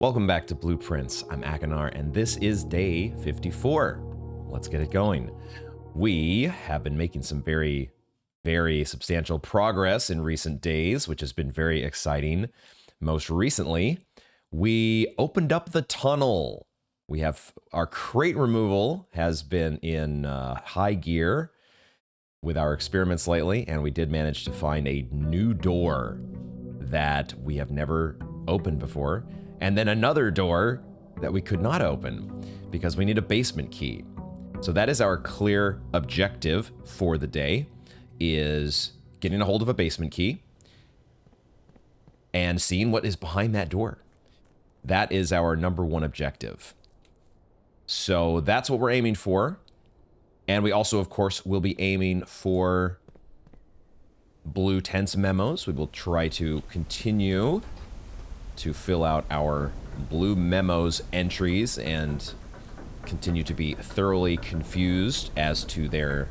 Welcome back to Blueprints. I'm Akanar, and this is day 54. Let's get it going. We have been making some very substantial progress in recent days, which has been very exciting. Most recently, we opened up the tunnel. We have our crate removal has been in high gear with our experiments lately, and we did manage to find a new door that we have never opened before. And then another door that we could not open because we need a basement key. So that is our clear objective for the day, is getting a hold of a basement key and seeing what is behind that door. That is our number one objective. So that's what we're aiming for. And we also, of course, will be aiming for blue tense memos. We will try to continue to fill out our blue memos entries and continue to be thoroughly confused as to their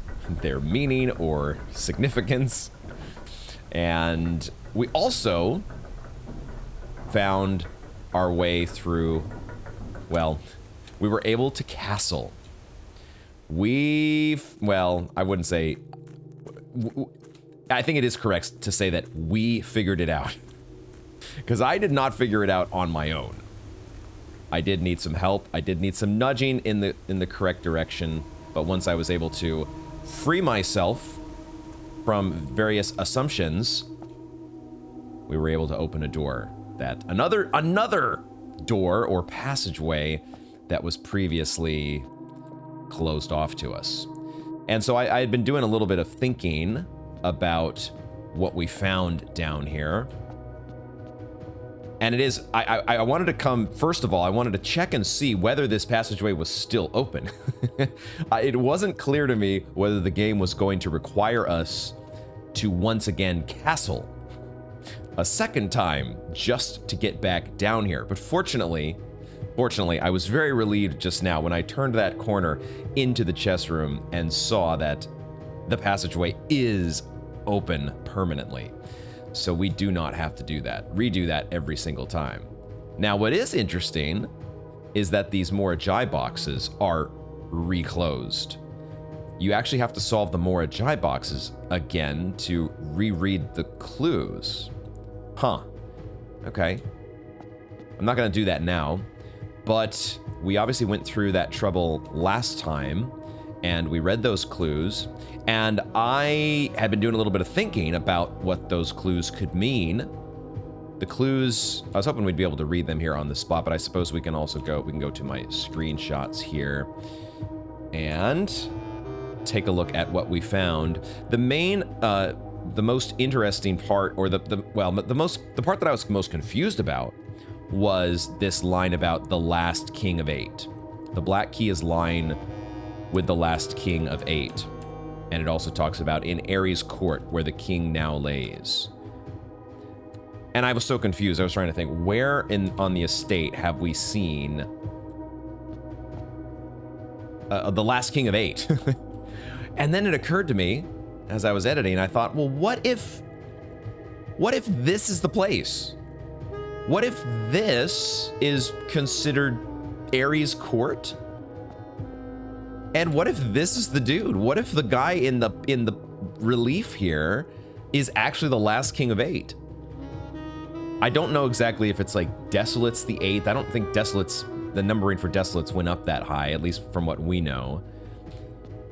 meaning or significance. And we also found our way through, well, we were able to castle. I wouldn't say, I think it is correct to say that we figured it out. Because I did not figure it out on my own. I did need some help. I did need some nudging in the correct direction. But once I was able to free myself from various assumptions, we were able to open a door that another door or passageway that was previously closed off to us. And so I had been doing a little bit of thinking about what we found down here. And it is, I wanted to come, first of all, I wanted to check and see whether this passageway was still open. It wasn't clear to me whether the game was going to require us to once again castle a second time just to get back down here. But fortunately, I was very relieved just now when I turned that corner into the chess room and saw that the passageway is open permanently. So we do not have to redo that every single time. Now, what is interesting is that these Morajai boxes are reclosed. You actually have to solve the Morajai boxes again to reread the clues. Huh. Okay. I'm not going to do that now, but we obviously went through that trouble last time, and we read those clues. And I had been doing a little bit of thinking about what those clues could mean. The clues, I was hoping we'd be able to read them here on the spot, but I suppose we can also go to my screenshots here and take a look at what we found. The main, the most interesting part, or the part that I was most confused about was this line about the last king of 8. The black key is lying with the last king of 8. And it also talks about in Ares' court, where the king now lays. And I was so confused. I was trying to think, where on the estate have we seen the last king of 8? And then it occurred to me, as I was editing, I thought, well, what if this is the place? What if this is considered Ares' court? And what if this is the dude? What if the guy in the relief here is actually the last king of 8? I don't know exactly if it's like Desolate's the 8th. I don't think the numbering for Desolates went up that high, at least from what we know.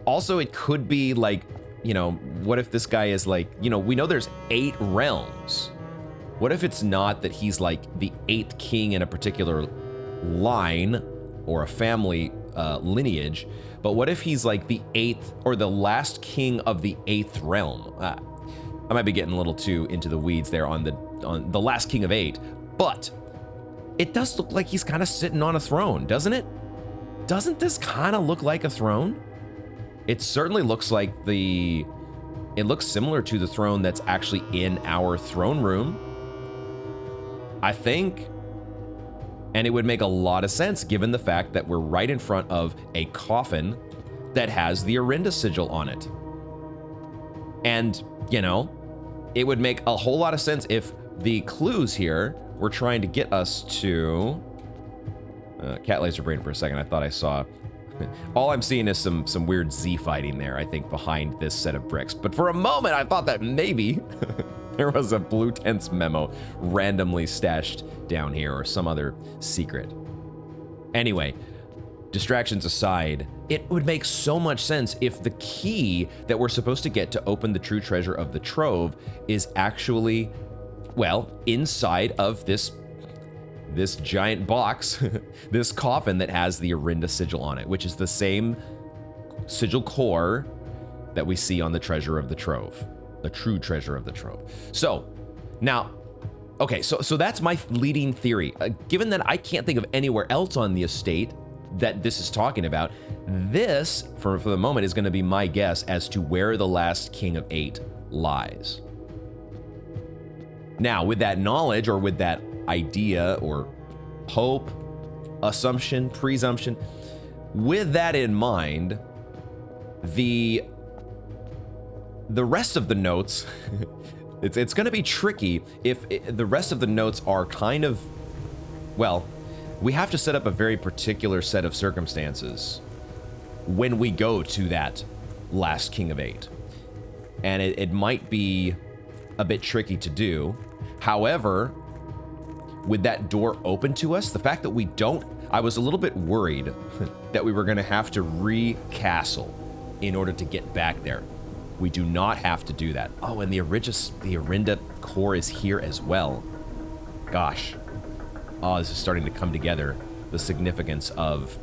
Also, it could be like, what if this guy is like, we know there's 8 realms. What if it's not that he's like the 8th king in a particular line or a family lineage, but what if he's like the 8th or the last king of the 8th realm? I might be getting a little too into the weeds there on the last king of 8, but it does look like he's kind of sitting on a throne, doesn't it? Doesn't this kind of look like a throne? It certainly looks like it looks similar to the throne that's actually in our throne room, I think. And it would make a lot of sense given the fact that we're right in front of a coffin that has the Orinda sigil on it. And, it would make a whole lot of sense if the clues here were trying to get us to Cat laser brain for a second. I thought I saw... All I'm seeing is some weird Z fighting there, I think, behind this set of bricks. But for a moment, I thought that maybe there was a blue tents memo randomly stashed down here or some other secret. Anyway, distractions aside, it would make so much sense if the key that we're supposed to get to open the true treasure of the trove is actually, well, inside of this giant box, this coffin that has the Orinda sigil on it, which is the same sigil core that we see on the treasure of the trove, the true treasure of the trove. So now, okay, so that's my leading theory. Given that I can't think of anywhere else on the estate that this is talking about, this, for the moment, is going to be my guess as to where the last king of 8 lies. Now, with that knowledge, or with that idea, or hope, assumption, presumption, with that in mind, the rest of the notes, it's going to be tricky if the rest of the notes are kind of, well, we have to set up a very particular set of circumstances when we go to that last king of 8. And it might be a bit tricky to do. However, with that door open to us, the fact that we don't, I was a little bit worried that we were going to have to recastle in order to get back there. We do not have to do that. Oh, and the Orinda core is here as well. Gosh. Oh, this is starting to come together. The significance of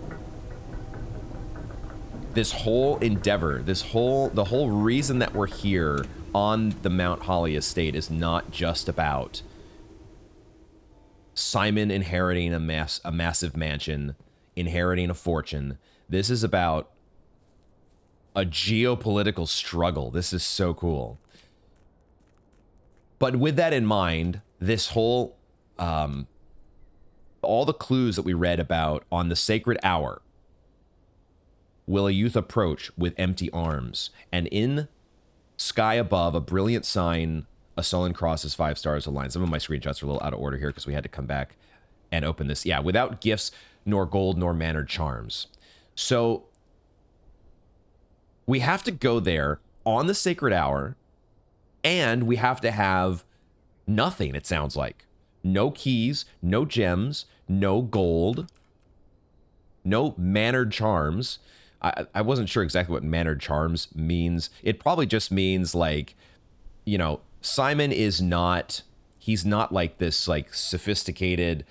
this whole endeavor, the whole reason that we're here on the Mount Holly estate is not just about Simon inheriting a massive mansion, inheriting a fortune. This is about a geopolitical struggle. This is so cool. But with that in mind, this whole, all the clues that we read about on the sacred hour, will a youth approach with empty arms, and in sky above, a brilliant sign, a sullen cross is 5 stars aligned. Some of my screenshots are a little out of order here because we had to come back and open this. Yeah, without gifts, nor gold, nor mannered charms. So we have to go there on the sacred hour, and we have to have nothing, it sounds like. No keys, no gems, no gold, no mannered charms. I wasn't sure exactly what mannered charms means. It probably just means, like, you know, Simon is not, he's not like this, like, sophisticated,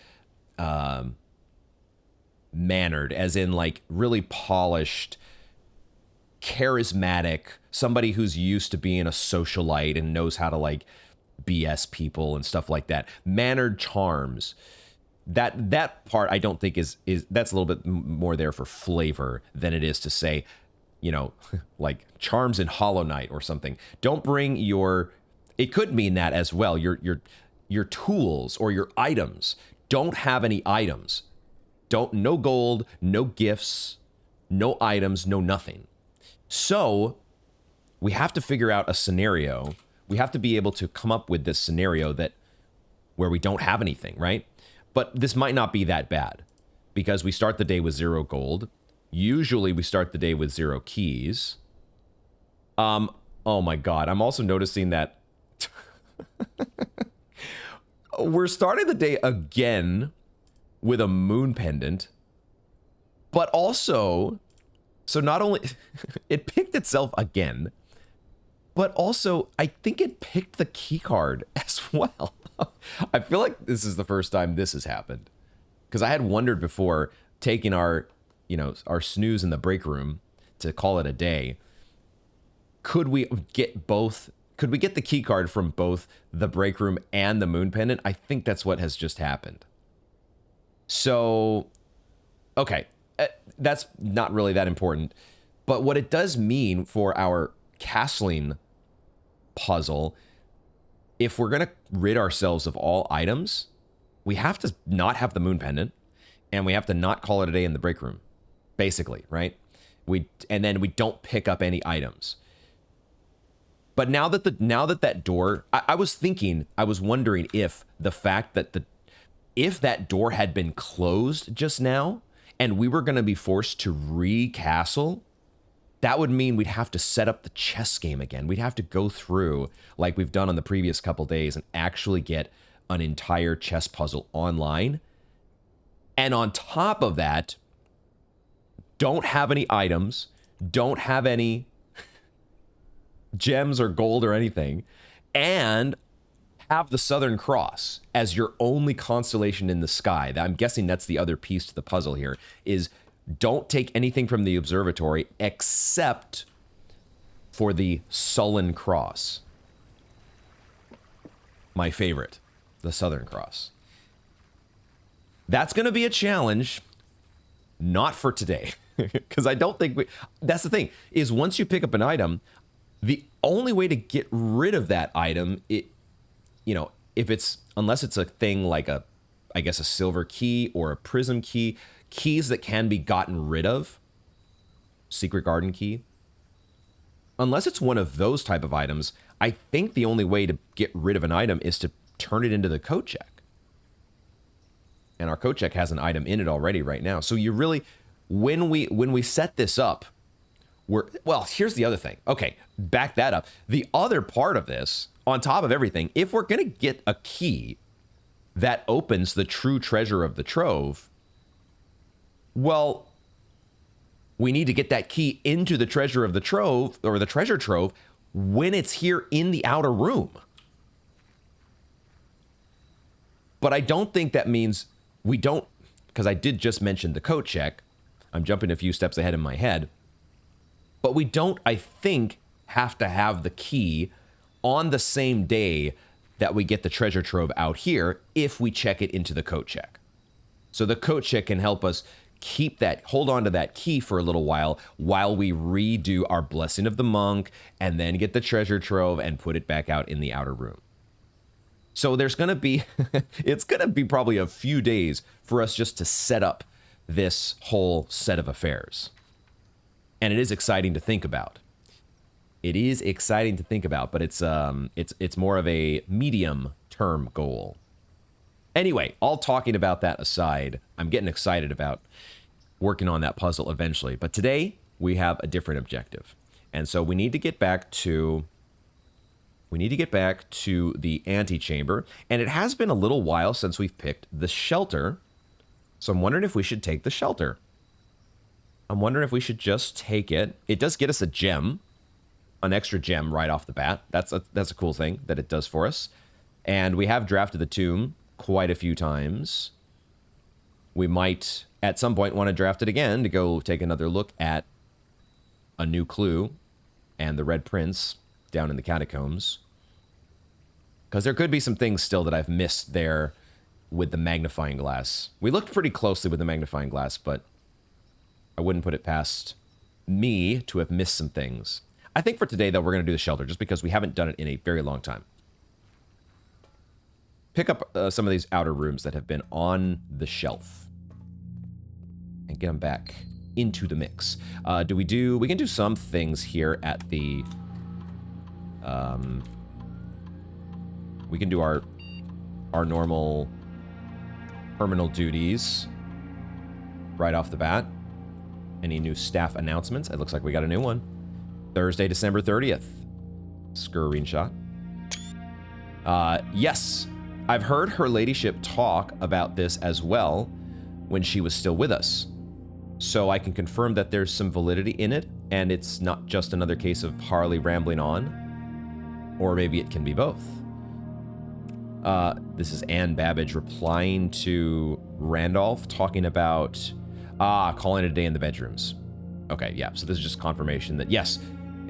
mannered, as in, like, really polished, charismatic, somebody who's used to being a socialite and knows how to, like, BS people and stuff like that. Mannered charms. That part I don't think is that's a little bit more there for flavor than it is to say, you know, like charms in Hollow Knight or something. Don't bring your, it could mean that as well. Your tools or your items. Don't have any items. No gold, no gifts, no items, no nothing. So we have to figure out a scenario. We have to be able to come up with this scenario that where we don't have anything, right? But this might not be that bad because we start the day with 0 gold. Usually we start the day with 0 keys. Oh my God. I'm also noticing that we're starting the day again with a moon pendant, but also, so not only it picked itself again, but also I think it picked the key card as well. I feel like this is the first time this has happened, because I had wondered before, taking our, you know, our snooze in the break room to call it a day, could we get both? Could we get the key card from both the break room and the moon pendant? I think that's what has just happened. So, okay, that's not really that important, but what it does mean for our castling puzzle, if we're going to rid ourselves of all items, we have to not have the moon pendant, and we have to not call it a day in the break room, basically, right? And then we don't pick up any items. But now that that door, I was wondering if the fact that if that door had been closed just now and we were going to be forced to recastle, that would mean we'd have to set up the chess game again. We'd have to go through, like we've done on the previous couple days, and actually get an entire chess puzzle online. And on top of that, don't have any items, don't have any gems or gold or anything, and have the Southern Cross as your only constellation in the sky. I'm guessing that's the other piece to the puzzle here, is don't take anything from the observatory except for the Sullen Cross. My favorite, the Southern Cross. That's going to be a challenge, not for today, because I don't think that's the thing, is once you pick up an item, the only way to get rid of that item, unless it's a thing like a silver key or a prism key, keys that can be gotten rid of, secret garden key, unless it's one of those type of items, I think the only way to get rid of an item is to turn it into the code check. And our code check has an item in it already right now. So you really, when we set this up, here's the other thing. Okay, back that up. The other part of this, on top of everything, if we're going to get a key that opens the true treasure of the trove, well, we need to get that key into the treasure of the trove, or the treasure trove, when it's here in the outer room. But I don't think that means we don't, because I did just mention the code check. I'm jumping a few steps ahead in my head. But we don't, I think, have to have the key on the same day that we get the treasure trove out here if we check it into the code check. So the code check can help us hold on to that key for a little while we redo our Blessing of the Monk and then get the treasure trove and put it back out in the outer room. So there's going to be, it's going to be probably a few days for us just to set up this whole set of affairs. And it is exciting to think about. It is exciting to think about, but it's more of a medium-term goal. Anyway, all talking about that aside, I'm getting excited about working on that puzzle eventually. But today, we have a different objective. And so we need to get back to the antechamber. And it has been a little while since we've picked the shelter. So I'm wondering if we should take the shelter. I'm wondering if we should just take it. It does get us a gem, an extra gem right off the bat. That's a cool thing that it does for us. And we have drafted the tomb quite a few times. We might, at some point, want to draft it again to go take another look at a new clue and the Red Prince down in the catacombs. Because there could be some things still that I've missed there with the magnifying glass. We looked pretty closely with the magnifying glass, but I wouldn't put it past me to have missed some things. I think for today, though, we're going to do the shelter just because we haven't done it in a very long time. Pick up some of these outer rooms that have been on the shelf and get them back into the mix. We can do some things here at the, we can do our normal terminal duties right off the bat. Any new staff announcements? It looks like we got a new one. Thursday, December 30th. Screenshot. Yes, I've heard her ladyship talk about this as well when she was still with us. So I can confirm that there's some validity in it, and it's not just another case of Harley rambling on. Or maybe it can be both. This is Anne Babbage replying to Randolph, talking about, calling it a day in the bedrooms. Okay, yeah, so this is just confirmation that yes,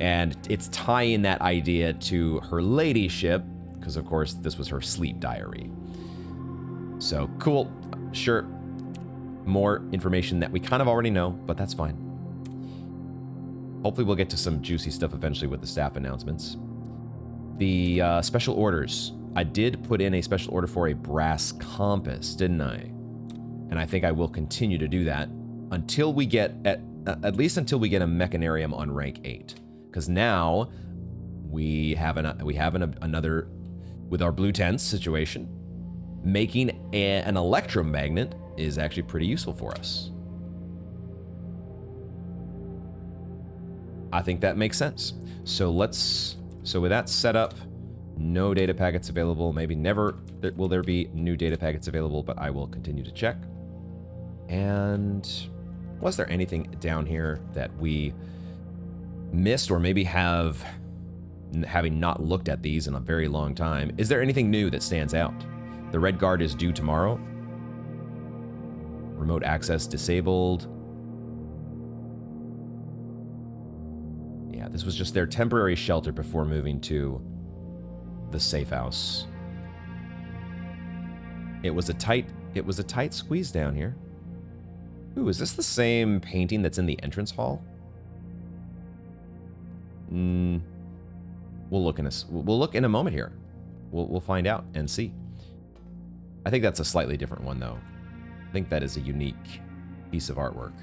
and it's tying that idea to her ladyship, because of course this was her sleep diary. So, cool, sure. More information that we kind of already know, but that's fine. Hopefully we'll get to some juicy stuff eventually with the staff announcements. The special orders. I did put in a special order for a brass compass, didn't I? And I think I will continue to do that until we get, at least until we get a mechanarium on rank 8. Because now we have another, with our blue tents situation, making an electromagnet is actually pretty useful for us. I think that makes sense. So with that set up, no data packets available. Maybe never will there be new data packets available, but I will continue to check. And was there anything down here that we missed, or maybe having not looked at these in a very long time? Is there anything new that stands out? The red guard is due tomorrow. Remote access disabled. Yeah, this was just their temporary shelter before moving to the safe house. It was a tight squeeze down here. Ooh, is this the same painting that's in the entrance hall? We'll look in a moment here. We'll find out and see. I think that's a slightly different one though. I think that is a unique piece of artwork.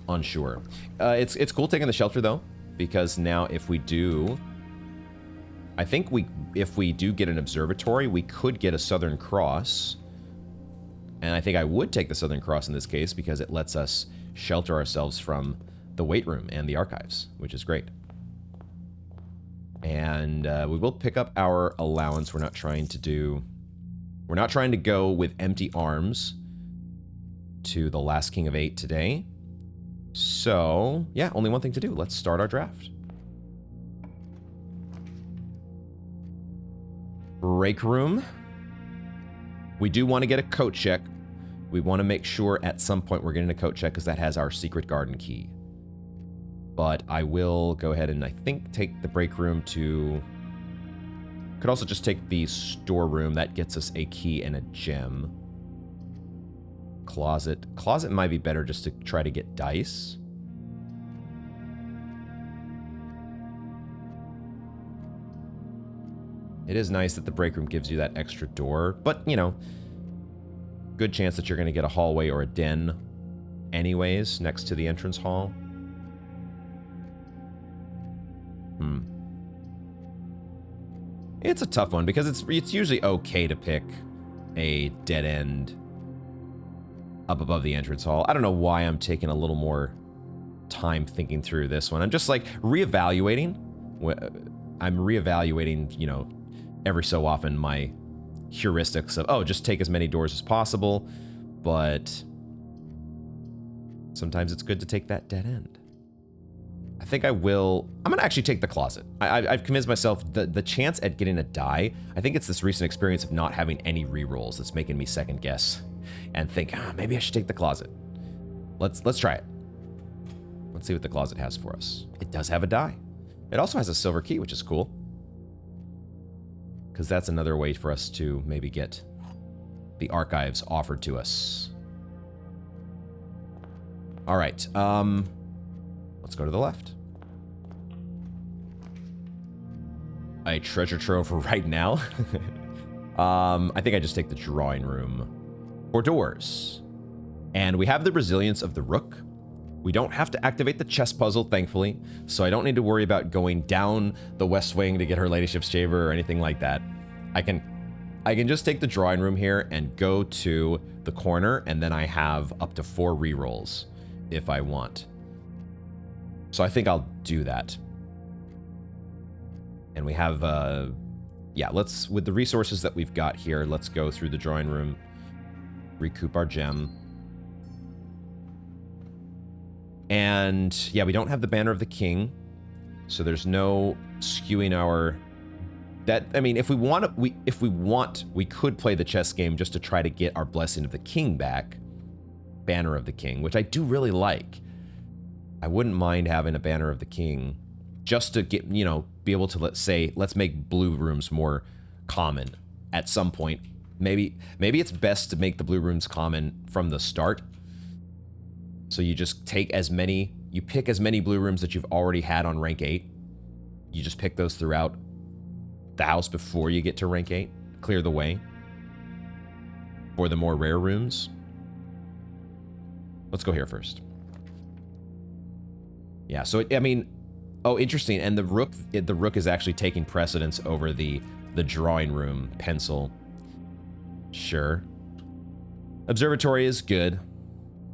Unsure. It's cool taking the shelter though, because now if we do, I think if we do get an observatory, we could get a Southern Cross. And I think I would take the Southern Cross in this case because it lets us shelter ourselves from the weight room and the archives, which is great. And we will pick up our allowance. We're not trying to go with empty arms to the last King of 8 today. So, yeah, only one thing to do. Let's start our draft. Break room. We do want to get a coat check. We want to make sure at some point we're getting a coat check because that has our secret garden key. But I will go ahead and I think take the break room to... Could also just take the storeroom. That gets us a key and a gem. Closet. Closet might be better just to try to get dice. It is nice that the break room gives you that extra door, but, you know, good chance that you're going to get a hallway or a den anyways next to the entrance hall. It's a tough one because it's usually okay to pick a dead end up above the entrance hall. I don't know why I'm taking a little more time thinking through this one. I'm just like reevaluating. I'm reevaluating, you know, every so often my heuristics of, oh, just take as many doors as possible. But sometimes it's good to take that dead end. I think I'm going to actually take the closet. I've convinced myself the chance at getting a die, I think it's this recent experience of not having any rerolls that's making me second guess and think, maybe I should take the closet. Let's try it. Let's see what the closet has for us. It does have a die. It also has a silver key, which is cool. Because that's another way for us to maybe get the archives offered to us. All right. Let's go to the left. A treasure trove for right now. I think I just take the drawing room for doors. And we have the resilience of the rook. We don't have to activate the chess puzzle, thankfully, so I don't need to worry about going down the west wing to get her ladyship's chamber or anything like that. I can just take the drawing room here and go to the corner, and then I have up to 4 rerolls if I want. So I think I'll do that. And we have, with the resources that we've got here, let's go through the drawing room, recoup our gem. And yeah, we don't have the banner of the king, so there's no skewing our... I mean, if we want, we could play the chess game just to try to get our blessing of the king back. Banner of the king, which I do really like. I wouldn't mind having a banner of the king just to get, you know, be able to, let's make blue rooms more common at some point. Maybe it's best to make the blue rooms common from the start. So you just pick as many blue rooms that you've already had on rank 8. You just pick those throughout the house before you get to rank 8. Clear the way for the more rare rooms. Let's go here first. Yeah, so I mean, oh, interesting. And the rook is actually taking precedence over the The drawing room, pencil. Sure. Observatory is good.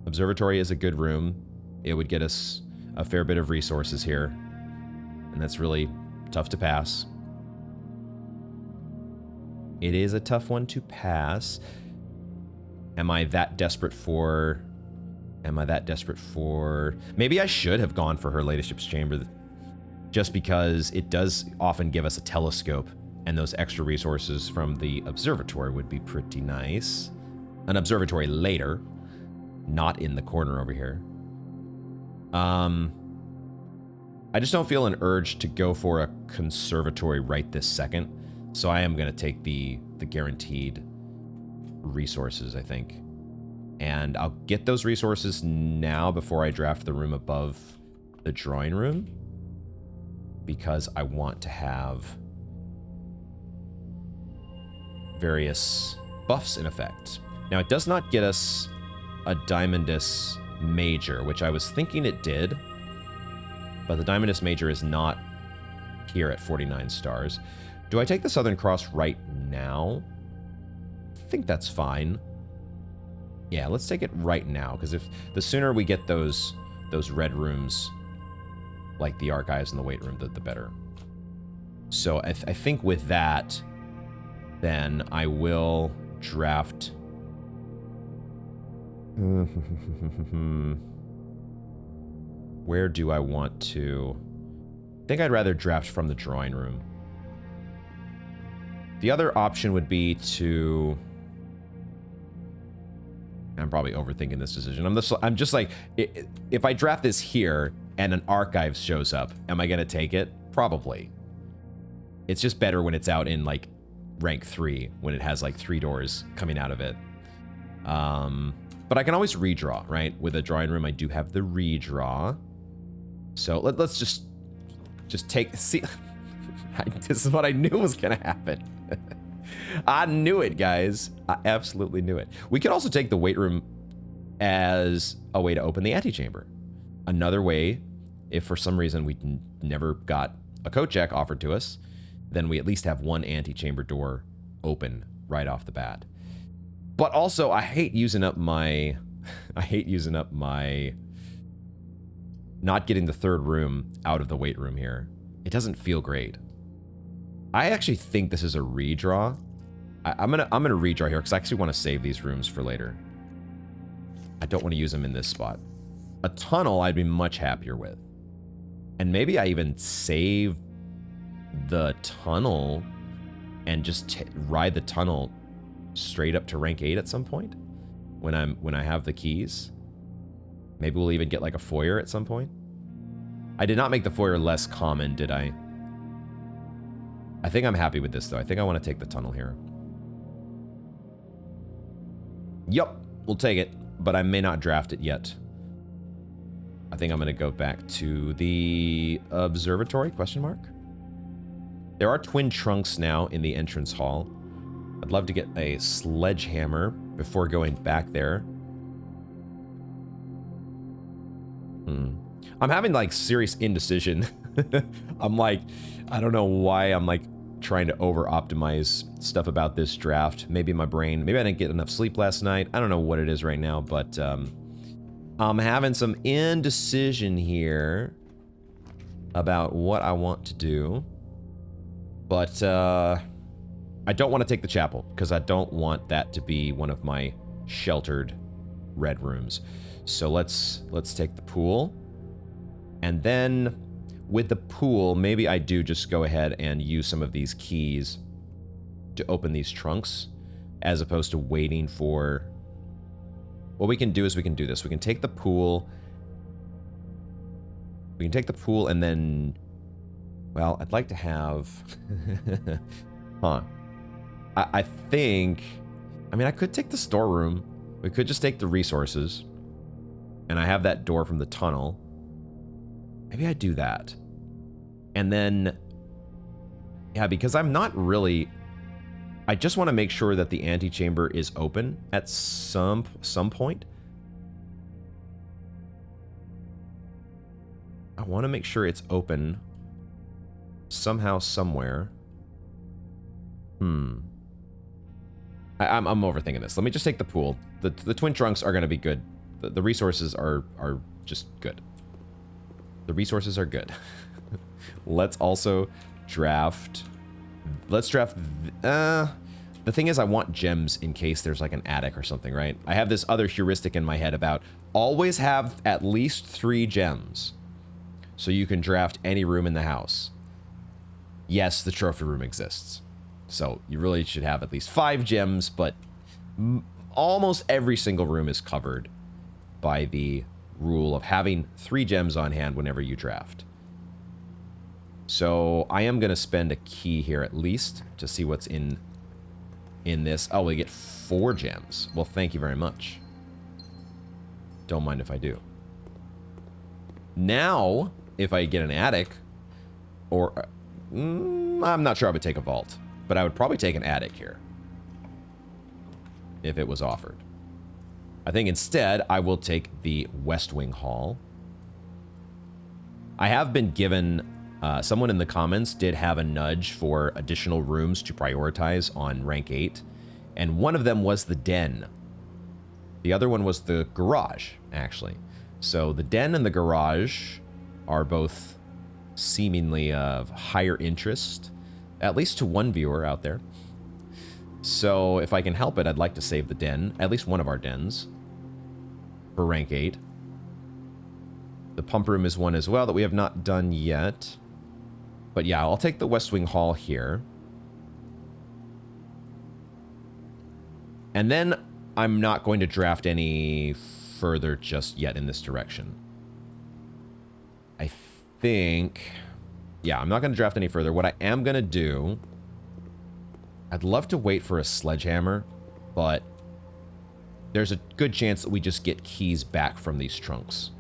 Observatory is a good room. It would get us a fair bit of resources here. And that's really tough to pass. It is a tough one to pass. Am I that desperate for... Maybe I should have gone for her ladyship's chamber, just because it does often give us a telescope, and those extra resources from the observatory would be pretty nice. An observatory later, not in the corner over here. I just don't feel an urge to go for a conservatory right this second, so I am going to take the guaranteed resources, I think. And I'll get those resources now before I draft the room above the drawing room, because I want to have various buffs in effect. Now, it does not get us a Diamondus Major, which I was thinking it did, but the Diamondus Major is not here at 49 stars. Do I take the Southern Cross right now? I think that's fine. Yeah, let's take it right now, because if the sooner we get those red rooms, like the archives and the weight room, the better. So I think with that, then I will draft... Where do I want to... I think I'd rather draft from the drawing room. The other option would be to... I'm probably overthinking this decision. I'm just like, if I draft this here and an archive shows up, am I going to take it? Probably. It's just better when it's out in like rank 3, when it has like 3 doors coming out of it. But I can always redraw, right? With a drawing room, I do have the redraw. So let's just take, see, this is what I knew was going to happen. I knew it, guys. I absolutely knew it. We could also take the weight room as a way to open the antechamber. Another way, if for some reason we never got a coat check offered to us, then we at least have one antechamber door open right off the bat. But also, I hate using up my not getting the third room out of the weight room here. It doesn't feel great. I actually think this is a redraw. I'm gonna redraw here because I actually want to save these rooms for later. I don't want to use them in this spot. A tunnel I'd be much happier with. And maybe I even save the tunnel and just ride the tunnel straight up to rank 8 at some point when I have the keys. Maybe we'll even get like a foyer at some point. I did not make the foyer less common, did I? I think I'm happy with this though. I think I want to take the tunnel here. Yup, we'll take it, but I may not draft it yet. I think I'm going to go back to the observatory, question mark. There are twin trunks now in the entrance hall. I'd love to get a sledgehammer before going back there. I'm having like serious indecision. I'm like, I don't know why I'm like trying to over-optimize stuff about this draft. Maybe my brain, maybe I didn't get enough sleep last night. I don't know what it is right now, but I'm having some indecision here about what I want to do. But I don't want to take the chapel because I don't want that to be one of my sheltered red rooms. So let's take the pool. And then with the pool, maybe I do just go ahead and use some of these keys to open these trunks as opposed to waiting for... What we can do is we can do this. We can take the pool. We can take the pool and then... Well, I'd like to have... I think... I mean, I could take the storeroom. We could just take the resources. And I have that door from the tunnel. Maybe I do that. And then... Yeah, because I'm not really... I just want to make sure that the antechamber is open at some point. I want to make sure it's open somehow, somewhere. I'm overthinking this. Let me just take the pool. The twin trunks are going to be good. The resources are just good. The resources are good. Let's also draft. Let's draft. The thing is, I want gems in case there's like an attic or something, right? I have this other heuristic in my head about always have at least 3 gems so you can draft any room in the house. Yes, the trophy room exists. So you really should have at least 5 gems, but almost every single room is covered by the rule of having 3 gems on hand whenever you draft. So I am going to spend a key here at least to see what's in this. Oh, we get 4 gems. Well, thank you very much. Don't mind if I do. Now, if I get an attic, or I'm not sure I would take a vault, but I would probably take an attic here if it was offered. I think instead I will take the West Wing Hall. I have been given, someone in the comments did have a nudge for additional rooms to prioritize on rank 8, and one of them was the den. The other one was the garage, actually. So the den and the garage are both seemingly of higher interest, at least to one viewer out there. So if I can help it, I'd like to save the den, at least one of our dens, for rank 8. The pump room is one as well that we have not done yet. But yeah, I'll take the West Wing Hall here. And then I'm not going to draft any further just yet in this direction. I think... Yeah, I'm not going to draft any further. What I am going to do... I'd love to wait for a sledgehammer, but there's a good chance that we just get keys back from these trunks.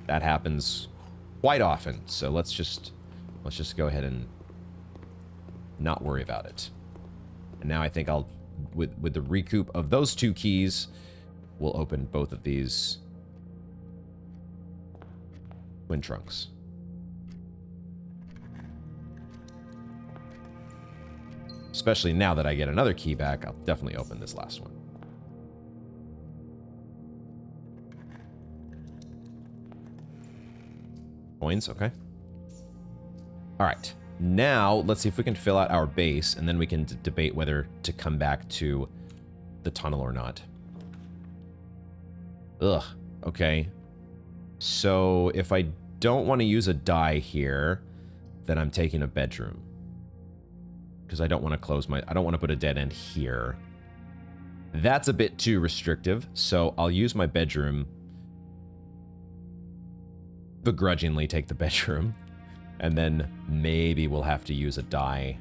That happens quite often, so let's just go ahead and not worry about it. And now I think I'll, with the recoup of those 2 keys, we'll open both of these twin trunks. Especially now that I get another key back, I'll definitely open this last one. Coins, okay. All right, now let's see if we can fill out our base, and then we can debate whether to come back to the tunnel or not. Ugh, okay. So if I don't want to use a die here, then I'm taking a bedroom. Because I don't want to close my... I don't want to put a dead end here. That's a bit too restrictive, so I'll use my bedroom. Begrudgingly take the bedroom. And then maybe we'll have to use a die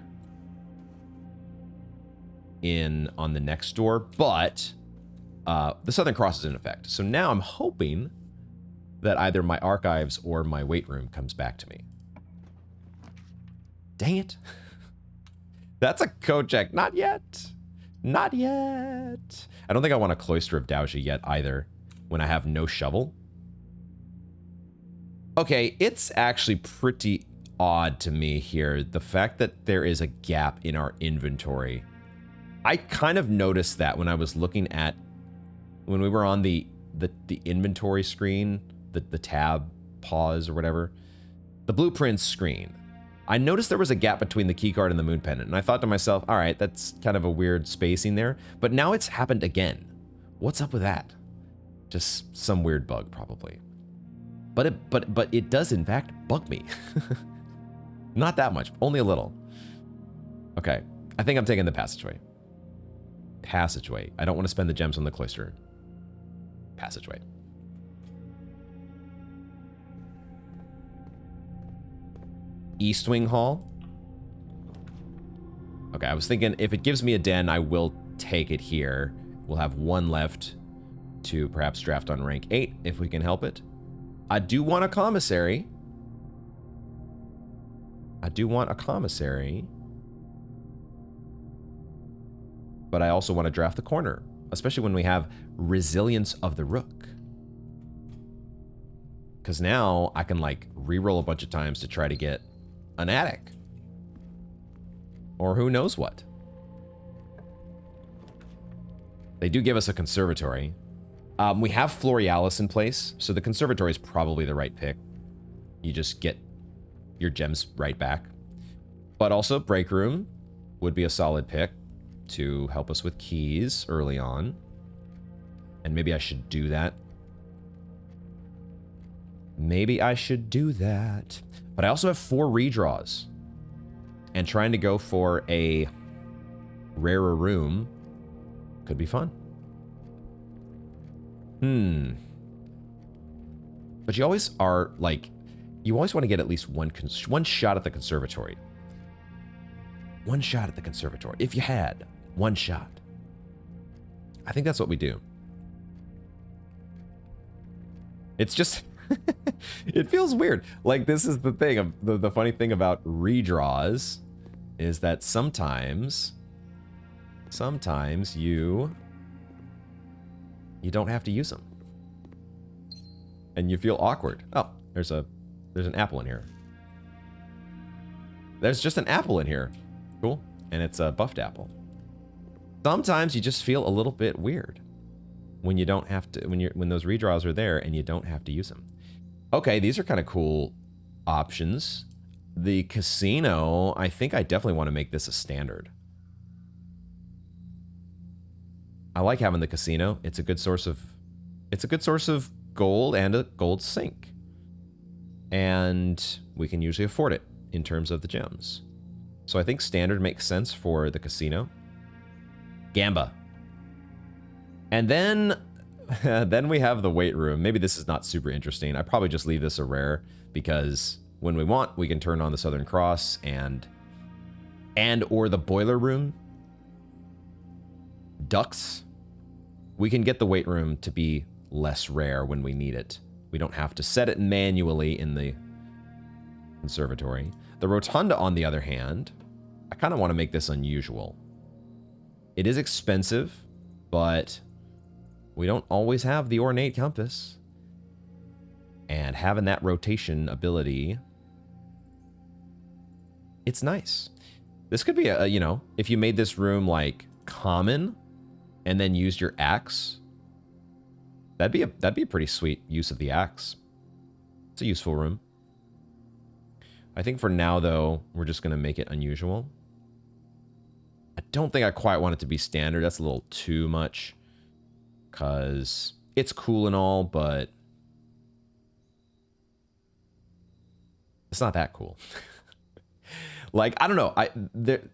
in on the next door. But the Southern Cross is in effect. So now I'm hoping that either my archives or my weight room comes back to me. Dang it. That's a code check. Not yet. Not yet. I don't think I want a Cloister of Daoji yet either when I have no shovel. Okay, it's actually pretty odd to me here. The fact that there is a gap in our inventory. I kind of noticed that when I was looking at, when we were on the inventory screen, the tab pause or whatever, the blueprints screen. I noticed there was a gap between the keycard and the moon pendant, and I thought to myself, all right, that's kind of a weird spacing there, but now it's happened again. What's up with that? Just some weird bug, probably. But it does, in fact, bug me. Not that much, only a little. Okay, I think I'm taking the passageway. Passageway. I don't want to spend the gems on the cloister. Passageway. East Wing Hall. Okay, I was thinking if it gives me a den, I will take it here. We'll have 1 left to perhaps draft on rank 8 if we can help it. I do want a commissary. I do want a commissary. But I also want to draft the corner, especially when we have resilience of the rook. Because now I can like reroll a bunch of times to try to get an attic. Or who knows what. They do give us a conservatory. We have Florealis in place, so the conservatory is probably the right pick. You just get your gems right back. But also, break room would be a solid pick to help us with keys early on. And maybe I should do that. Maybe I should do that. But I also have 4 redraws. And trying to go for a rarer room could be fun. But you always are, like, you always want to get at least one shot at the conservatory. One shot at the conservatory. If you had one shot. I think that's what we do. It's just... it feels weird. Like, this is the thing. The funny thing about redraws is that sometimes you don't have to use them. And you feel awkward. Oh, there's an apple in here. There's just an apple in here. Cool. And it's a buffed apple. Sometimes you just feel a little bit weird when you don't have to, when those redraws are there and you don't have to use them. Okay, these are kind of cool options. The casino, I think I definitely want to make this a standard. I like having the casino. It's a good source of gold and a gold sink. And we can usually afford it in terms of the gems. So I think standard makes sense for the casino. Gamba. And then we have the weight room. Maybe this is not super interesting. I probably just leave this a rare because when we want, we can turn on the Southern Cross and or the boiler room. Ducks. We can get the weight room to be less rare when we need it. We don't have to set it manually in the conservatory. The rotunda, on the other hand, I kind of want to make this unusual. It is expensive, but we don't always have the ornate compass. And having that rotation ability, it's nice. This could be a, you know, if you made this room like common and then used your axe, that'd be a pretty sweet use of the axe. It's a useful room. I think for now, though, we're just going to make it unusual. I don't think I quite want it to be standard. That's a little too much. Because it's cool and all, but it's not that cool. Like, I don't know.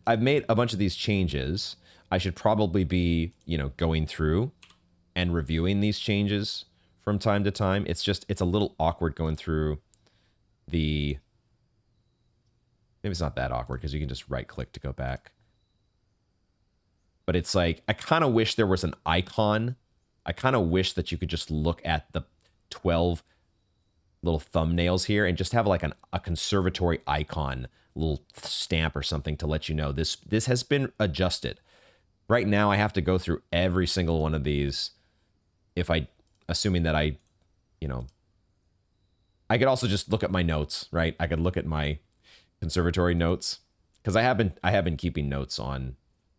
I've made a bunch of these changes. I should probably be, you know, going through and reviewing these changes from time to time. It's a little awkward going through the... Maybe it's not that awkward because you can just right click to go back. But it's like, I kind of wish there was an icon. I kind of wish that you could just look at the 12 little thumbnails here and just have like a conservatory icon, little stamp or something to let you know this has been adjusted. Right now I have to go through every single one of these assuming that I could also just look at my notes, right? I could look at my conservatory notes because I have been keeping notes on,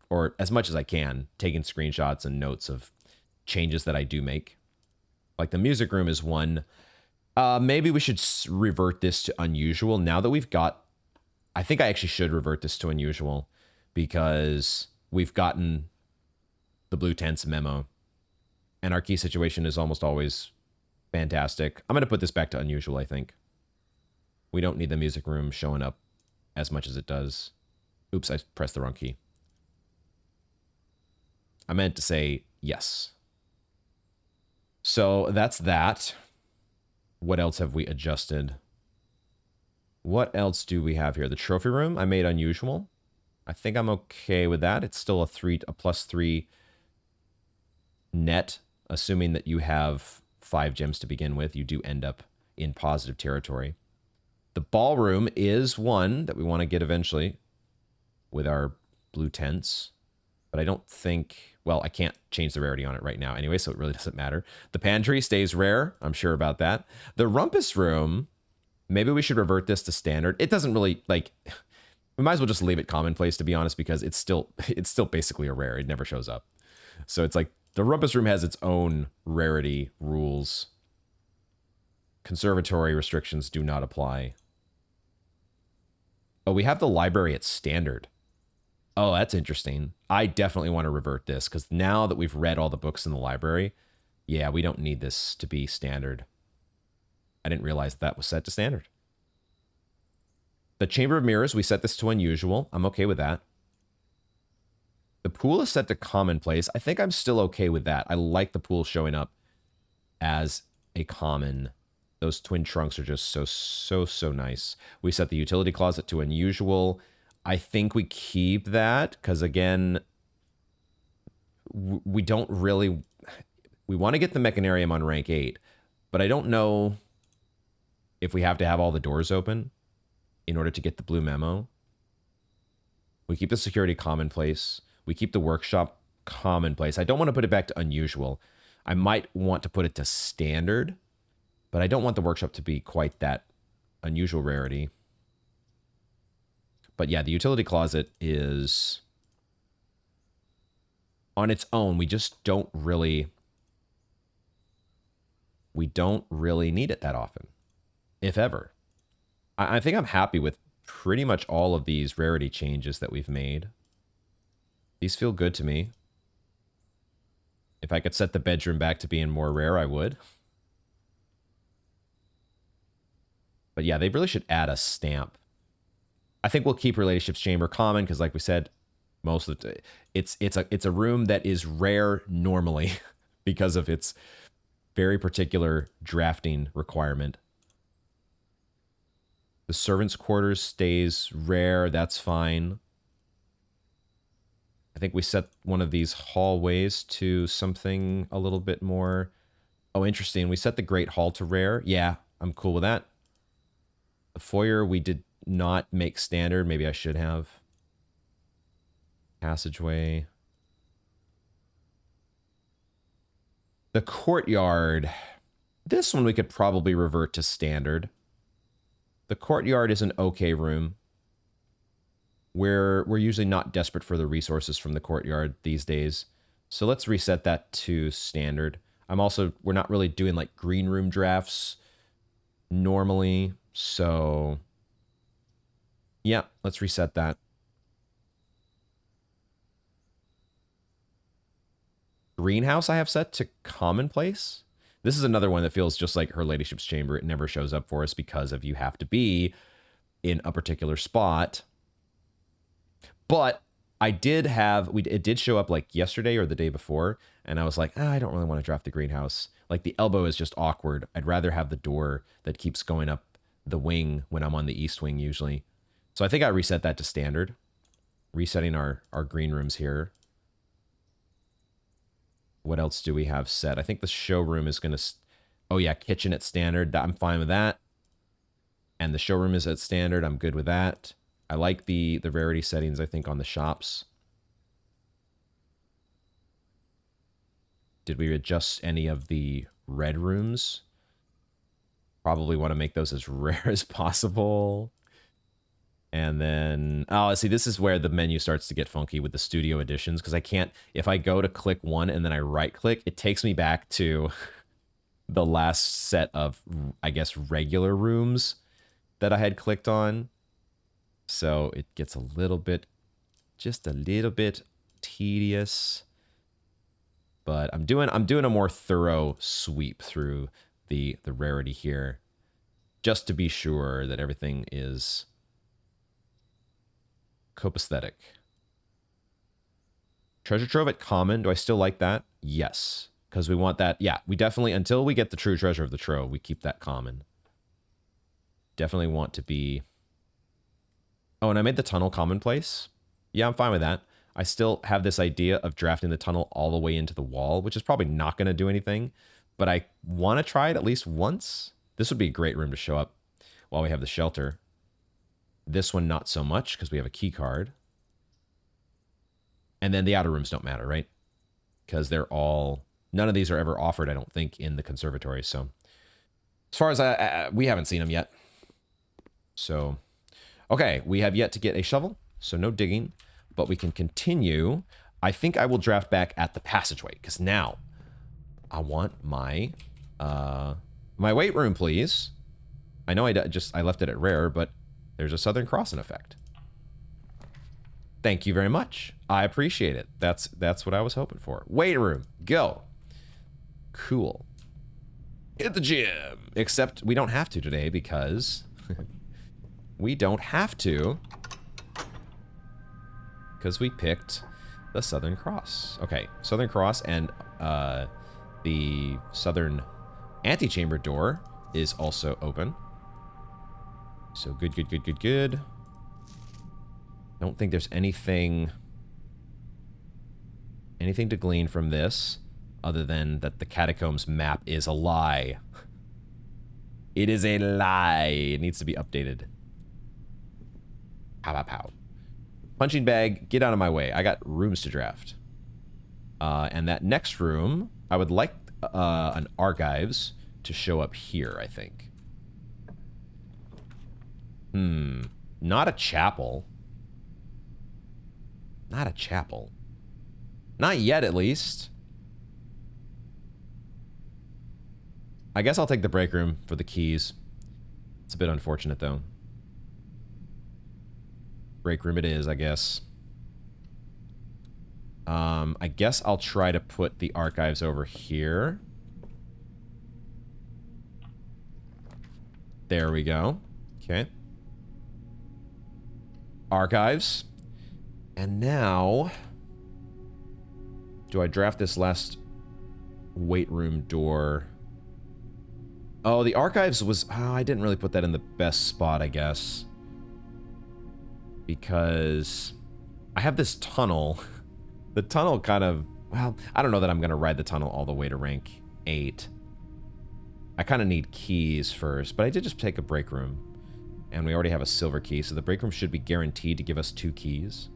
or as much as I can, taking screenshots and notes of changes that I do make. Like the music room is one. Maybe we should revert this to unusual now that we've got... I think I actually should revert this to unusual because we've gotten the blue tents memo and our key situation is almost always fantastic. I'm going to put this back to unusual, I think. We don't need the music room showing up as much as it does. Oops, I pressed the wrong key. I meant to say yes. So that's that. What else have we adjusted? What else do we have here? The trophy room I made unusual. I think I'm okay with that. It's still a +3 net, assuming that you have 5 gems to begin with. You do end up in positive territory. The ballroom is one that we want to get eventually with our blue tents. But I don't think... Well, I can't change the rarity on it right now anyway, so it really doesn't matter. The pantry stays rare. I'm sure about that. The rumpus room, maybe we should revert this to standard. It doesn't really, like... We might as well just leave it commonplace, to be honest, because it's still basically a rare. It never shows up. So it's like the Rumpus Room has its own rarity rules. Conservatory restrictions do not apply. Oh, we have the library at standard. Oh, that's interesting. I definitely want to revert this, because now that we've read all the books in the library, yeah, we don't need this to be standard. I didn't realize that was set to standard. The Chamber of Mirrors, we set this to unusual. I'm okay with that. The pool is set to commonplace. I think I'm still okay with that. I like the pool showing up as a common. Those twin trunks are just so nice. We set the utility closet to unusual. I think we keep that because, again, we don't really... We want to get the Mechanarium on rank 8, but I don't know if we have to have all the doors open in order to get the blue memo. We keep the security commonplace. We keep the workshop commonplace. I don't want to put it back to unusual. I might want to put it to standard, but I don't want the workshop to be quite that unusual rarity. But yeah, the utility closet is on its own. We just don't really... We don't really need it that often, if ever. I think I'm happy with pretty much all of these rarity changes that we've made. These feel good to me. If I could set the bedroom back to being more rare, I would. But yeah, they really should add a stamp. I think we'll keep Relationships Chamber common because, like we said, most of the it's a room that is rare normally because of its very particular drafting requirement. The servants' quarters stays rare. That's fine. I think we set one of these hallways to something a little bit more... Oh, interesting. We set the Great Hall to rare. Yeah, I'm cool with that. The foyer we did not make standard. Maybe I should have. Passageway. The courtyard. This one we could probably revert to standard. The courtyard is an okay room. We're usually not desperate for the resources from the courtyard these days. So let's reset that to standard. We're not really doing like green room drafts normally. So yeah, let's reset that. Greenhouse I have set to commonplace. This is another one that feels just like Her Ladyship's Chamber. It never shows up for us because of you have to be in a particular spot. But it did show up like yesterday or the day before, and I was like, I don't really want to draft the greenhouse. Like the elbow is just awkward. I'd rather have the door that keeps going up the wing when I'm on the east wing usually. So I think I reset that to standard. Resetting our green rooms here. What else do we have set? I think the showroom is going to... Oh yeah, kitchen at standard. I'm fine with that. And the showroom is at standard. I'm good with that. I like the rarity settings, I think, on the shops. Did we adjust any of the red rooms? Probably want to make those as rare as possible. And then, oh, see, this is where the menu starts to get funky with the studio editions, because I can't, if I go to click one and then I right click, it takes me back to the last set of, I guess, regular rooms that I had clicked on. So it gets just a little bit tedious. But I'm doing a more thorough sweep through the rarity here, just to be sure that everything is copacetic. Treasure Trove at common. Do I still like that? Yes. Because we want that. Yeah, we definitely, until we get the true treasure of the trove, we keep that common. Definitely want to be... Oh, and I made the tunnel commonplace. Yeah, I'm fine with that. I still have this idea of drafting the tunnel all the way into the wall, which is probably not going to do anything, but I want to try it at least once. This would be a great room to show up while we have the shelter. This one, not so much, because we have a key card. And then the outer rooms don't matter, right? Because they're all... None of these are ever offered, I don't think, in the conservatory. So as far as we haven't seen them yet. So, Okay, we have yet to get a shovel, so no digging, but we can continue. I think I will draft back at the passageway, because now I want my my weight room, please. I know I left it at rare, but there's a Southern Cross in effect. Thank you very much. I appreciate it. That's what I was hoping for. Weight room, go. Cool. Hit the gym. Except we don't have to today because we don't have to because we picked the Southern Cross. Okay, Southern Cross and the Southern antechamber door is also open. So good, good, good, good, good. Don't think there's anything to glean from this other than that the catacombs map is a lie. It is a lie. It needs to be updated. Pow, pow, pow. Punching bag, get out of my way. I got rooms to draft. And that next room, I would like an archives to show up here, I think. Not a chapel. Not a chapel. Not yet, at least. I guess I'll take the break room for the keys. It's a bit unfortunate, though. Break room it is, I guess. I guess I'll try to put the archives over here. There we go. Okay. Archives. And now, do I draft this last weight room door? Oh, the archives was... Oh, I didn't really put that in the best spot, I guess. Because I have this tunnel. The tunnel kind of... Well, I don't know that I'm going to ride the tunnel all the way to rank 8. I kind of need keys first, but I did just take a break room. And we already have a silver key, so the break room should be guaranteed to give us 2 keys.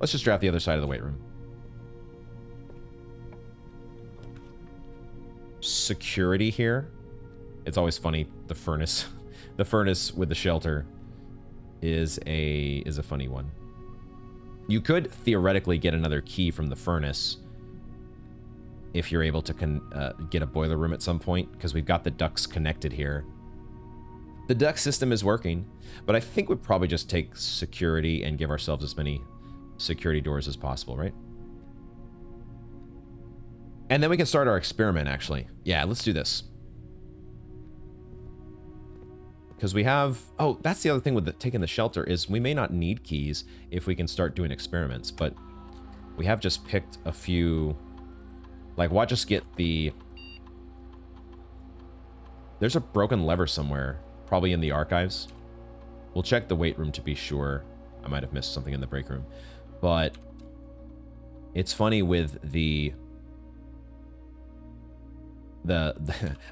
Let's just draft the other side of the weight room. Security here. It's always funny. The furnace, the furnace with the shelter, is a funny one. You could theoretically get another key from the furnace if you're able to get a boiler room at some point, because we've got the ducts connected here. The duct system is working, but I think we'd probably just take security and give ourselves as many security doors as possible, right? And then we can start our experiment, actually. Yeah, let's do this. Because we have... Oh, that's the other thing with taking the shelter is we may not need keys if we can start doing experiments, but we have just picked a few... Like, watch us get the... There's a broken lever somewhere. Probably in the archives. We'll check the weight room to be sure. I might have missed something in the break room. But it's funny with the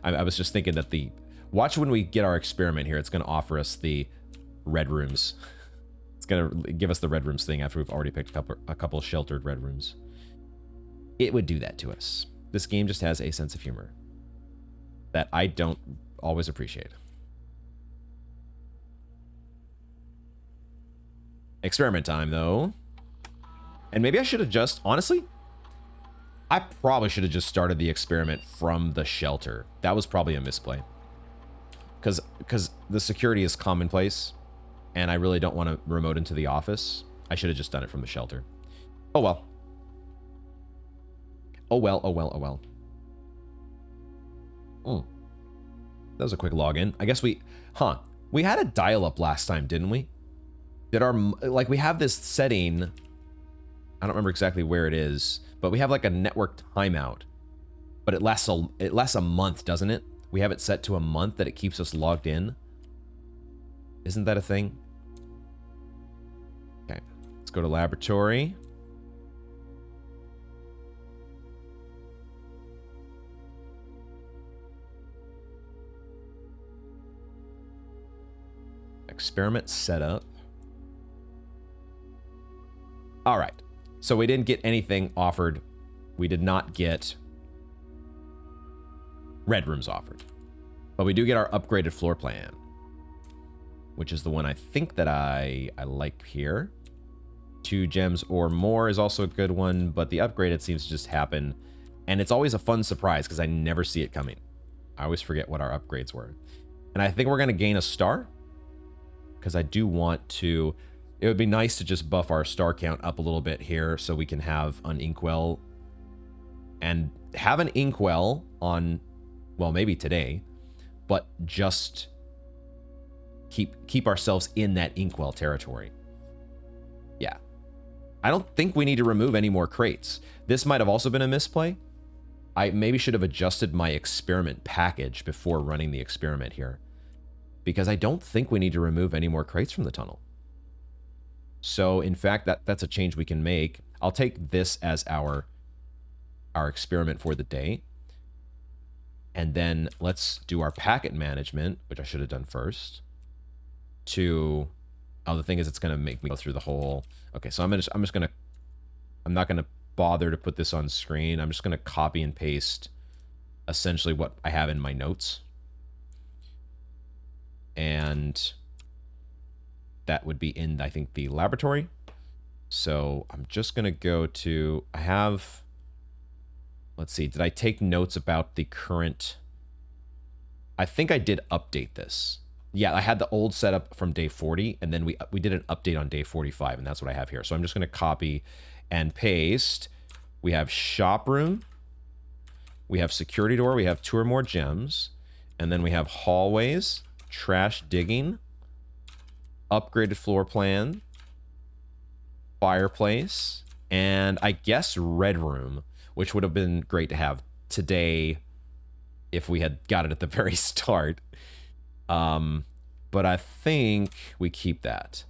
I was just thinking that the... Watch when we get our experiment here. It's going to offer us the red rooms. It's going to give us the red rooms thing after we've already picked a couple sheltered red rooms. It would do that to us. This game just has a sense of humor that I don't always appreciate. Experiment time, though. And maybe I should have just... Honestly, I probably should have just started the experiment from the shelter. That was probably a misplay. Because the security is commonplace, and I really don't want to remote into the office. I should have just done it from the shelter. Oh, well. Oh, well, oh, well, oh, well. That was a quick login. I guess we... Huh. We had a dial-up last time, didn't we? Did our... Like, we have this setting... I don't remember exactly where it is, but we have, like, a network timeout. But it lasts a month, doesn't it? We have it set to a month that it keeps us logged in. Isn't that a thing? Okay. Let's go to laboratory. Experiment setup. All right. So we didn't get anything offered. We did not get red rooms offered. But we do get our upgraded floor plan, which is the one I think that I like here. 2 gems or more is also a good one, but the upgrade, it seems to just happen. And it's always a fun surprise because I never see it coming. I always forget what our upgrades were. And I think we're going to gain a star because I do want to... It would be nice to just buff our star count up a little bit here so we can have an inkwell. And have an inkwell on, well, maybe today, but just keep ourselves in that inkwell territory. Yeah. I don't think we need to remove any more crates. This might have also been a misplay. I maybe should have adjusted my experiment package before running the experiment here, because I don't think we need to remove any more crates from the tunnel. So in fact, that's a change we can make. I'll take this as our experiment for the day. And then let's do our packet management, which I should have done first. Oh, the thing is, it's going to make me go through the whole... Okay, so I'm not going to bother to put this on screen. I'm just going to copy and paste essentially what I have in my notes. And that would be in, I think, the laboratory. So I'm just going to go to... I have... Let's see, did I take notes about the current... I think I did update this. Yeah, I had the old setup from day 40, and then we did an update on day 45, and that's what I have here. So I'm just going to copy and paste. We have shop room. We have security door. We have 2 or more gems. And then we have hallways, trash digging, upgraded floor plan, fireplace, and I guess red room, which would have been great to have today if we had got it at the very start. But I think we keep that.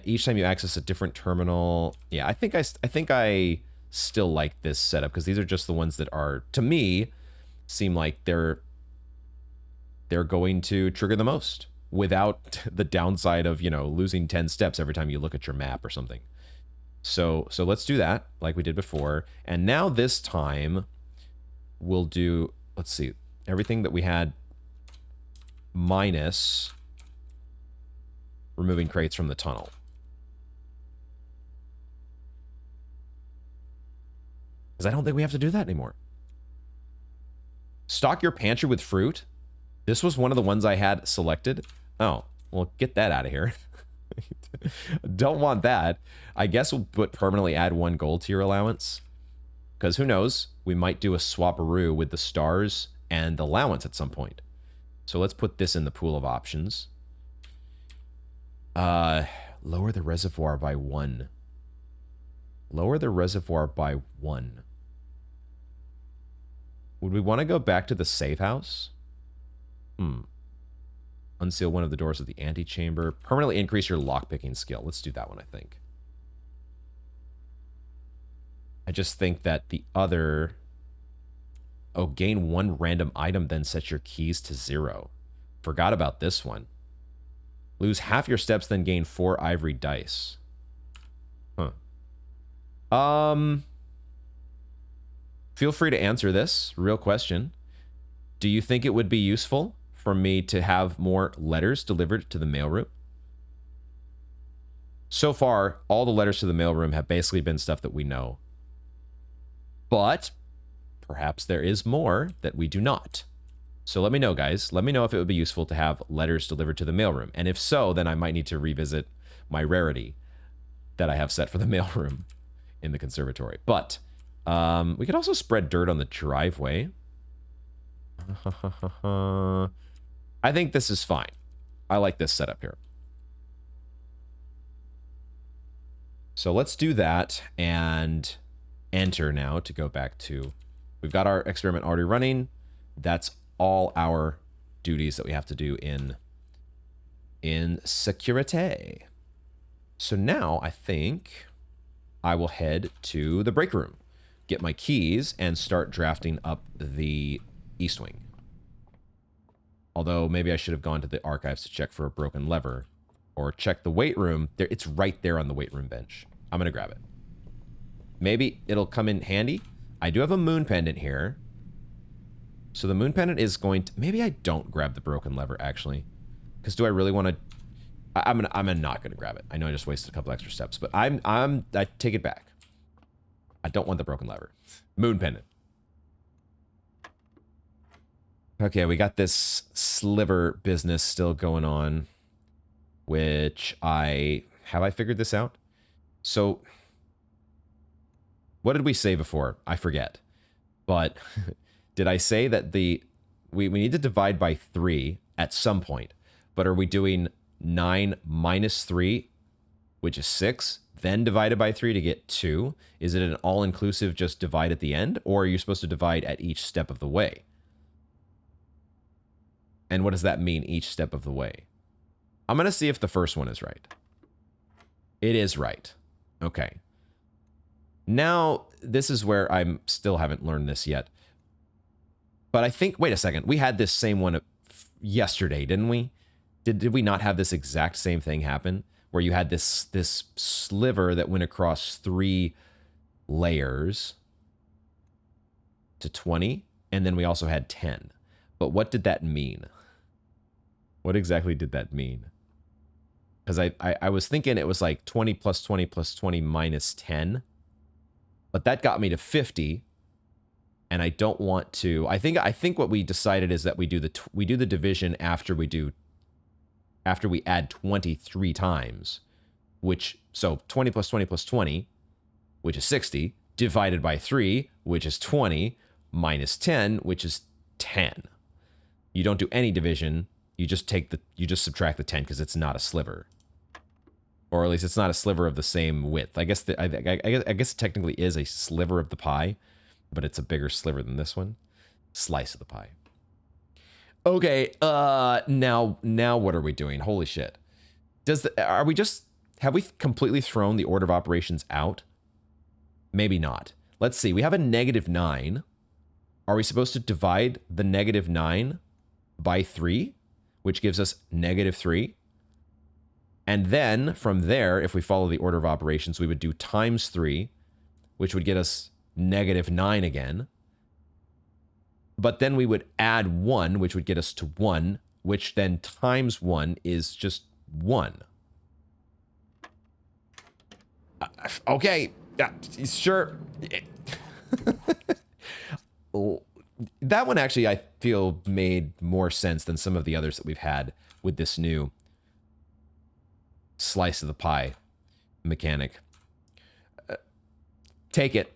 Each time you access a different terminal. Yeah, I think I still like this setup because these are just the ones that are, to me, seem like they're going to trigger the most without the downside of, you know, losing 10 steps every time you look at your map or something. So let's do that like we did before. And now this time we'll do, let's see, everything that we had minus removing crates from the tunnel. Because I don't think we have to do that anymore. Stock your pantry with fruit. This was one of the ones I had selected. Oh, well, get that out of here. Don't want that. I guess we'll permanently add 1 gold to your allowance. Because who knows? We might do a swap-a-roo with the stars and the allowance at some point. So let's put this in the pool of options. Lower the reservoir by 1. Lower the reservoir by 1. Would we want to go back to the safe house? Unseal one of the doors of the antechamber. Permanently increase your lockpicking skill. Let's do that one, I think. I just think that the other... Oh, gain 1 random item, then set your keys to 0. Forgot about this one. Lose half your steps, then gain 4 ivory dice. Huh. Feel free to answer this. Real question. Do you think it would be useful for me to have more letters delivered to the mailroom? So far, all the letters to the mailroom have basically been stuff that we know. But perhaps there is more that we do not. So let me know, guys. Let me know if it would be useful to have letters delivered to the mailroom. And if so, then I might need to revisit my rarity that I have set for the mailroom in the conservatory. But we could also spread dirt on the driveway. I think this is fine. I like this setup here. So let's do that and enter now to go back to... We've got our experiment already running. That's all our duties that we have to do in security. So now I think I will head to the break room, get my keys, and start drafting up the East Wing. Although maybe I should have gone to the archives to check for a broken lever, or check the weight room. There, it's right there on the weight room bench. I'm gonna grab it. Maybe it'll come in handy. I do have a moon pendant here. So the moon pendant is going to... Maybe I don't grab the broken lever, actually. Because do I really want to... I'm not going to grab it. I know I just wasted a couple extra steps, but I take it back. I don't want the broken lever. Moon pendant. Okay, we got this sliver business still going on, which have I figured this out? So, what did we say before? I forget. But did I say that we need to divide by 3 at some point, but are we doing 9 minus 3, which is 6, then divided by 3 to get 2? Is it an all-inclusive just divide at the end, or are you supposed to divide at each step of the way? And what does that mean, each step of the way? I'm going to see if the first one is right. It is right. Okay. Now, this is where I still haven't learned this yet. But I think, wait a second, we had this same one yesterday, didn't we? Did we not have this exact same thing happen? Where you had this sliver that went across 3 layers to 20, and then we also had 10. But what did that mean? What exactly did that mean? Because I was thinking it was like 20 plus 20 plus 20 minus 10. But that got me to 50. And I don't want to... I think what we decided is that we do the division after we add 23 times. So 20 plus 20 plus 20, which is 60, divided by 3, which is 20, minus 10, which is 10. You don't do any division. You just subtract the 10 because it's not a sliver. Or at least it's not a sliver of the same width. I guess I guess it technically is a sliver of the pie, but it's a bigger sliver than this one. Slice of the pie. Okay, now what are we doing? Holy shit. Have we completely thrown the order of operations out? Maybe not. Let's see. We have a -9. Are we supposed to divide the -9 by 3, which gives us -3? And then from there, if we follow the order of operations, we would do times 3, which would get us -9 again. But then we would add 1, which would get us to 1, which then times 1 is just 1. Okay, sure. That one actually, I feel, made more sense than some of the others that we've had with this new slice of the pie mechanic. Take it.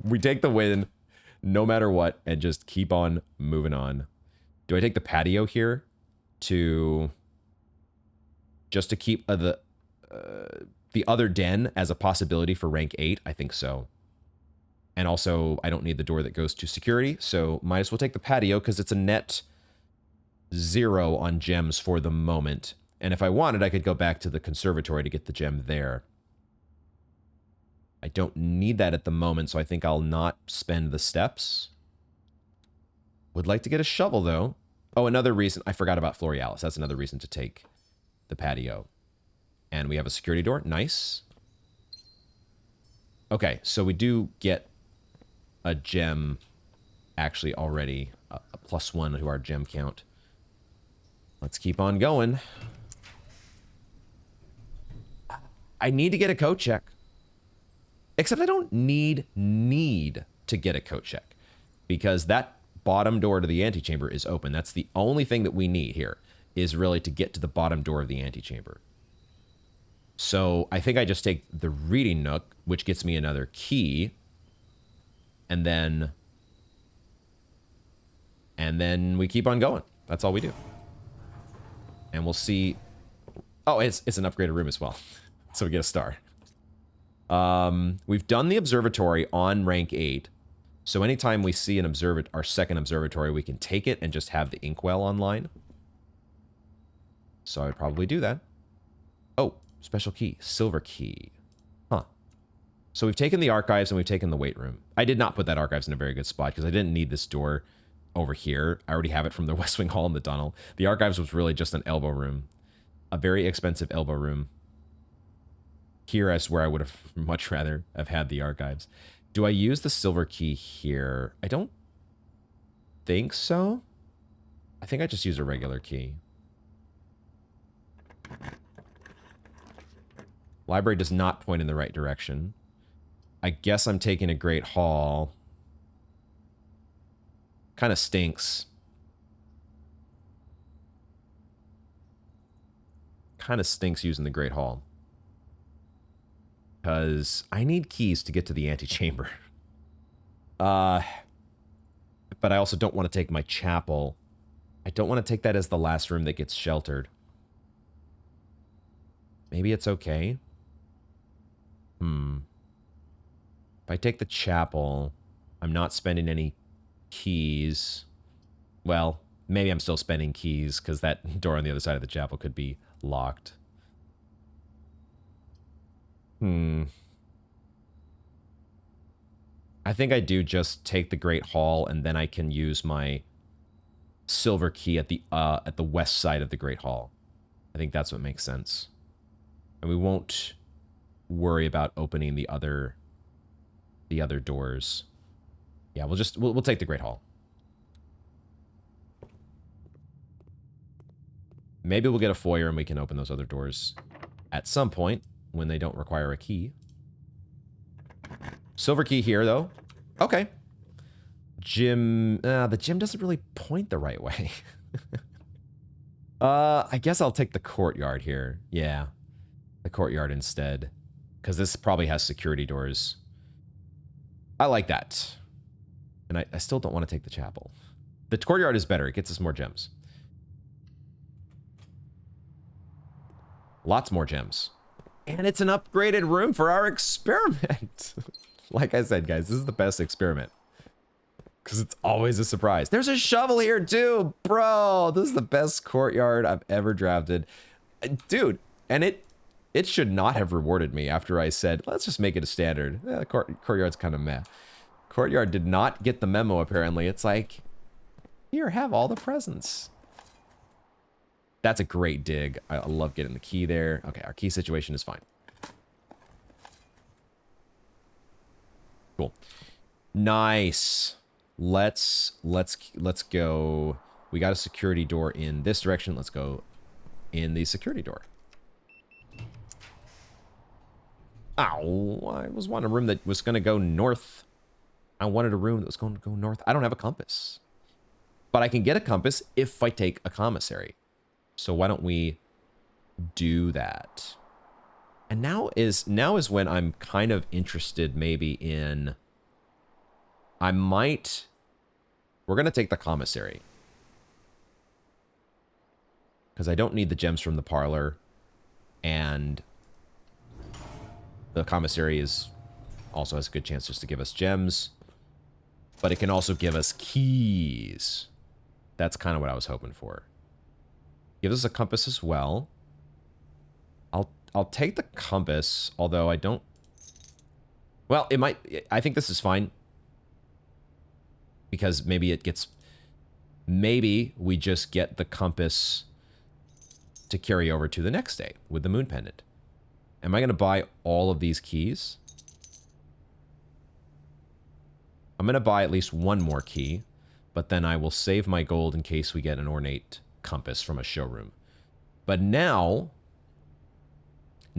We take the win no matter what and just keep on moving on. Do I take the patio here to keep the other den as a possibility for rank 8? I think so. And also, I don't need the door that goes to security, so might as well take the patio because it's a net 0 on gems for the moment. And if I wanted, I could go back to the conservatory to get the gem there. I don't need that at the moment, so I think I'll not spend the steps. Would like to get a shovel, though. Oh, another reason. I forgot about Florialis. That's another reason to take the patio. And we have a security door. Nice. Okay, so we do get a gem actually already. A +1 to our gem count. Let's keep on going. I need to get a code check. Except I don't need to get a code check. Because that bottom door to the antechamber is open. That's the only thing that we need here. Is really to get to the bottom door of the antechamber. So I think I just take the reading nook, which gets me another key. And then we keep on going. That's all we do. And we'll see. Oh, it's an upgraded room as well. So we get a star. We've done the observatory on rank 8. So anytime we see our second observatory, we can take it and just have the inkwell online. So I would probably do that. Oh, special key. Silver key. Huh. So we've taken the archives and we've taken the weight room. I did not put that archives in a very good spot because I didn't need this door over here. I already have it from the West Wing Hall in the tunnel. The archives was really just an elbow room. A very expensive elbow room. Here is where I would have much rather have had the archives. Do I use the silver key here? I don't think so. I think I just use a regular key. Library does not point in the right direction. I guess I'm taking a Great Hall. Kind of stinks. Kind of stinks using the Great Hall. Because I need keys to get to the antechamber. But I also don't want to take my chapel. I don't want to take that as the last room that gets sheltered. Maybe it's okay. If I take the chapel, I'm not spending any keys. Well, maybe I'm still spending keys because that door on the other side of the chapel could be locked. I think I do just take the Great Hall and then I can use my silver key at the west side of the Great Hall. I think that's what makes sense. And we won't worry about opening the other doors. Yeah, we'll take the Great Hall. Maybe we'll get a foyer and we can open those other doors at some point when they don't require a key. Silver key here, though. Okay. Gym. The gym doesn't really point the right way. I guess I'll take the courtyard here. Yeah. The courtyard instead. Because this probably has security doors. I like that. And I still don't want to take the chapel. The courtyard is better. It gets us more gems. Lots more gems. And it's an upgraded room for our experiment. Like I said, guys, this is the best experiment. Because it's always a surprise. There's a shovel here, too. Bro, this is the best courtyard I've ever drafted. Dude, and it should not have rewarded me after I said, let's just make it a standard. Courtyard's kind of meh. Courtyard did not get the memo, apparently. It's like, here, have all the presents. That's a great dig. I love getting the key there. Okay, our key situation is fine. Cool. Nice. Let's go. We got a security door in this direction. Let's go in the security door. Ow, I was wanting a room that was going to go north. I wanted a room that was going to go north. I don't have a compass. But I can get a compass if I take a commissary. So why don't we do that? And now is when I'm kind of interested maybe in... we're going to take the commissary. Because I don't need the gems from the parlor. And the commissary also has a good chance just to give us gems. But it can also give us keys. That's kind of what I was hoping for. Gives us a compass as well. I'll take the compass, although I don't... Well, it might... I think this is fine. Because maybe it gets... Maybe we just get the compass to carry over to the next day with the moon pendant. Am I going to buy all of these keys? I'm going to buy at least one more key, but then I will save my gold in case we get an ornate compass from a showroom. But now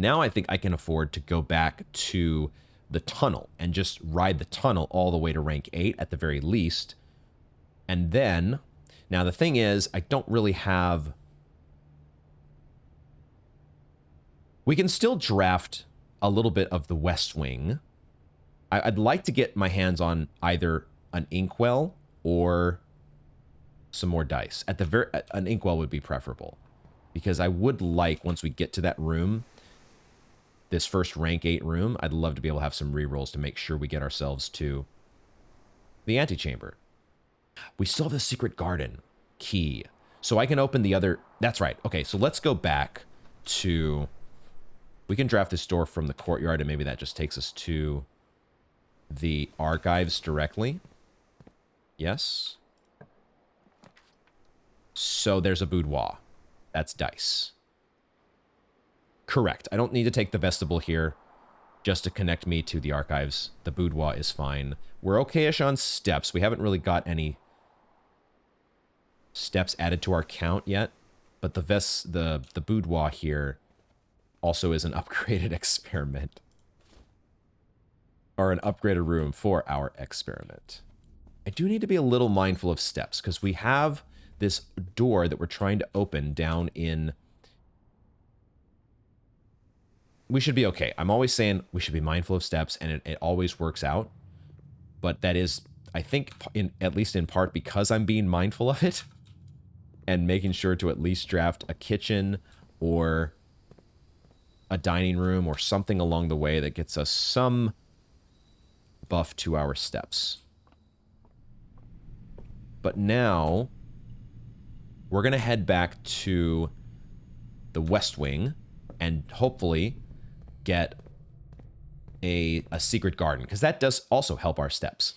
I think I can afford to go back to the tunnel and just ride the tunnel all the way to rank 8 at the very least. And then, now the thing is, I don't really have... We can still draft a little bit of the West Wing. I'd like to get my hands on either an inkwell or some more dice. An inkwell would be preferable. Because I would like, once we get to that room, this first rank 8 room, I'd love to be able to have some rerolls to make sure we get ourselves to the antechamber. We still have the secret garden key. So I can open the other... That's right. Okay, so let's go back to... We can draft this door from the courtyard, and maybe that just takes us to the archives directly. Yes. So there's a boudoir. That's dice. Correct. I don't need to take the vestibule here just to connect me to the archives. The boudoir is fine. We're okay-ish on steps. We haven't really got any steps added to our count yet, but the boudoir here also is an upgraded experiment. Or an upgraded room for our experiment. I do need to be a little mindful of steps, because we have this door that we're trying to open down in... We should be okay. I'm always saying we should be mindful of steps, and it always works out. But that is, I think, at least in part, because I'm being mindful of it, and making sure to at least draft a kitchen or a dining room or something along the way that gets us some buff to our steps. But now we're going to head back to the West Wing and hopefully get a secret garden, because that does also help our steps.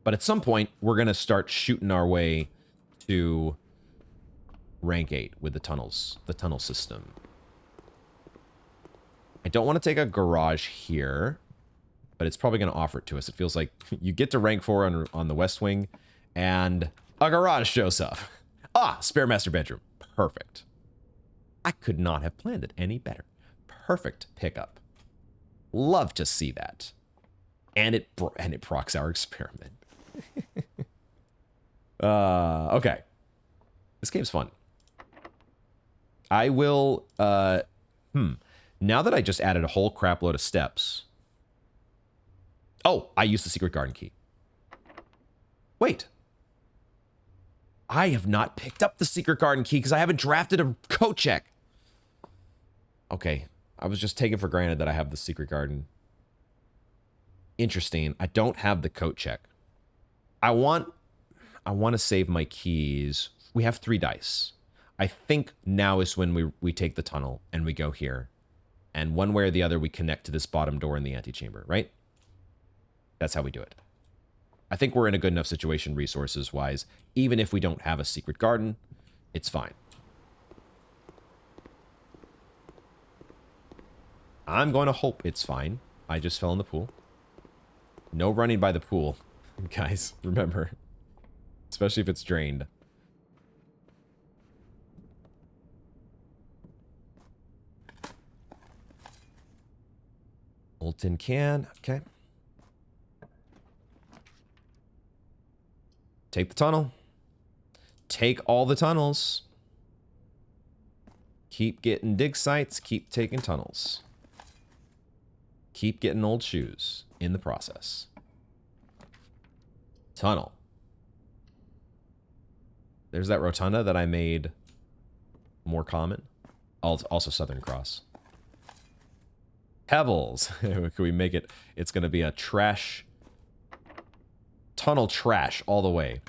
But at some point, we're going to start shooting our way to rank 8 with the tunnels, the tunnel system. I don't want to take a garage here, but it's probably going to offer it to us. It feels like you get to rank 4 on the West Wing, and a garage shows up. Ah, spare master bedroom. Perfect. I could not have planned it any better. Perfect pickup. Love to see that. And it procs our experiment. Okay. This game's fun. I will, now that I just added a whole crap load of steps. Oh, I used the secret garden key. Wait. I have not picked up the secret garden key because I haven't drafted a code check. Okay. I was just taking for granted that I have the secret garden. Interesting. I don't have the coat check. I want to save my keys. We have 3 dice. I think now is when we take the tunnel and we go here. And one way or the other, we connect to this bottom door in the antechamber, right? That's how we do it. I think we're in a good enough situation resources-wise. Even if we don't have a secret garden, it's fine. I'm going to hope it's fine. I just fell in the pool. No running by the pool, guys. Remember. Especially if it's drained. Old tin can. Okay. Take the tunnel. Take all the tunnels. Keep getting dig sites. Keep taking tunnels. Keep getting old shoes in the process. Tunnel. There's that rotunda that I made more common. Also Southern Cross. Pebbles. Can we make it? It's going to be a trash. Tunnel trash all the way.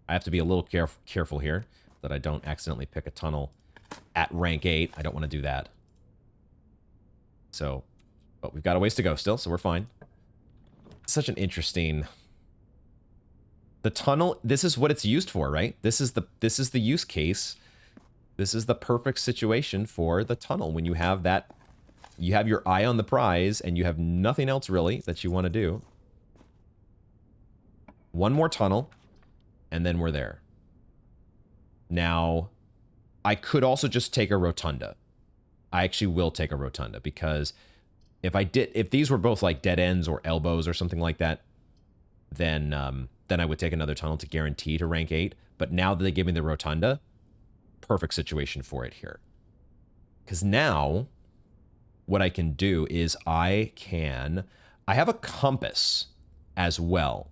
I have to be a little careful here that I don't accidentally pick a tunnel at rank 8. I don't want to do that. So, but we've got a ways to go still, so we're fine. Such an interesting... The tunnel, this is what it's used for, right? This is the use case. This is the perfect situation for the tunnel. When you have that, you have your eye on the prize and you have nothing else really that you want to do. One more tunnel and then we're there. Now, I could also just take a rotunda. I actually will take a rotunda because if these were both like dead ends or elbows or something like that, then I would take another tunnel to guarantee to rank 8. But now that they give me the rotunda, perfect situation for it here. Because now, what I can do is I have a compass as well.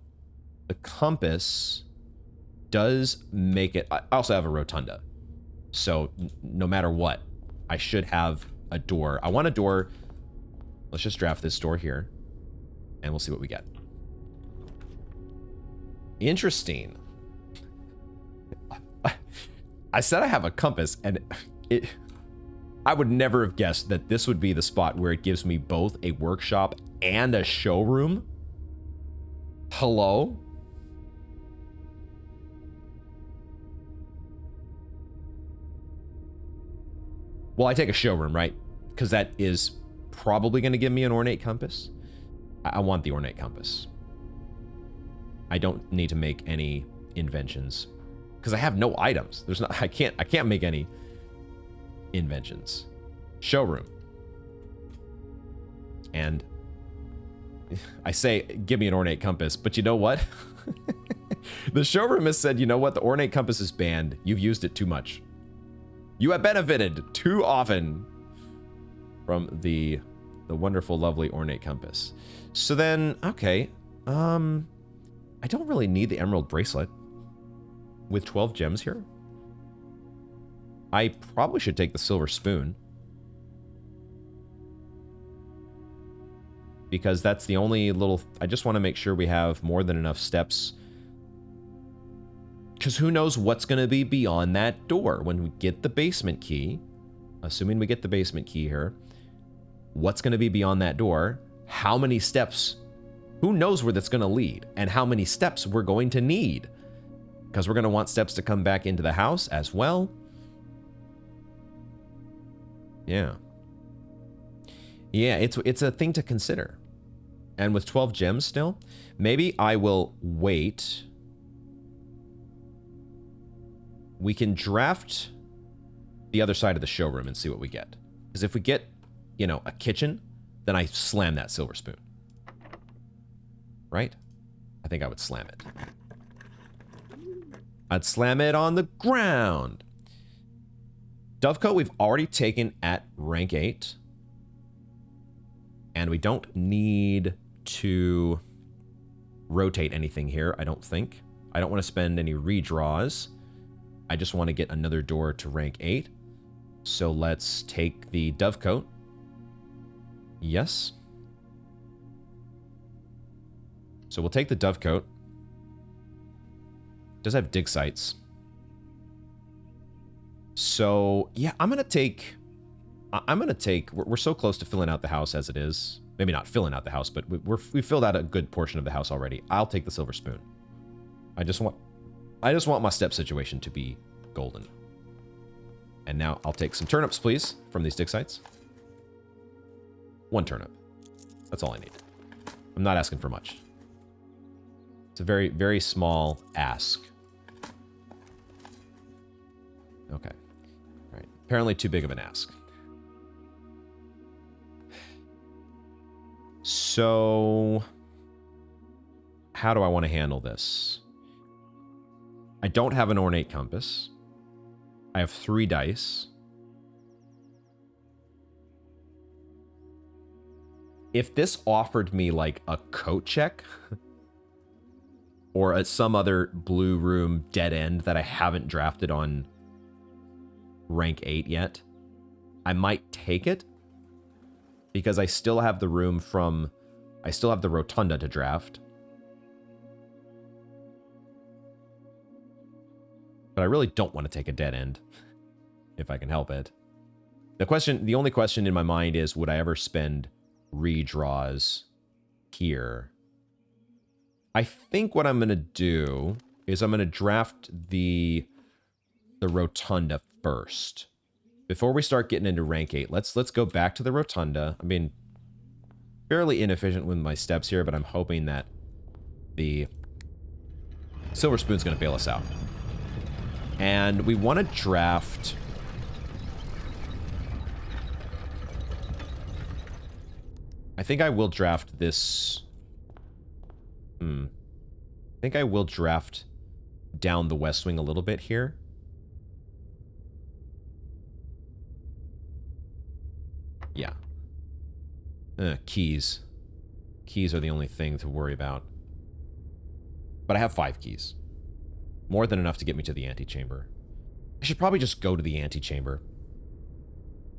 The compass does make it, I also have a rotunda. So no matter what, I should have a door. I want a door. Let's just draft this door here and we'll see what we get. Interesting. I said I have a compass, and I would never have guessed that this would be the spot where it gives me both a workshop and a showroom. Hello? Well, I take a showroom, right? Because that is probably going to give me an ornate compass. I want the ornate compass. I don't need to make any inventions because I have no items. There's not. I can't make any inventions. Showroom. And I say, give me an ornate compass, but you know what? The showroom has said, you know what? The ornate compass is banned. You've used it too much. You have benefited too often from the wonderful, lovely ornate compass. So then, okay. I don't really need the emerald bracelet with 12 gems here. I probably should take the silver spoon, because that's the only little... I just want to make sure we have more than enough steps, because who knows what's going to be beyond that door when we get the basement key. Assuming we get the basement key here, what's going to be beyond that door? How many steps? Who knows where that's going to lead, and how many steps we're going to need, because we're going to want steps to come back into the house as well. Yeah. Yeah, it's a thing to consider. And with 12 gems still, maybe I will wait. We can draft the other side of the showroom and see what we get. Because if we get, you know, a kitchen, then I slam that silver spoon. Right? I think I would slam it. I'd slam it on the ground. Dovecote we've already taken at rank 8. And we don't need to rotate anything here, I don't think. I don't want to spend any redraws. I just want to get another door to rank 8. So let's take the Dovecote. Yes. So we'll take the Dovecote. Does have dig sites. So, yeah, I'm going to take... We're so close to filling out the house as it is. Maybe not filling out the house, but we filled out a good portion of the house already. I'll take the silver spoon. I just want my step situation to be golden. And now I'll take some turnips, please, from these dig sites. 1 turnip. That's all I need. I'm not asking for much. It's a very, very small ask. Okay. All right. Apparently too big of an ask. So, how do I want to handle this? I don't have an ornate compass. I have 3 dice. If this offered me like a coat check or some other blue room dead end that I haven't drafted on rank 8 yet, I might take it. Because I still have the room from... I still have the rotunda to draft. But I really don't want to take a dead end. If I can help it. The only question in my mind is, would I ever spend redraws here? I think what I'm going to do is I'm going to draft the rotunda first. Before we start getting into rank 8, let's go back to the rotunda. I mean, fairly inefficient with my steps here, but I'm hoping that the silver spoon's going to bail us out. And we want to draft... I think I will draft this... I think I will draft down the west wing a little bit here. Yeah. Keys. Keys are the only thing to worry about. But I have 5 keys. More than enough to get me to the antechamber. I should probably just go to the antechamber.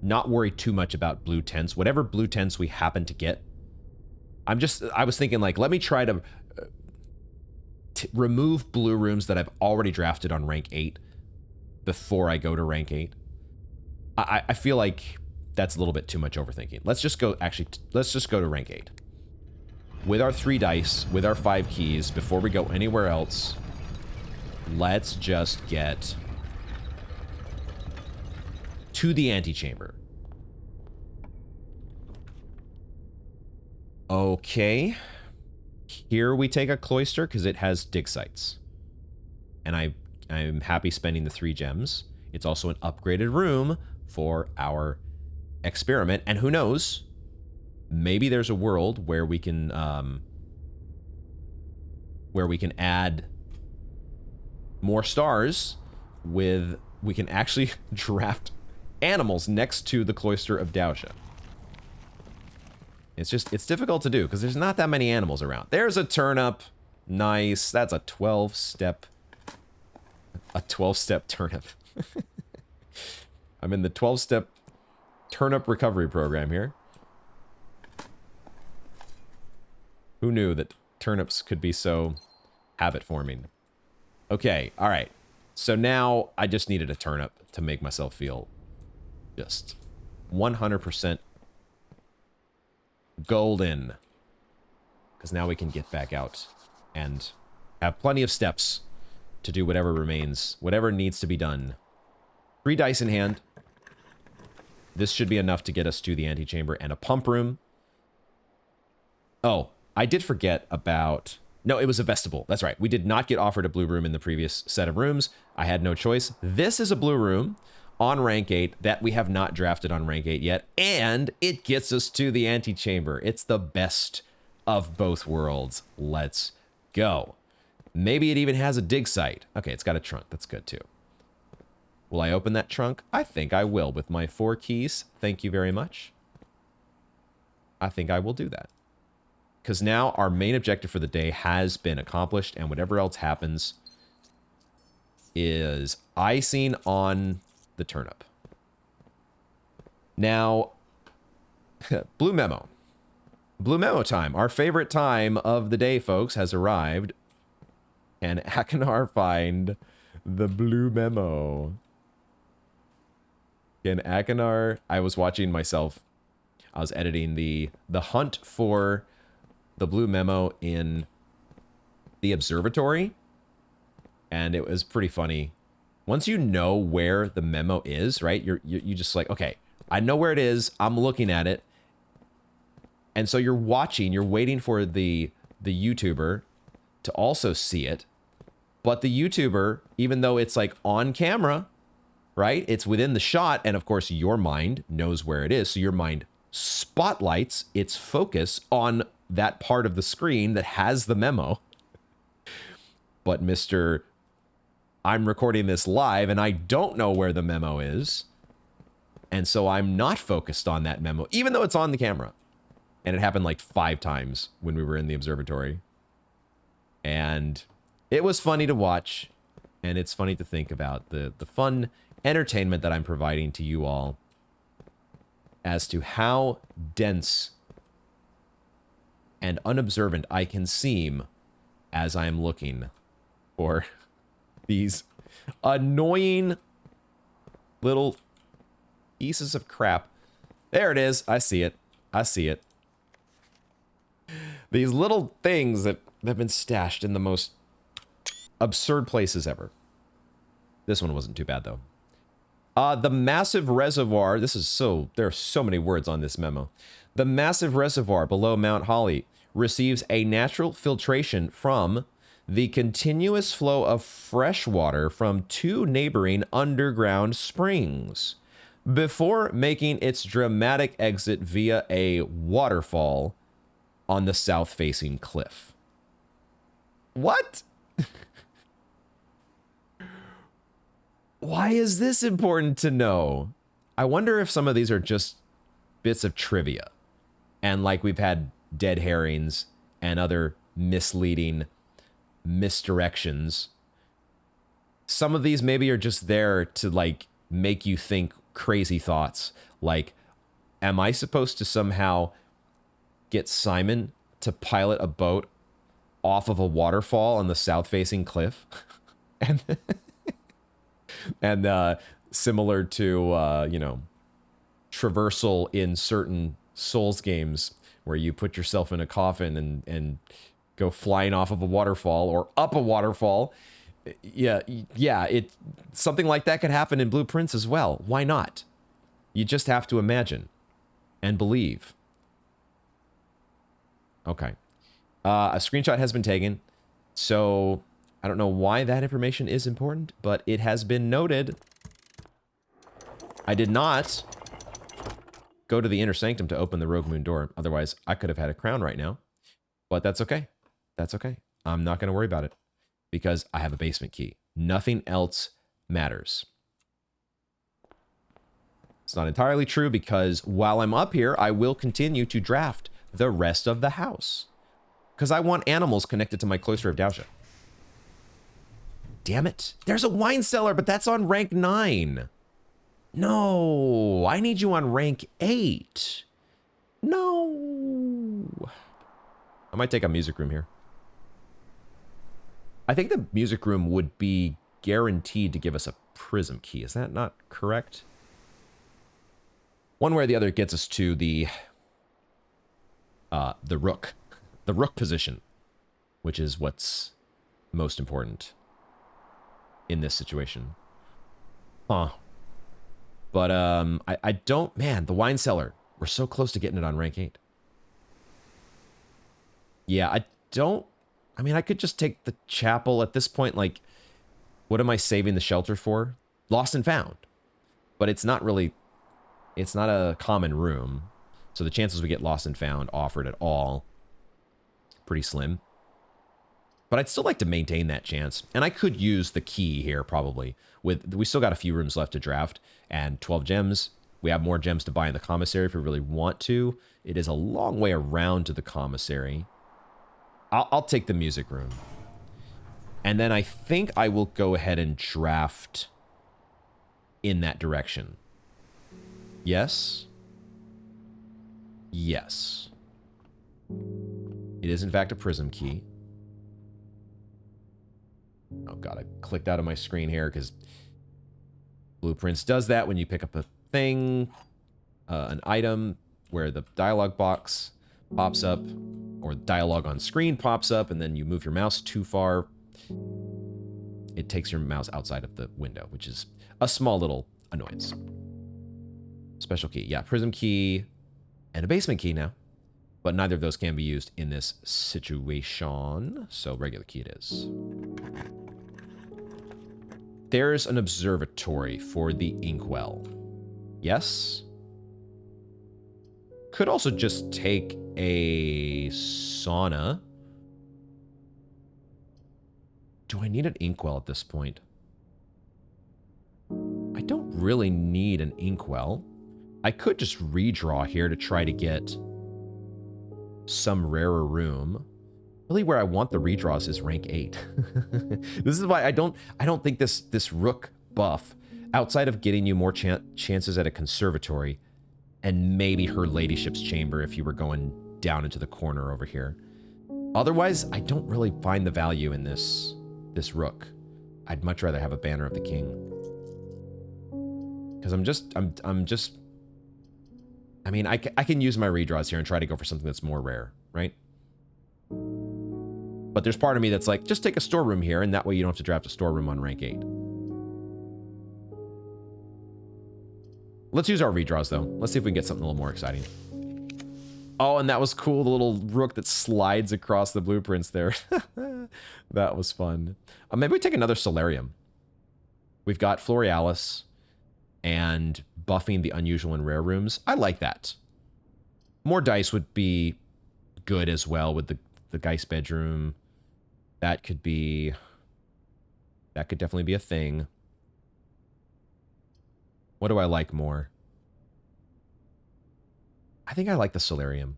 Not worry too much about blue tents. Whatever blue tents we happen to get. I was thinking, like, let me try to remove blue rooms that I've already drafted on rank 8 before I go to rank 8. I feel like that's a little bit too much overthinking. Let's just go to rank 8. With our 3 dice, with our 5 keys, before we go anywhere else, let's just get to the antechamber. Okay. Here we take a cloister because it has dig sites. And I'm happy spending the 3 gems. It's also an upgraded room for our experiment. And who knows? Maybe there's a world where we can add more stars with... We can actually draft animals next to the cloister of Daosha. It's difficult to do because there's not that many animals around. There's a turnip. Nice. That's a 12-step turnip. I'm in the 12-step turnip recovery program here. Who knew that turnips could be so habit-forming? Okay, all right. So now I just needed a turnip to make myself feel just 100% golden. Because now we can get back out and have plenty of steps to do whatever remains, whatever needs to be done. 3 dice in hand. This should be enough to get us to the antechamber and a pump room. Oh, I did forget about... No, it was a vestibule. That's right. We did not get offered a blue room in the previous set of rooms. I had no choice. This is a blue room on rank 8 that we have not drafted on rank 8 yet, and it gets us to the antechamber. It's the best of both worlds. Let's go. Maybe it even has a dig site. Okay, it's got a trunk. That's good too. Will I open that trunk? I think I will with my 4 keys. Thank you very much. I think I will do that. Because now our main objective for the day has been accomplished, and whatever else happens is icing on the turnip. Now, blue memo. Blue memo time. Our favorite time of the day, folks, has arrived. Can Akinar find the blue memo? Can Akinar... I was watching myself. I was editing the hunt for the blue memo in the observatory, and it was pretty funny. Once you know where the memo is, right, you just like, okay, I know where it is, I'm looking at it, and so you're watching, you're waiting for the YouTuber to also see it, but the YouTuber, even though it's like on camera, right, it's within the shot, and of course your mind knows where it is, so your mind spotlights its focus on that part of the screen that has the memo. But Mr. I'm recording this live and I don't know where the memo is. And so I'm not focused on that memo, even though it's on the camera. And it happened like 5 times when we were in the observatory. And it was funny to watch. And it's funny to think about the fun entertainment that I'm providing to you all as to how dense and unobservant I can seem as I am looking for these annoying little pieces of crap. There it is. I see it. I see it. These little things that have been stashed in the most absurd places ever. This one wasn't too bad, though. The massive reservoir. This is so... There are so many words on this memo. The massive reservoir below Mount Holly receives a natural filtration from the continuous flow of fresh water from 2 neighboring underground springs before making its dramatic exit via a waterfall on the south-facing cliff. What? Why is this important to know? I wonder if some of these are just bits of trivia. And like we've had dead herrings and other misleading misdirections. Some of these maybe are just there to like make you think crazy thoughts. Like, am I supposed to somehow get Simon to pilot a boat off of a waterfall on the south-facing cliff? and similar to, you know, traversal in certain Souls games where you put yourself in a coffin and go flying off of a waterfall or up a waterfall. Yeah, something like that could happen in Blueprints as well. Why not? You just have to imagine and believe. Okay. A screenshot has been taken. So I don't know why that information is important, but it has been noted. I did not go to the inner sanctum to open the Rogue Moon door. Otherwise, I could have had a crown right now. But that's okay. That's okay. I'm not going to worry about it because I have a basement key. Nothing else matters. It's not entirely true because while I'm up here, I will continue to draft the rest of the house because I want animals connected to my Cloister of Daosha. Damn it. There's a wine cellar, but that's on rank 9. No, I need you on rank 8. No. I might take a music room here. I think the music room would be guaranteed to give us a prism key. Is that not correct? One way or the other gets us to the rook. The rook position, which is what's most important in this situation. Huh. But I don't, man, the wine cellar. We're so close to getting it on rank 8. Yeah, I mean, I could just take the chapel at this point. Like, what am I saving the shelter for? Lost and found. But it's not really, it's not a common room. So the chances we get lost and found offered at all, pretty slim. But I'd still like to maintain that chance. And I could use the key here, probably. We still got a few rooms left to draft and 12 gems. We have more gems to buy in the commissary if we really want to. It is a long way around to the commissary. I'll take the music room. And then I think I will go ahead and draft in that direction. Yes? Yes. It is, in fact, a prism key. Oh, God, I clicked out of my screen here because Blueprints does that when you pick up a thing, an item where the dialog box pops up, or dialogue on screen pops up, and then you move your mouse too far. It takes your mouse outside of the window, which is a small little annoyance. Special key. Yeah, prism key and a basement key now. But neither of those can be used in this situation, so regular key it is. There's an observatory for the inkwell. Yes? Could also just take a sauna. Do I need an inkwell at this point? I don't really need an inkwell. I could just redraw here to try to get some rarer room. Really where I want the redraws is rank 8. This is why I don't think this rook buff, outside of getting you more chances at a conservatory, and maybe her ladyship's chamber if you were going down into the corner over here. Otherwise, I don't really find the value in this rook. I'd much rather have a banner of the king. Because I mean, I can use my redraws here and try to go for something that's more rare, right? But there's part of me that's like, just take a storeroom here, and that way you don't have to draft a storeroom on rank 8. Let's use our redraws, though. Let's see if we can get something a little more exciting. Oh, and that was cool, the little rook that slides across the blueprints there. That was fun. Maybe we take another solarium. We've got Florealis and buffing the unusual and rare rooms. I like that. More dice would be good as well with the Geist bedroom. That could definitely be a thing. What do I like more? I think I like the solarium.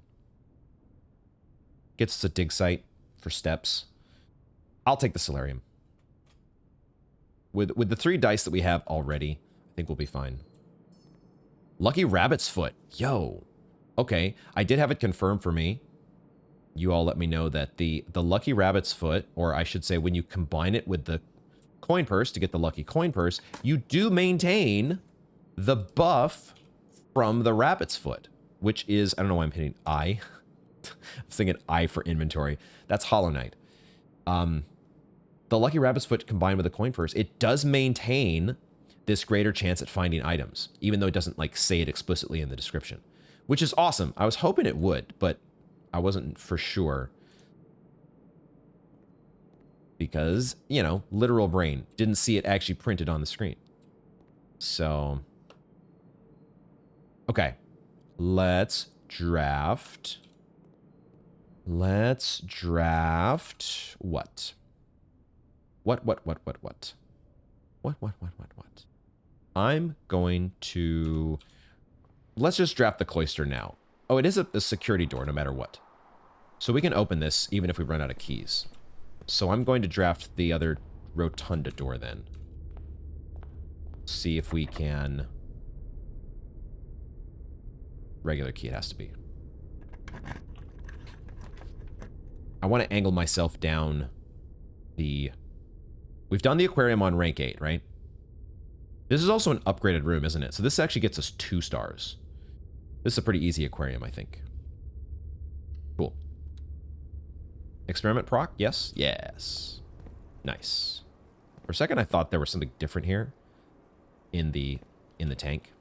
Gets us a dig site for steps. I'll take the solarium. With the 3 dice that we have already, I think we'll be fine. Lucky Rabbit's Foot. Yo. Okay, I did have it confirmed for me. You all let me know that the Lucky Rabbit's Foot, or I should say when you combine it with the coin purse to get the Lucky Coin Purse, you do maintain the buff from the Rabbit's Foot, which is, I don't know why I'm hitting I. I was thinking I for inventory. That's Hollow Knight. The Lucky Rabbit's Foot combined with the coin purse, it does maintain this greater chance at finding items, even though it doesn't like say it explicitly in the description, which is awesome. I was hoping it would, but I wasn't for sure. Because, you know, literal brain. Didn't see it actually printed on the screen. So... Okay. Let's draft... Let's draft... What? What? What? I'm going to... Let's just draft the cloister now. Oh, it is a security door no matter what. So we can open this even if we run out of keys. So I'm going to draft the other rotunda door then. See if we can... Regular key it has to be. I want to angle myself down the... We've done the aquarium on rank 8, right? This is also an upgraded room, isn't it? So this actually gets us 2 stars. This is a pretty easy aquarium, I think. Cool. Experiment proc? Yes? Yes. Nice. For a second, I thought there was something different here in the tank.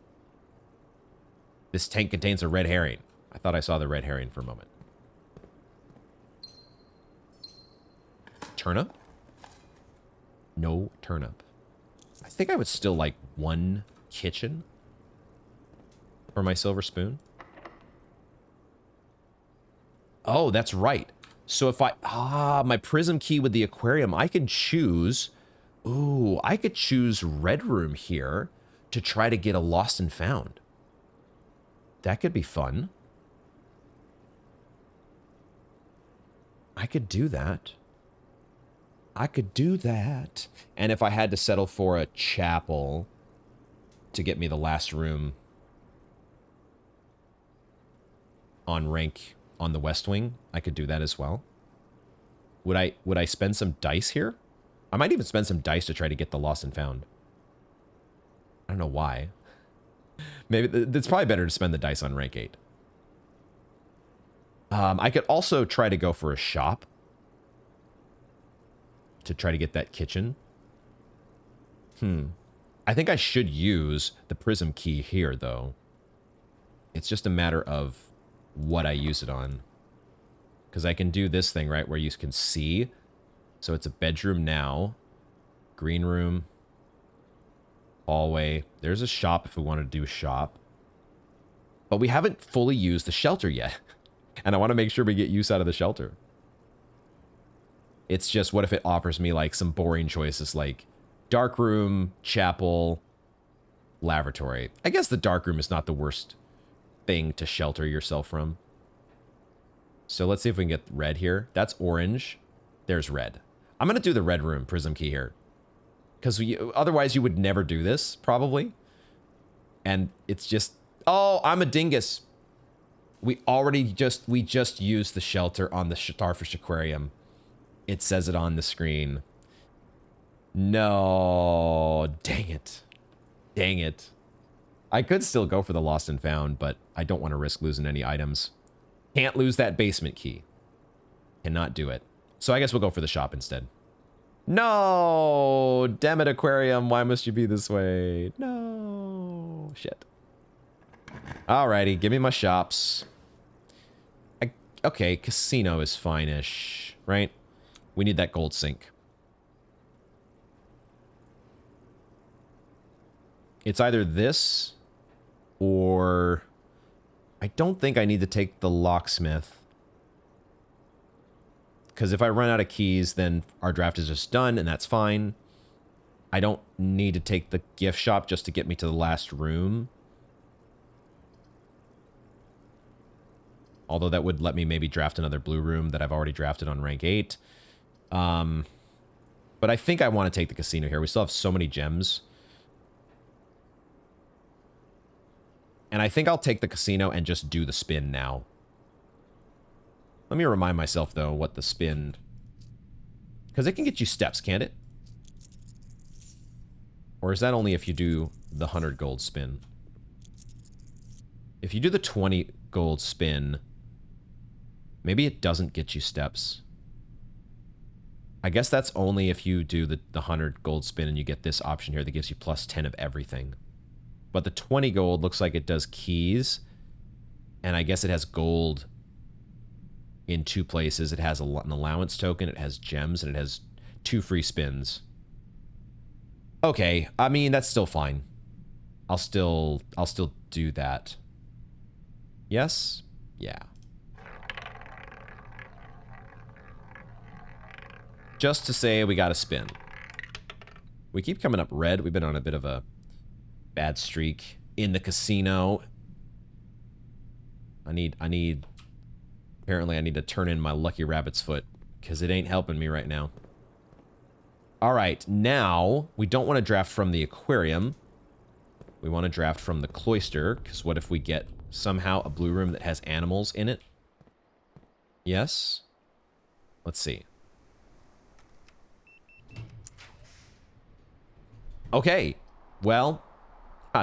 This tank contains a red herring. I thought I saw the red herring for a moment. Turnip? No turnip. I think I would still like 1 kitchen for my silver spoon. Oh, that's right. So if my prism key with the aquarium, I can choose, ooh, I could choose red room here to try to get a lost and found. That could be fun. I could do that. I could do that. And if I had to settle for a chapel to get me the last room on rank on the West Wing, I could do that as well. Would I spend some dice here? I might even spend some dice to try to get the lost and found. I don't know why. Maybe it's probably better to spend the dice on rank 8. I could also try to go for a shop to try to get that kitchen. I think I should use the prism key here, though. It's just a matter of what I use it on. Because I can do this thing, right, where you can see. So it's a bedroom now. Green room. Hallway. There's a shop if we wanted to do a shop. But we haven't fully used the shelter yet. And I want to make sure we get use out of the shelter. It's just, what if it offers me, like, some boring choices, like dark room, chapel, lavatory. I guess the dark room is not the worst thing to shelter yourself from. So let's see if we can get red here. That's orange. There's red. I'm going to do the red room prism key here. Because otherwise you would never do this, probably. And it's just... Oh, I'm a dingus. We just used the shelter on the starfish aquarium. It says it on the screen. No. Dang it. Dang it. I could still go for the lost and found, but I don't want to risk losing any items. Can't lose that basement key. Cannot do it. So I guess we'll go for the shop instead. No! Damn it, aquarium. Why must you be this way? No. Shit. Alrighty, give me my shops. Okay, casino is fine-ish, right? We need that gold sink. It's either this or... I don't think I need to take the locksmith. Because if I run out of keys, then our draft is just done, and that's fine. I don't need to take the gift shop just to get me to the last room. Although that would let me maybe draft another blue room that I've already drafted on rank 8. But I think I want to take the casino here. We still have so many gems. And I think I'll take the casino and just do the spin now. Let me remind myself, though, what the spin... Because it can get you steps, can't it? Or is that only if you do the 100 gold spin? If you do the 20 gold spin, maybe it doesn't get you steps. I guess that's only if you do the 100 gold spin and you get this option here that gives you plus 10 of everything. But the 20 gold looks like it does keys, and I guess it has gold in 2 places. It has an allowance token, it has gems, and it has 2 free spins. Okay, I mean, that's still fine. I'll still do that. Yes? Yeah. Just to say we got a spin. We keep coming up red. We've been on a bit of a bad streak in the casino. Apparently I need to turn in my lucky rabbit's foot because it ain't helping me right now. All right, now we don't want to draft from the aquarium. We want to draft from the cloister, because what if we get somehow a blue room that has animals in it? Yes? Let's see. Okay, well,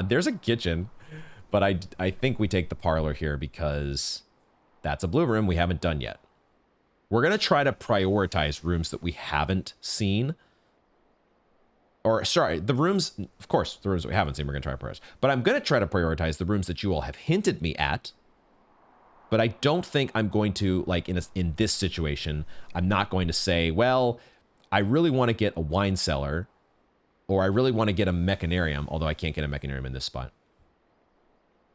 there's a kitchen, but I think we take the parlor here because that's a blue room we haven't done yet. We're going to try to prioritize rooms that we haven't seen. Or, sorry, the rooms, of course, the rooms that we haven't seen, we're going to try to prioritize. But I'm going to try to prioritize the rooms that you all have hinted me at. But I don't think I'm going to, like, in this situation, I'm not going to say, well, I really want to get a wine cellar, or I really want to get a mechanarium, although I can't get a mechanarium in this spot.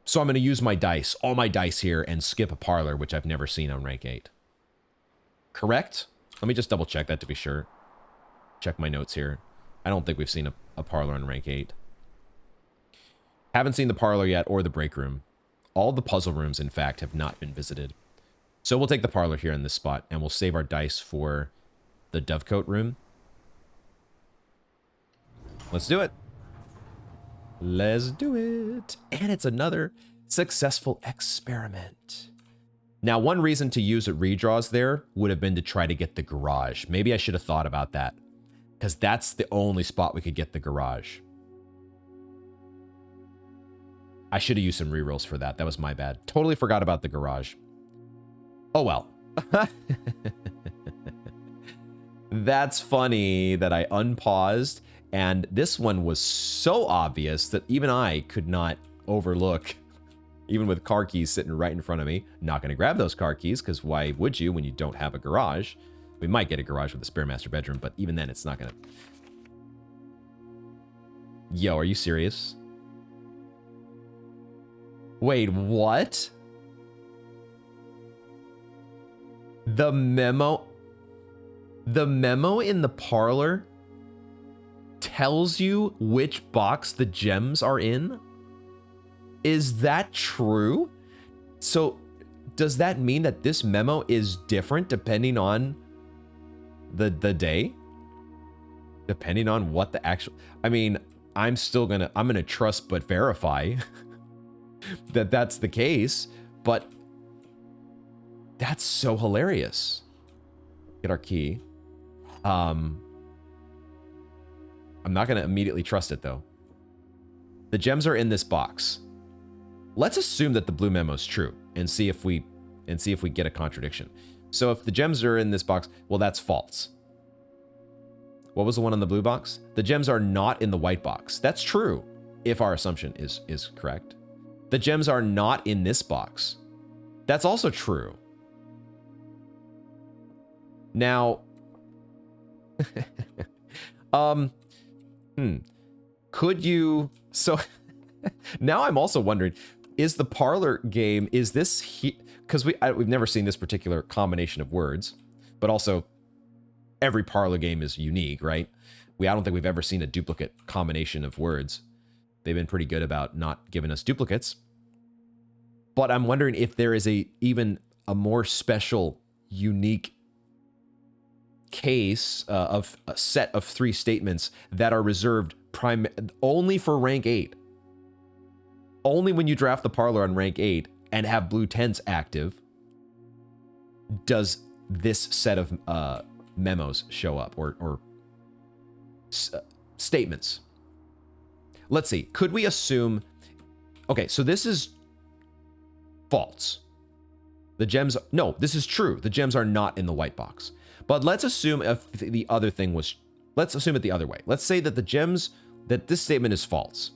So I'm going to use my dice, all my dice here, and skip a parlor, which I've never seen on rank 8. Correct? Let me just double check that to be sure. Check my notes here. I don't think we've seen a parlor on rank 8. Haven't seen the parlor yet, or the break room. All the puzzle rooms, in fact, have not been visited. So we'll take the parlor here in this spot, and we'll save our dice for the dovecote room. Let's do it. Let's do it. And it's another successful experiment. Now, one reason to use redraws there would have been to try to get the garage. Maybe I should have thought about that, because that's the only spot we could get the garage. I should have used some rerolls for that. That was my bad. Totally forgot about the garage. Oh, well. That's funny that I unpaused, and this one was so obvious that even I could not overlook, even with car keys sitting right in front of me. Not going to grab those car keys, because why would you when you don't have a garage? We might get a garage with a spare master bedroom, but even then, it's not going to... Yo, are you serious? Wait, what? The memo in the parlor tells you which box the gems are in? Is that true? So does that mean that this memo is different depending on the day? Depending on what the actual... I mean, I'm gonna trust but verify that that's the case, but that's so hilarious. Get our key. I'm not gonna immediately trust it though. The gems are in this box. Let's assume that the blue memo is true and see if we get a contradiction. So if the gems are in this box, well, that's false. What was the one on the blue box? The gems are not in the white box. That's true if our assumption is correct. The gems are not in this box. That's also true. Now, could you, so now I'm also wondering, is the parlor game, is this, because we've never seen this particular combination of words, but also every parlor game is unique, right? I don't think we've ever seen a duplicate combination of words. They've been pretty good about not giving us duplicates. But I'm wondering if there is even a more special, unique case of a set of 3 statements that are reserved only for rank 8. Only when you draft the parlor on rank 8 and have blue tents active does this set of memos show up, or statements. Let's see. Could we assume... Okay, so this is false. The gems... No, this is true. The gems are not in the white box. But let's assume if the other thing was... Let's assume it the other way. Let's say that the gems... That this statement is false,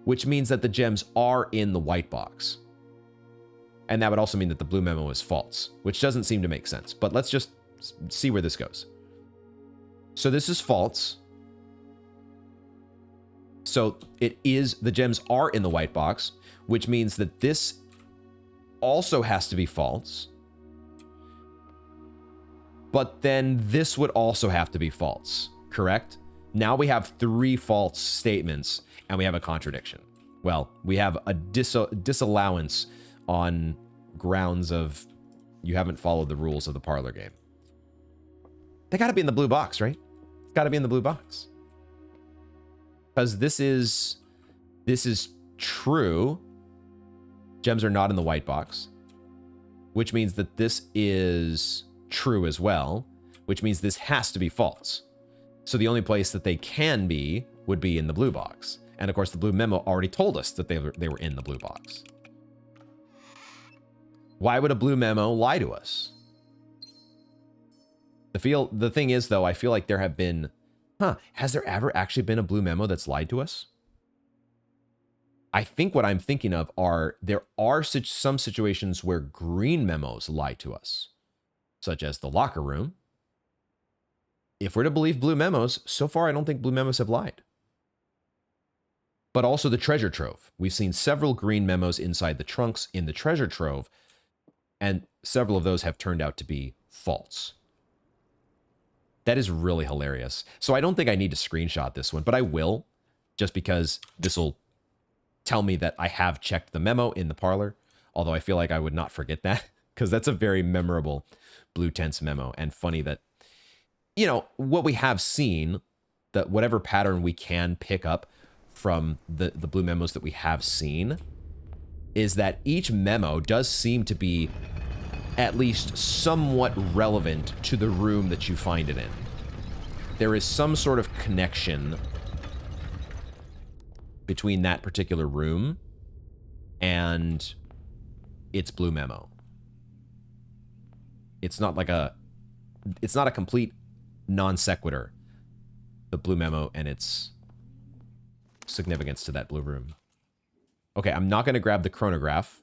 which means that the gems are in the white box. And that would also mean that the blue memo is false, which doesn't seem to make sense. But let's just see where this goes. So this is false. So it is, the gems are in the white box, which means that this also has to be false. But then this would also have to be false, correct? Now we have 3 false statements and we have a contradiction. Well, we have a disallowance on grounds of you haven't followed the rules of the Parlor game. They gotta be in the blue box, right? It's gotta be in the blue box. Because this is true. Gems are not in the white box, which means that this is true as well, which means this has to be false. So the only place that they can be would be in the blue box. And of course, the blue memo already told us that they were in the blue box. Why would a blue memo lie to us? The thing is, though, I feel like there have been... has there ever actually been a blue memo that's lied to us? I think what I'm thinking of are, there are some situations where green memos lie to us, such as the locker room. If we're to believe blue memos, so far I don't think blue memos have lied. But also the treasure trove. We've seen several green memos inside the trunks in the treasure trove, and several of those have turned out to be false. That is really hilarious. So I don't think I need to screenshot this one, but I will, just because this will tell me that I have checked the memo in the Parlor, although I feel like I would not forget that, because that's a very memorable Blue Tents memo, and funny that, you know, what we have seen, that whatever pattern we can pick up from the blue memos that we have seen, is that each memo does seem to be at least somewhat relevant to the room that you find it in. There is some sort of connection between that particular room and its blue memo. It's not a complete non sequitur, the blue memo and its significance to that blue room. Okay, I'm not going to grab the chronograph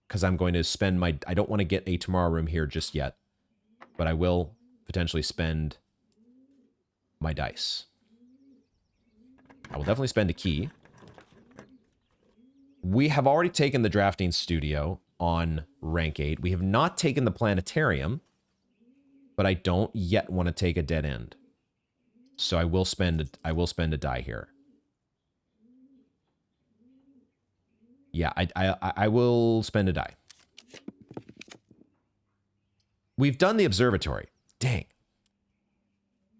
because I'm going to spend I don't want to get a tomorrow room here just yet, but I will potentially spend my dice. I will definitely spend a key. We have already taken the drafting studio on rank 8. We have not taken the planetarium, but I don't yet want to take a dead end. So I will spend a die here. Yeah, I will spend a die. We've done the observatory. Dang.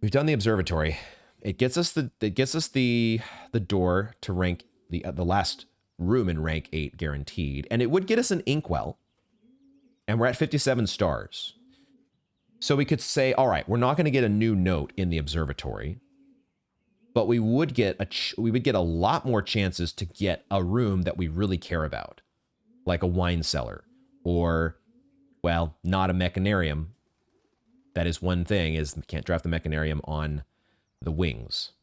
We've done the observatory. It gets us the door to rank the last room in rank 8 guaranteed, and it would get us an inkwell. And we're at 57 stars. So we could say, all right, we're not going to get a new note in the observatory, but we would get a lot more chances to get a room that we really care about, like a wine cellar, or, well, not a mechanarium. That is one thing, is we can't draft the mechanarium on the wings.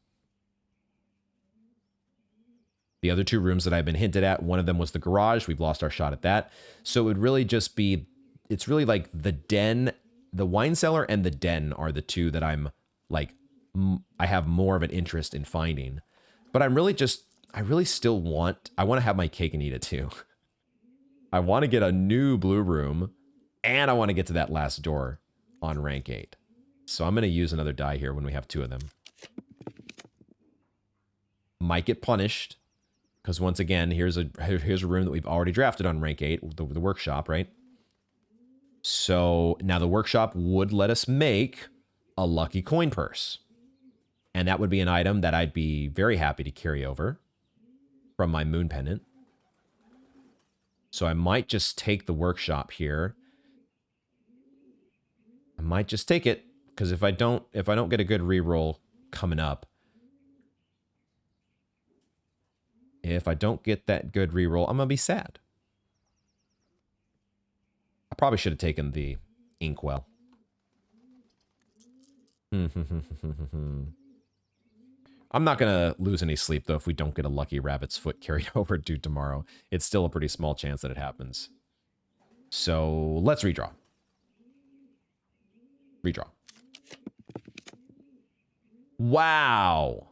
The other 2 rooms that I've been hinted at, one of them was the garage. We've lost our shot at that. So it would really just be, it's really like the den, the wine cellar and the den are the 2 that I'm like, I have more of an interest in finding. But I really still want to have my cake and eat it too. I want to get a new blue room, and I want to get to that last door on rank 8. So I'm going to use another die here when we have 2 of them. Might get punished, because once again, here's a room that we've already drafted on rank 8, the workshop, right? So now the workshop would let us make a lucky coin purse. And that would be an item that I'd be very happy to carry over from my moon pendant. So I might just take the workshop here. I might just take it, because if I don't get a good reroll coming up, if I don't get that good reroll, I'm gonna be sad. I probably should have taken the inkwell. I'm not gonna lose any sleep though if we don't get a lucky rabbit's foot carried over to tomorrow. It's still a pretty small chance that it happens. So let's redraw. Redraw. Wow.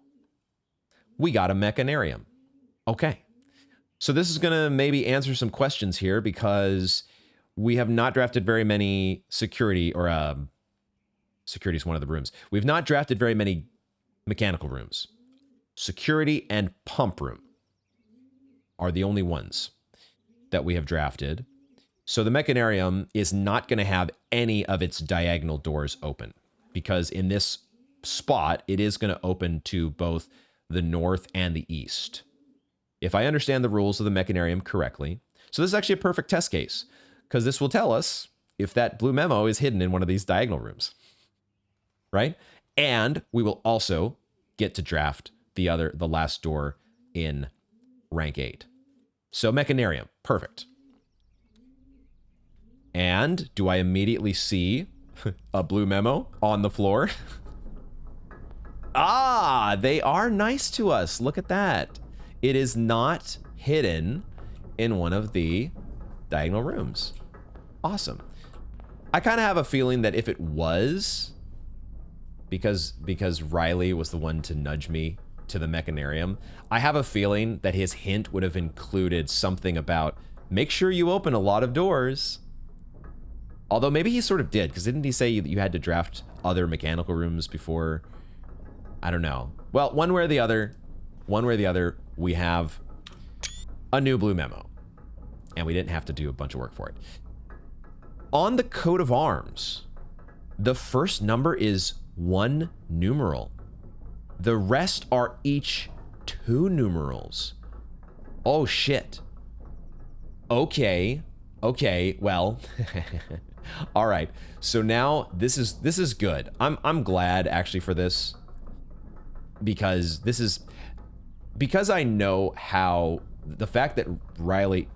We got a mechanarium. Okay. So this is gonna maybe answer some questions here because we have not drafted very many security, or security is one of the rooms. We've not drafted very many mechanical rooms. Security and pump room are the only ones that we have drafted. So the mechanarium is not going to have any of its diagonal doors open because in this spot, it is going to open to both the north and the east. If I understand the rules of the mechanarium correctly. So this is actually a perfect test case because this will tell us if that blue memo is hidden in one of these diagonal rooms, right? And we will also get to draft the last door in rank 8. So mechanarium, perfect. And do I immediately see a blue memo on the floor? Ah, they are nice to us. Look at that. It is not hidden in one of the diagonal rooms. Awesome. I kind of have a feeling that if it was, because Riley was the one to nudge me to the mechanarium, I have a feeling that his hint would have included something about make sure you open a lot of doors. Although maybe he sort of did, because didn't he say you had to draft other mechanical rooms before? I don't know. Well, one way or the other, we have a new blue memo. And we didn't have to do a bunch of work for it. On the coat of arms, the first number is 1 numeral. The rest are each 2 numerals. Oh, shit. Okay, well... All right, so now this is good. I'm glad actually for this because I know how the fact that Riley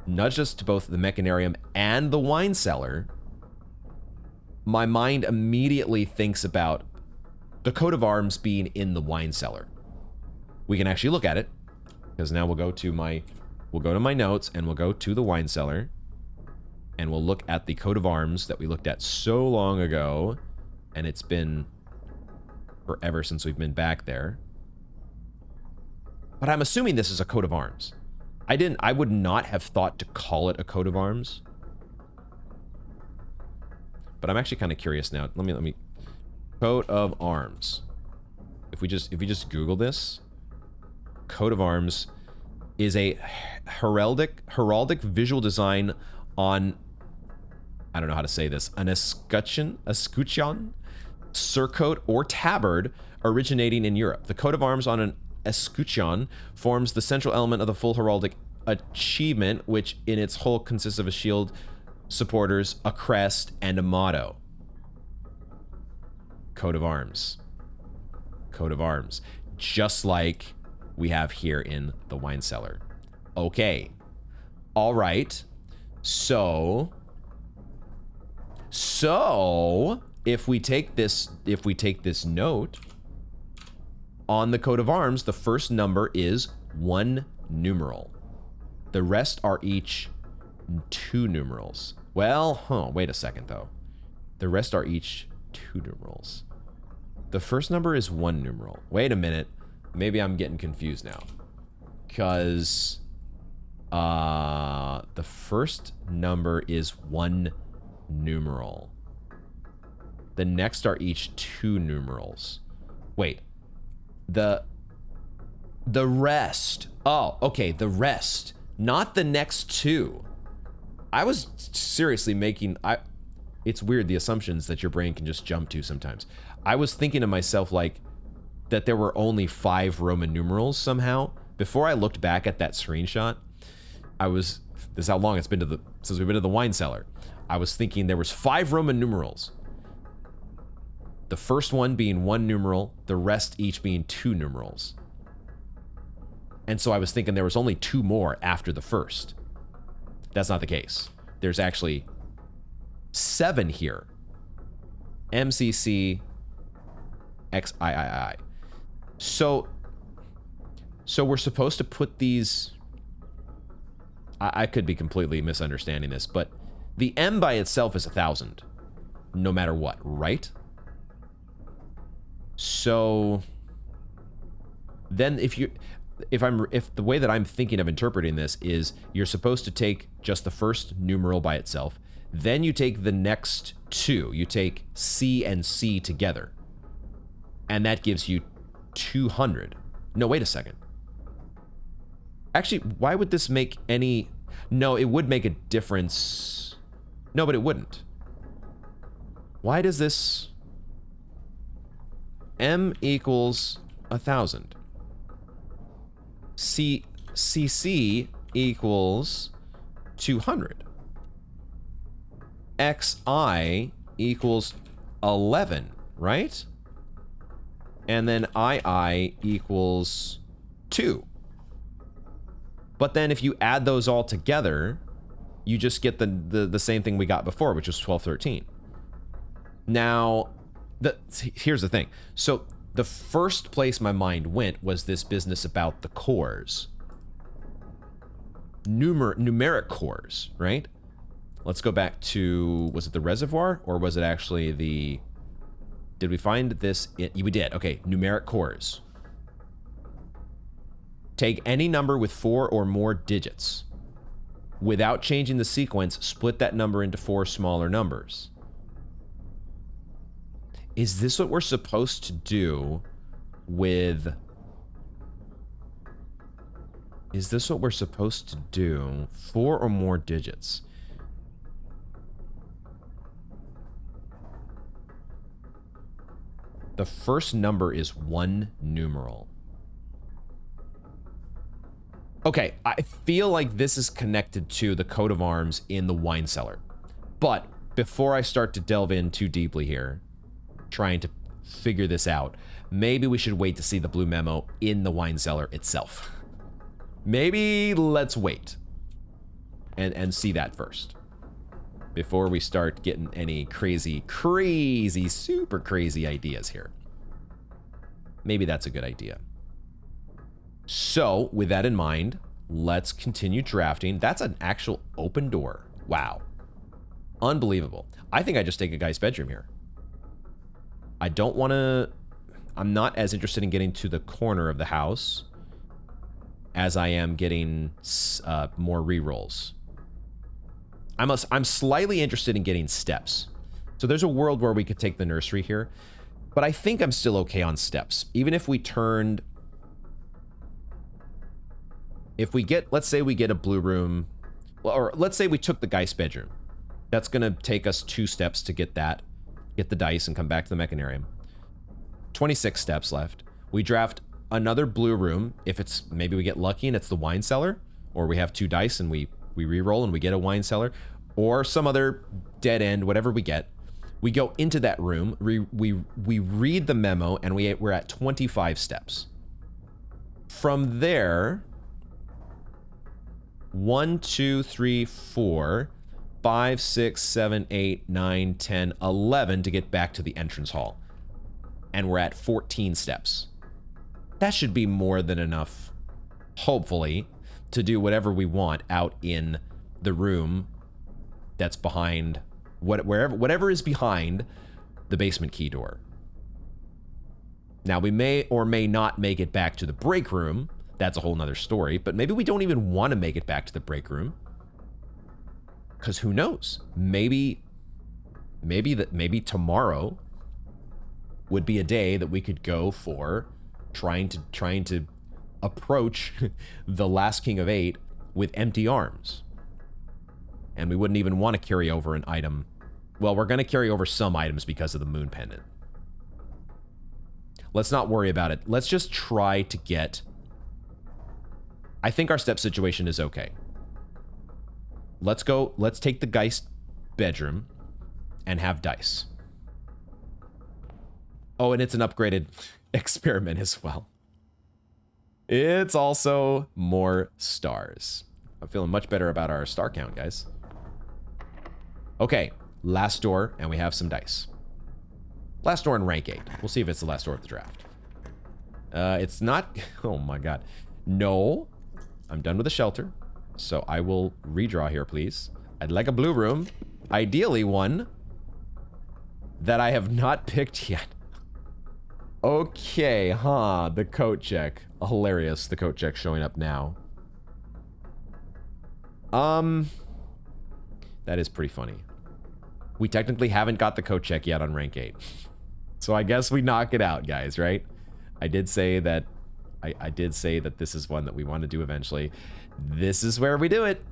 nudged us to both the mechanarium and the wine cellar. My mind immediately thinks about the coat of arms being in the wine cellar. We can actually look at it because now we'll go to my notes and we'll go to the wine cellar. And we'll look at the coat of arms that we looked at so long ago. And it's been forever since we've been back there. But I'm assuming this is a coat of arms. I would not have thought to call it a coat of arms. But I'm actually kind of curious now. Let me coat of arms. If we just Google this, coat of arms is a heraldic visual design on, I don't know how to say this, an escutcheon, surcoat, or tabard originating in Europe. The coat of arms on an escutcheon forms the central element of the full heraldic achievement, which in its whole consists of a shield, supporters, a crest, and a motto. Coat of arms. Coat of arms. Just like we have here in the wine cellar. Okay. All right. So if we take this note on the coat of arms, the first number is 1 numeral. The rest are each 2 numerals. Well, wait a second though. The rest are each 2 numerals. The first number is 1 numeral. Wait a minute. Maybe I'm getting confused now. Because the first number is 1 numeral. The next are each 2 numerals. Wait. The rest. Oh, okay, the rest. Not the next 2. I was seriously making... It's weird, the assumptions that your brain can just jump to sometimes. I was thinking to myself, like, that there were only 5 Roman numerals somehow. Before I looked back at that screenshot, this is how long it's been since we've been to the wine cellar. I was thinking there was 5 Roman numerals. The first one being 1 numeral, the rest each being 2 numerals. And so I was thinking there was only 2 more after the first. That's not the case. There's actually 7 here. MCC XIII. So So we're supposed to put these... I could be completely misunderstanding this, but the M by itself is 1,000, no matter what, right? So then if the way that I'm thinking of interpreting this is you're supposed to take just the first numeral by itself, then you take the next two. You take C and C together, and that gives you 200. No, wait a second. Actually, why would this make any... No, it would make a difference. No, but it wouldn't. Why does this... M equals 1,000. CC equals 200. XI equals 11, right? And then II equals 2. But then if you add those all together, you just get the same thing we got before, which was 1213. Now, here's the thing. So the first place my mind went was this business about the cores. Numeric cores, right? Let's go back to, was it the reservoir or was it actually the... Did we find this? We did. Okay, numeric cores. Take any number with 4 or more digits. Without changing the sequence, split that number into 4 smaller numbers. Is this what we're supposed to do with... Is this what we're supposed to do? 4 or more digits. The first number is 1 numeral. Okay, I feel like this is connected to the coat of arms in the wine cellar. But before I start to delve in too deeply here, trying to figure this out, maybe we should wait to see the blue memo in the wine cellar itself. Maybe let's wait and see that first before we start getting any crazy, super crazy ideas here. Maybe that's a good idea. So, with that in mind, let's continue drafting. That's an actual open door. Wow. Unbelievable. I think I just take a guy's bedroom here. I don't want to... I'm not as interested in getting to the corner of the house as I am getting more rerolls. I'm slightly interested in getting steps. So there's a world where we could take the nursery here, but I think I'm still okay on steps. Even if we turned... If we get, let's say we get a blue room, or let's say we took the guy's bedroom. That's going to take us 2 steps to get that, get the dice and come back to the mechanarium. 26 steps left. We draft another blue room. If it's, maybe we get lucky and it's the wine cellar, or we have 2 dice and we re-roll and we get a wine cellar, or some other dead end, whatever we get. We go into that room, we read the memo, and we're at 25 steps. From there... 1, 2, 3, 4, 5, 6, 7, 8, 9, 10, 11 to get back to the entrance hall. And we're at 14 steps. That should be more than enough, hopefully, to do whatever we want out in the room that's behind, whatever is behind the basement key door. Now, we may or may not make it back to the break room. That's a whole nother story, but maybe we don't even want to make it back to the break room. Because who knows? Maybe tomorrow would be a day that we could go for trying to approach the last King of 8 with empty arms. And we wouldn't even want to carry over an item. Well, we're going to carry over some items because of the moon pendant. Let's not worry about it. Let's just try to get... I think our step situation is okay. Let's go. Let's take the Geist bedroom and have dice. Oh, and it's an upgraded experiment as well. It's also more stars. I'm feeling much better about our star count, guys. Okay, last door, and we have some dice. Last door in rank 8. We'll see if it's the last door of the draft. It's not... Oh my god. No. I'm done with the shelter. So I will redraw here, please. I'd like a blue room. Ideally one that I have not picked yet. Okay, huh. The coat check. Hilarious, the coat check showing up now. That is pretty funny. We technically haven't got the coat check yet on rank 8. So I guess we knock it out, guys, right? I did say that I did say that this is one that we want to do eventually. This is where we do it.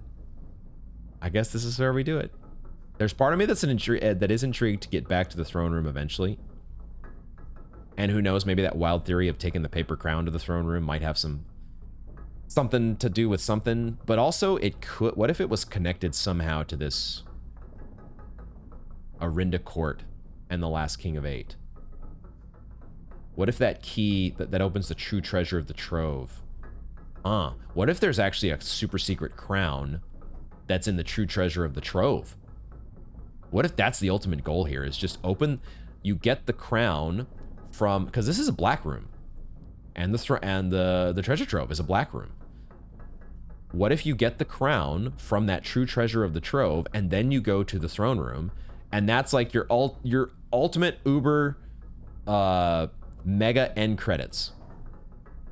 I guess this is where we do it. There's part of me that's that is intrigued to get back to the throne room eventually. And who knows, maybe that wild theory of taking the paper crown to the throne room might have something to do with something. But also, it could. What if it was connected somehow to this Arinda court and the last king of 8? What if that key that opens the true treasure of the trove? What if there's actually a super secret crown that's in the true treasure of the trove? What if that's the ultimate goal here, is just you get the crown from, because this is a black room, and the treasure trove is a black room. What if you get the crown from that true treasure of the trove, and then you go to the throne room, and that's like your ultimate uber mega end credits.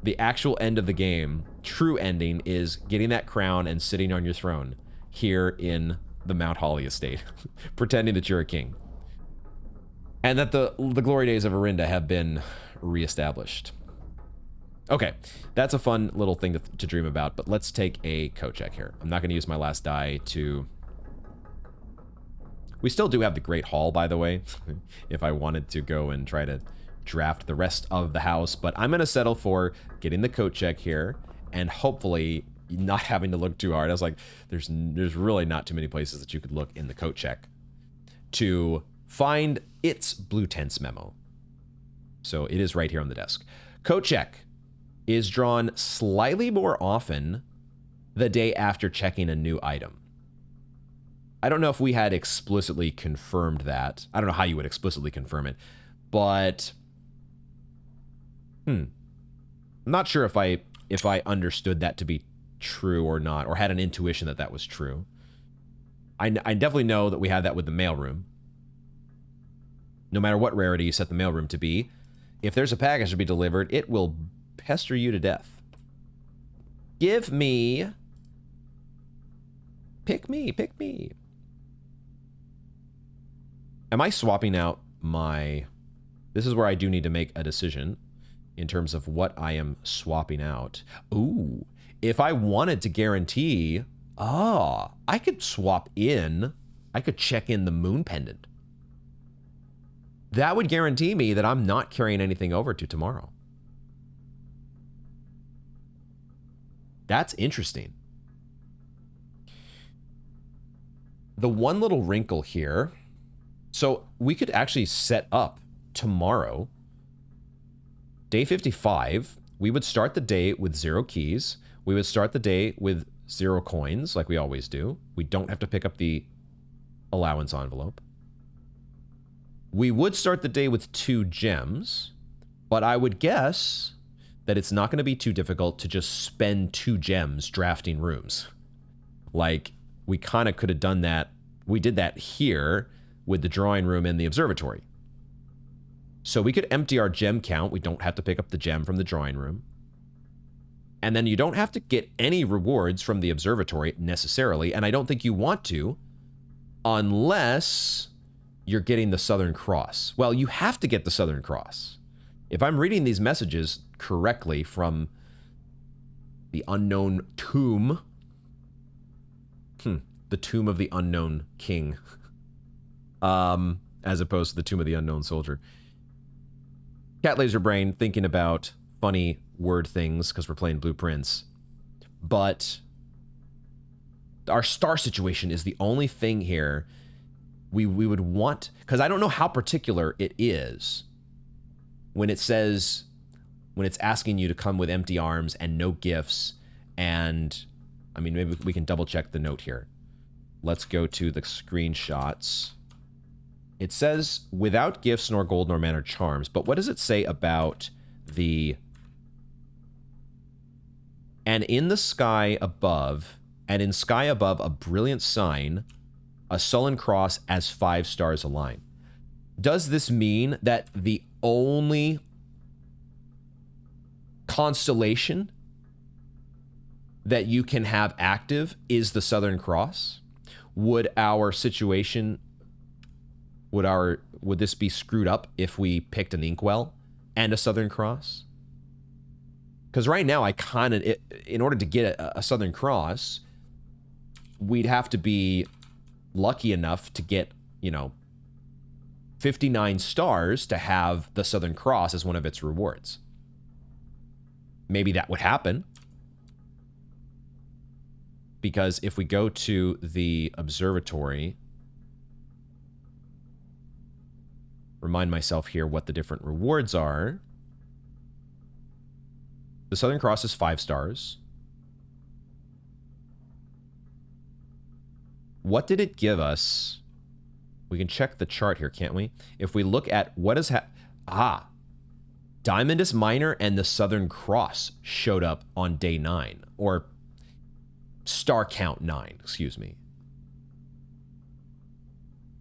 The actual end of the game, true ending, is getting that crown and sitting on your throne here in the Mount Holly estate, pretending that you're a king. And that the glory days of Arinda have been reestablished. Okay, that's a fun little thing to dream about, but let's take a coat check here. I'm not going to use my last die to... We still do have the Great Hall, by the way, if I wanted to go and try to draft the rest of the house, but I'm going to settle for getting the coat check here and hopefully not having to look too hard. I was like, there's really not too many places that you could look in the coat check to find its blue tents memo. So it is right here on the desk. Coat check is drawn slightly more often the day after checking a new item. I don't know if we had explicitly confirmed that. I don't know how you would explicitly confirm it, but I'm not sure if I understood that to be true or not, or had an intuition that that was true. I definitely know that we had that with the mailroom. No matter what rarity you set the mailroom to be, if there's a package to be delivered, it will pester you to death. Give me... Pick me. Am I swapping out my... This is where I do need to make a decision in terms of what I am swapping out. Ooh, if I wanted to guarantee... I could swap in... I could check in the moon pendant. That would guarantee me that I'm not carrying anything over to tomorrow. That's interesting. The one little wrinkle here, so we could actually set up tomorrow, day 55, we would start the day with 0 keys. We would start the day with 0 coins, like we always do. We don't have to pick up the allowance envelope. We would start the day with 2 gems, but I would guess that it's not going to be too difficult to just spend 2 gems drafting rooms. Like, we kind of could have done that. We did that here with the drawing room and the observatory. So we could empty our gem count. We don't have to pick up the gem from the drawing room. And then you don't have to get any rewards from the observatory necessarily, and I don't think you want to, unless you're getting the Southern Cross. Well, you have to get the Southern Cross. If I'm reading these messages correctly from the unknown tomb, the tomb of the unknown king, as opposed to the tomb of the unknown soldier. Cat Laser Brain thinking about funny word things because we're playing Blueprints. But our star situation is the only thing here we would want, because I don't know how particular it is when it says, when it's asking you to come with empty arms and no gifts. And I mean, maybe we can double check the note here. Let's go to the screenshots. It says without gifts nor gold nor manner charms, but what does it say about the and in the sky above, and in sky above, a brilliant sign, a sullen cross as 5 stars align. Does this mean that the only constellation that you can have active is the Southern Cross? Would our situation, would this be screwed up if we picked an inkwell and a Southern Cross? Because right now, I kind of, in order to get a Southern Cross, we'd have to be lucky enough to get, you know, 59 stars to have the Southern Cross as one of its rewards. Maybe that would happen. Because if we go to the observatory, remind myself here what the different rewards are. The Southern Cross is 5 stars. What did it give us? We can check the chart here, can't we? If we look at what is Diamondus Minor and the Southern Cross showed up on day 9, or star count 9, excuse me.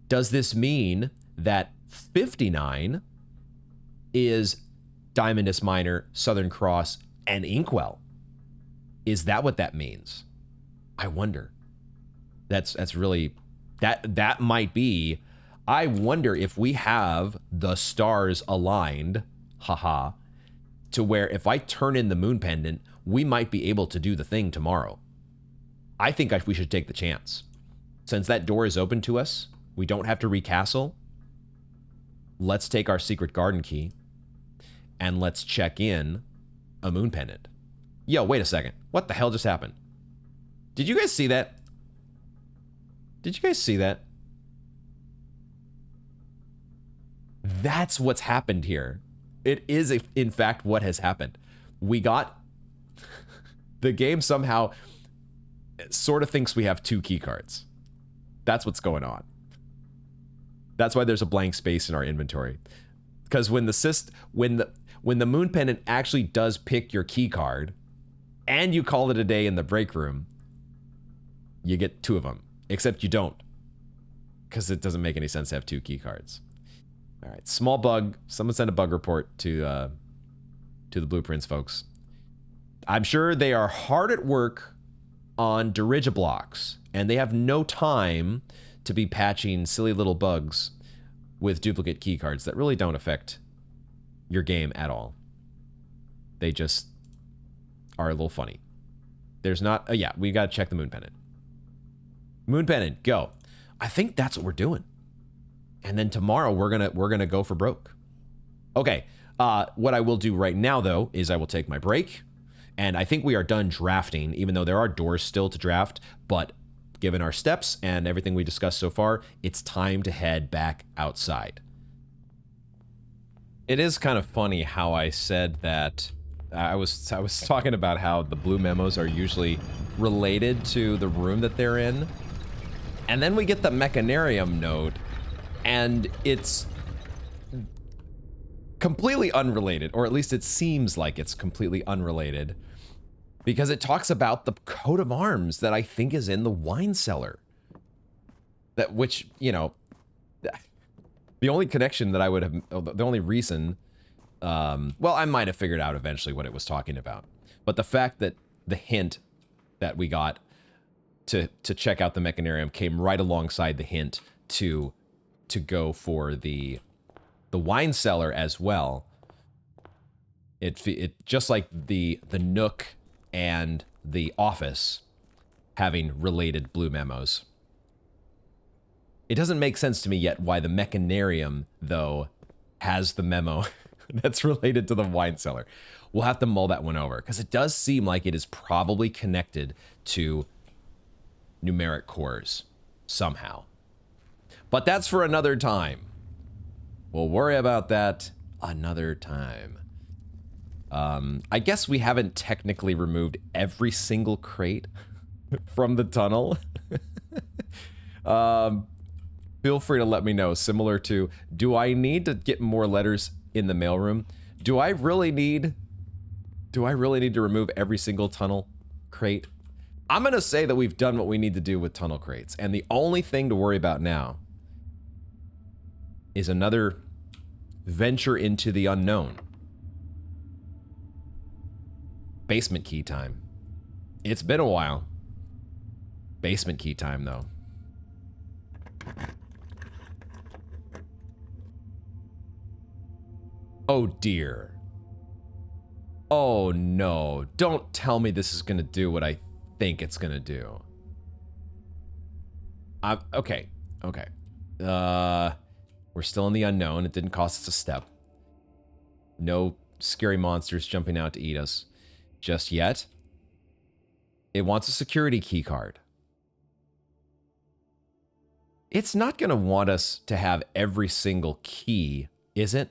Does this mean that 59 is Diamondus Minor, Southern Cross, and Inkwell? Is that what that means? I wonder. That's really, that might be. I wonder if we have the stars aligned, haha, to where if I turn in the moon pendant, we might be able to do the thing tomorrow. I think we should take the chance. Since that door is open to us, we don't have to recastle. Let's take our secret garden key and let's check in a moon pendant. Yo, wait a second. What the hell just happened? Did you guys see that? Did you guys see that? That's what's happened here. It is, in fact, what has happened. We got... the game somehow sort of thinks we have 2 key cards. That's what's going on. That's why there's a blank space in our inventory. Because when the moon pendant actually does pick your key card, and you call it a day in the break room, you get 2 of them. Except you don't, because it doesn't make any sense to have 2 key cards. All right, small bug. Someone send a bug report to the blueprints, folks. I'm sure they are hard at work on dirigiblocks, and they have no time to be patching silly little bugs with duplicate key cards that really don't affect your game at all. They just are a little funny. There's not... yeah, we got to check the moon pendant. Moon pendant, go. I think that's what we're doing. And then tomorrow we're gonna go for broke. Okay. What I will do right now though is I will take my break, and I think we are done drafting, even though there are doors still to draft. But given our steps and everything we discussed so far, it's time to head back outside. It is kind of funny how I said that. I was talking about how the blue memos are usually related to the room that they're in. And then we get the mechanarium node, and it's completely unrelated, or at least it seems like it's completely unrelated, because it talks about the coat of arms that I think is in the wine cellar. Which, you know, the only connection that I would have, the only reason, well, I might have figured out eventually what it was talking about. But the fact that the hint that we got to check out the mechanarium came right alongside the hint to go for the wine cellar as well. It just like the Nook and the office having related blue memos. It doesn't make sense to me yet why the mechanarium though has the memo that's related to the wine cellar. We'll have to mull that one over, because it does seem like it is probably connected to numeric cores somehow. But that's for another time. We'll worry about that another time. I guess we haven't technically removed every single crate from the tunnel. Feel free to let me know. Similar to, do I need to get more letters in the mailroom? Do I really need to remove every single tunnel crate. I'm going to say that we've done what we need to do with tunnel crates. And the only thing to worry about now is another venture into the unknown. Basement key time. It's been a while. Basement key time, though. Oh, dear. Oh, no. Don't tell me this is going to do what I think it's going to do. Okay. Okay. We're still in the unknown. It didn't cost us a step. No scary monsters jumping out to eat us just yet. It wants a security key card. It's not going to want us to have every single key, is it?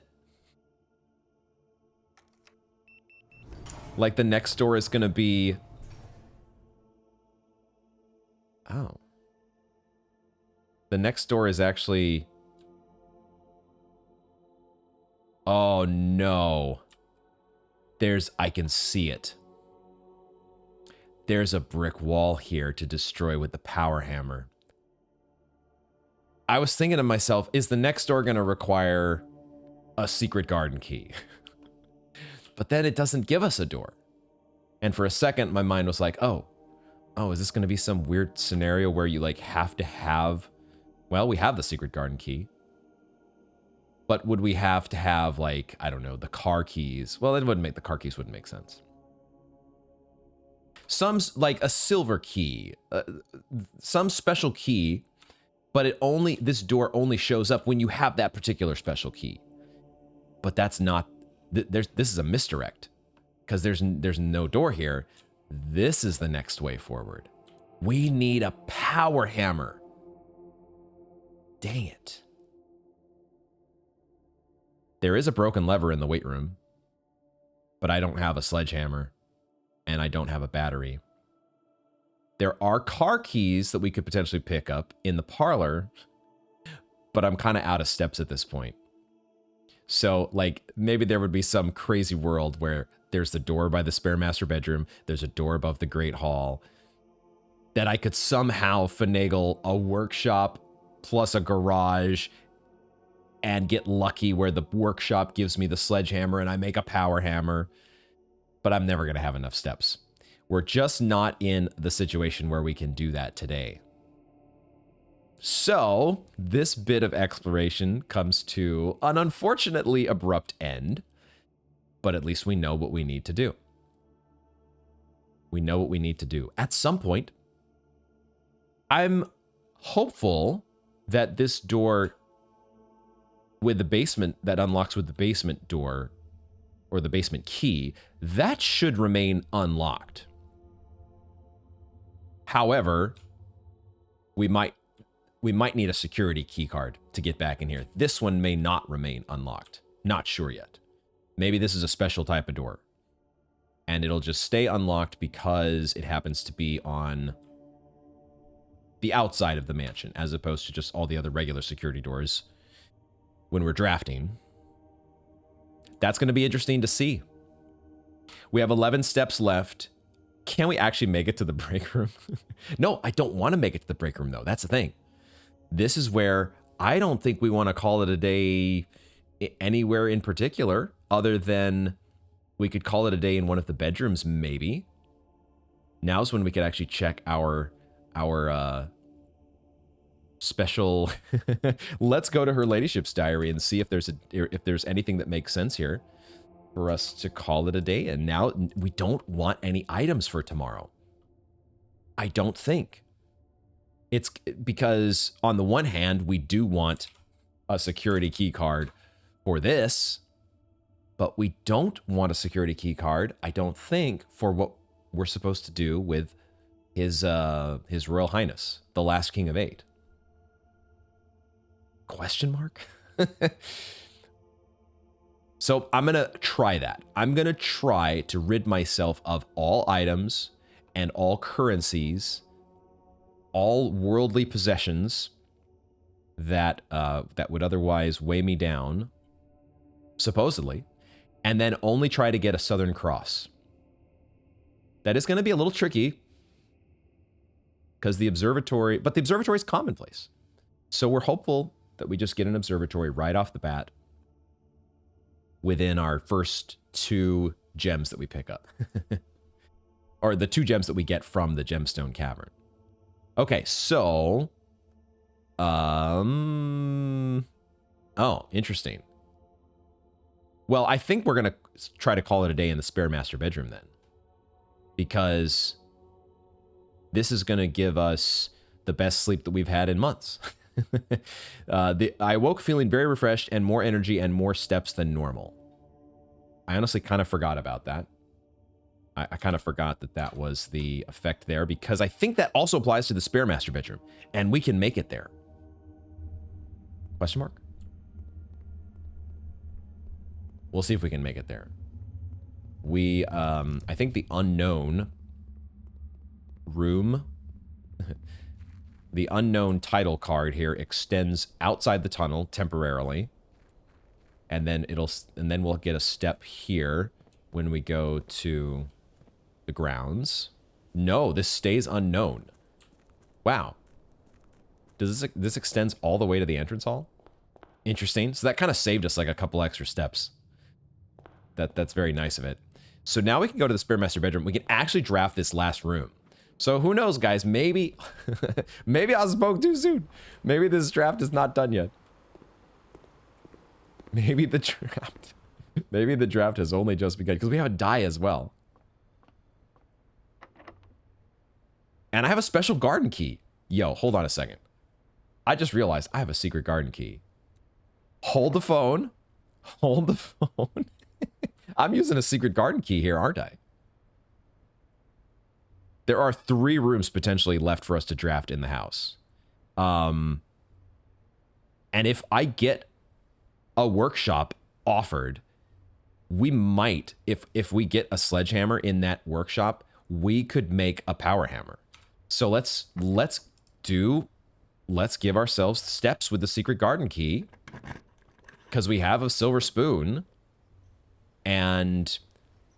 Like the next door is going to be... Oh. The next door is actually... Oh, no. I can see it. There's a brick wall here to destroy with the power hammer. I was thinking to myself, is the next door going to require a secret garden key? But then it doesn't give us a door. And for a second, my mind was like, oh, is this going to be some weird scenario where you like have to have, well, we have the secret garden key. But would we have to have like, I don't know, the car keys? Well, the car keys wouldn't make sense. Some like a silver key, some special key, but this door only shows up when you have that particular special key. But that's not, this is a misdirect because there's no door here. This is the next way forward. We need a power hammer. Dang it. There is a broken lever in the weight room, but I don't have a sledgehammer and I don't have a battery. There are car keys that we could potentially pick up in the parlor, but I'm kind of out of steps at this point. So like maybe there would be some crazy world where there's the door by the spare master bedroom. There's a door above the great hall that I could somehow finagle a workshop plus a garage and get lucky where the workshop gives me the sledgehammer and I make a power hammer. But I'm never going to have enough steps. We're just not in the situation where we can do that today. So this bit of exploration comes to an unfortunately abrupt end, but at least we know what we need to do. We know what we need to do. At some point, I'm hopeful that this door with the basement that unlocks with the basement door or the basement key, that should remain unlocked. However, we might need a security key card to get back in here. This one may not remain unlocked. Not sure yet. Maybe this is a special type of door. And it'll just stay unlocked because it happens to be on the outside of the mansion, as opposed to just all the other regular security doors when we're drafting. That's going to be interesting to see. We have 11 steps left. Can we actually make it to the break room? No, I don't want to make it to the break room, though. That's the thing. This is where I don't think we want to call it a day anywhere in particular, other than we could call it a day in one of the bedrooms, maybe. Now's when we could actually check our special let's go to her ladyship's diary and see if there's anything that makes sense here for us to call it a day. And now we don't want any items for tomorrow. I don't think. It's because on the one hand, we do want a security key card for this, but we don't want a security key card, I don't think, for what we're supposed to do with his Royal Highness, the last King of Eight. Question mark? So I'm going to try that. I'm going to try to rid myself of all items and all currencies, all worldly possessions that would otherwise weigh me down, supposedly, and then only try to get a Southern Cross. That is going to be a little tricky because the observatory is commonplace. So we're hopeful that we just get an observatory right off the bat within our first 2 gems that we pick up. Or the 2 gems that we get from the gemstone cavern. Okay, so oh, interesting. Well, I think we're going to try to call it a day in the spare master bedroom then. Because this is going to give us the best sleep that we've had in months. I awoke feeling very refreshed and more energy and more steps than normal. I honestly kind of forgot about that. I kind of forgot that that was the effect there because I think that also applies to the spare master bedroom and we can make it there. Question mark? We'll see if we can make it there. We, I think the unknown room, the unknown title card here extends outside the tunnel temporarily. And then we'll get a step here when we go to the grounds. No, this stays unknown. Wow. Does this extends all the way to the entrance hall? Interesting. So that kind of saved us like a couple extra steps. That's very nice of it. So now we can go to the spare master bedroom. We can actually draft this last room. So who knows, guys? Maybe, maybe I spoke too soon. Maybe this draft is not done yet. Maybe the draft has only just begun because we have a die as well. And I have a special garden key. Yo, hold on a second. I just realized I have a secret garden key. Hold the phone. Hold the phone. I'm using a secret garden key here, aren't I? There are 3 rooms potentially left for us to draft in the house. And if I get a workshop offered, we might, if we get a sledgehammer in that workshop, we could make a power hammer. So let's give ourselves steps with the secret garden key because we have a silver spoon. And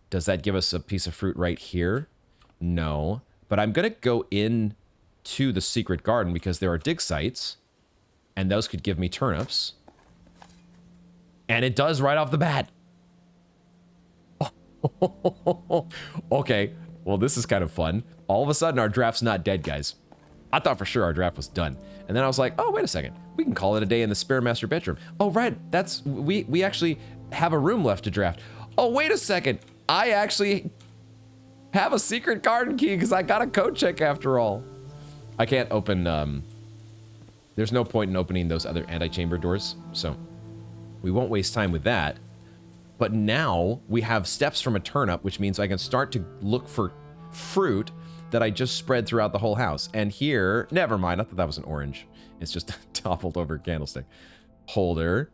does that give us a piece of fruit right here? No, but I'm going to go in to the secret garden because there are dig sites and those could give me turnips. And it does right off the bat. Okay, well, this is kind of fun. All of a sudden, our draft's not dead, guys. I thought for sure our draft was done. And then I was like, oh, wait a second. We can call it a day in the spare master bedroom. Oh, right. We actually have a room left to draft. Oh, wait a second. I actually have a secret garden key because I got a code check after all. I can't open, there's no point in opening those other antechamber doors. So we won't waste time with that. But now we have steps from a turnip, which means I can start to look for fruit that I just spread throughout the whole house. And here, never mind, I thought that was an orange. It's just a toppled over candlestick. Holder.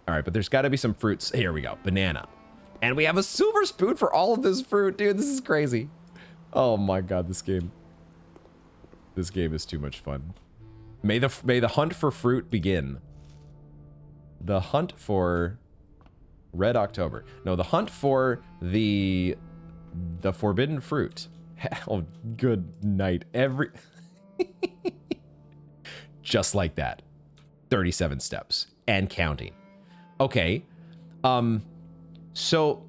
All right, but there's got to be some fruits. Here we go, banana. And we have a silver spoon for all of this fruit. Dude, this is crazy. Oh my God, this game. This game is too much fun. May the hunt for fruit begin. The hunt for Red October. No, the hunt for the forbidden fruit. Oh, good night. Just like that. 37 steps and counting. Okay. So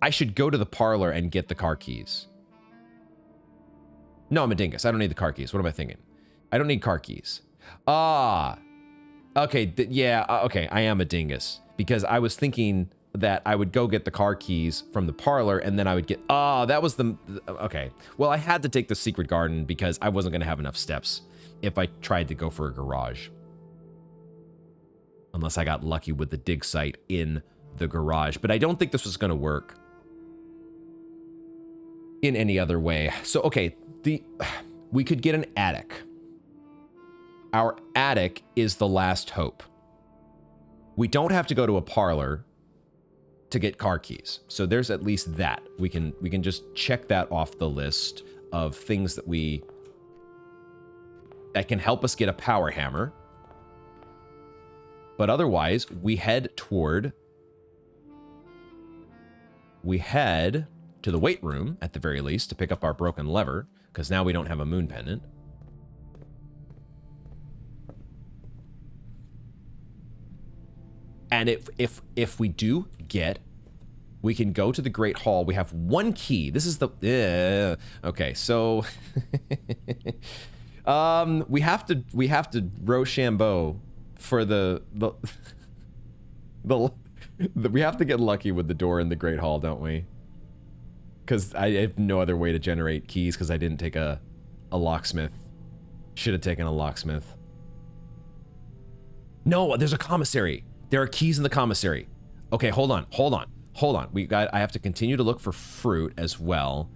I should go to the parlor and get the car keys. No, I'm a dingus. I don't need the car keys. What am I thinking? I don't need car keys. Ah. Okay, yeah, okay, I am a dingus. Because I was thinking that I would go get the car keys from the parlor and then I would get... Oh, that was the... Okay. Well, I had to take the secret garden because I wasn't going to have enough steps if I tried to go for a garage. Unless I got lucky with the dig site in the garage. But I don't think this was going to work in any other way. So, okay, we could get an attic. Our attic is the last hope. We don't have to go to a parlor to get car keys. So there's at least that. We can just check that off the list of things that can help us get a power hammer. But otherwise, we head to the weight room, at the very least, to pick up our broken lever, because now we don't have a moon pendant. And if we do get, we can go to the Great Hall. We have one key. This is the okay. So we have to Rochambeau for the we have to get lucky with the door in the Great Hall, don't we? Because I have no other way to generate keys because I didn't take a locksmith. Should have taken a locksmith. No, there's a commissary. There are keys in the commissary. Okay, hold on. I have to continue to look for fruit as well.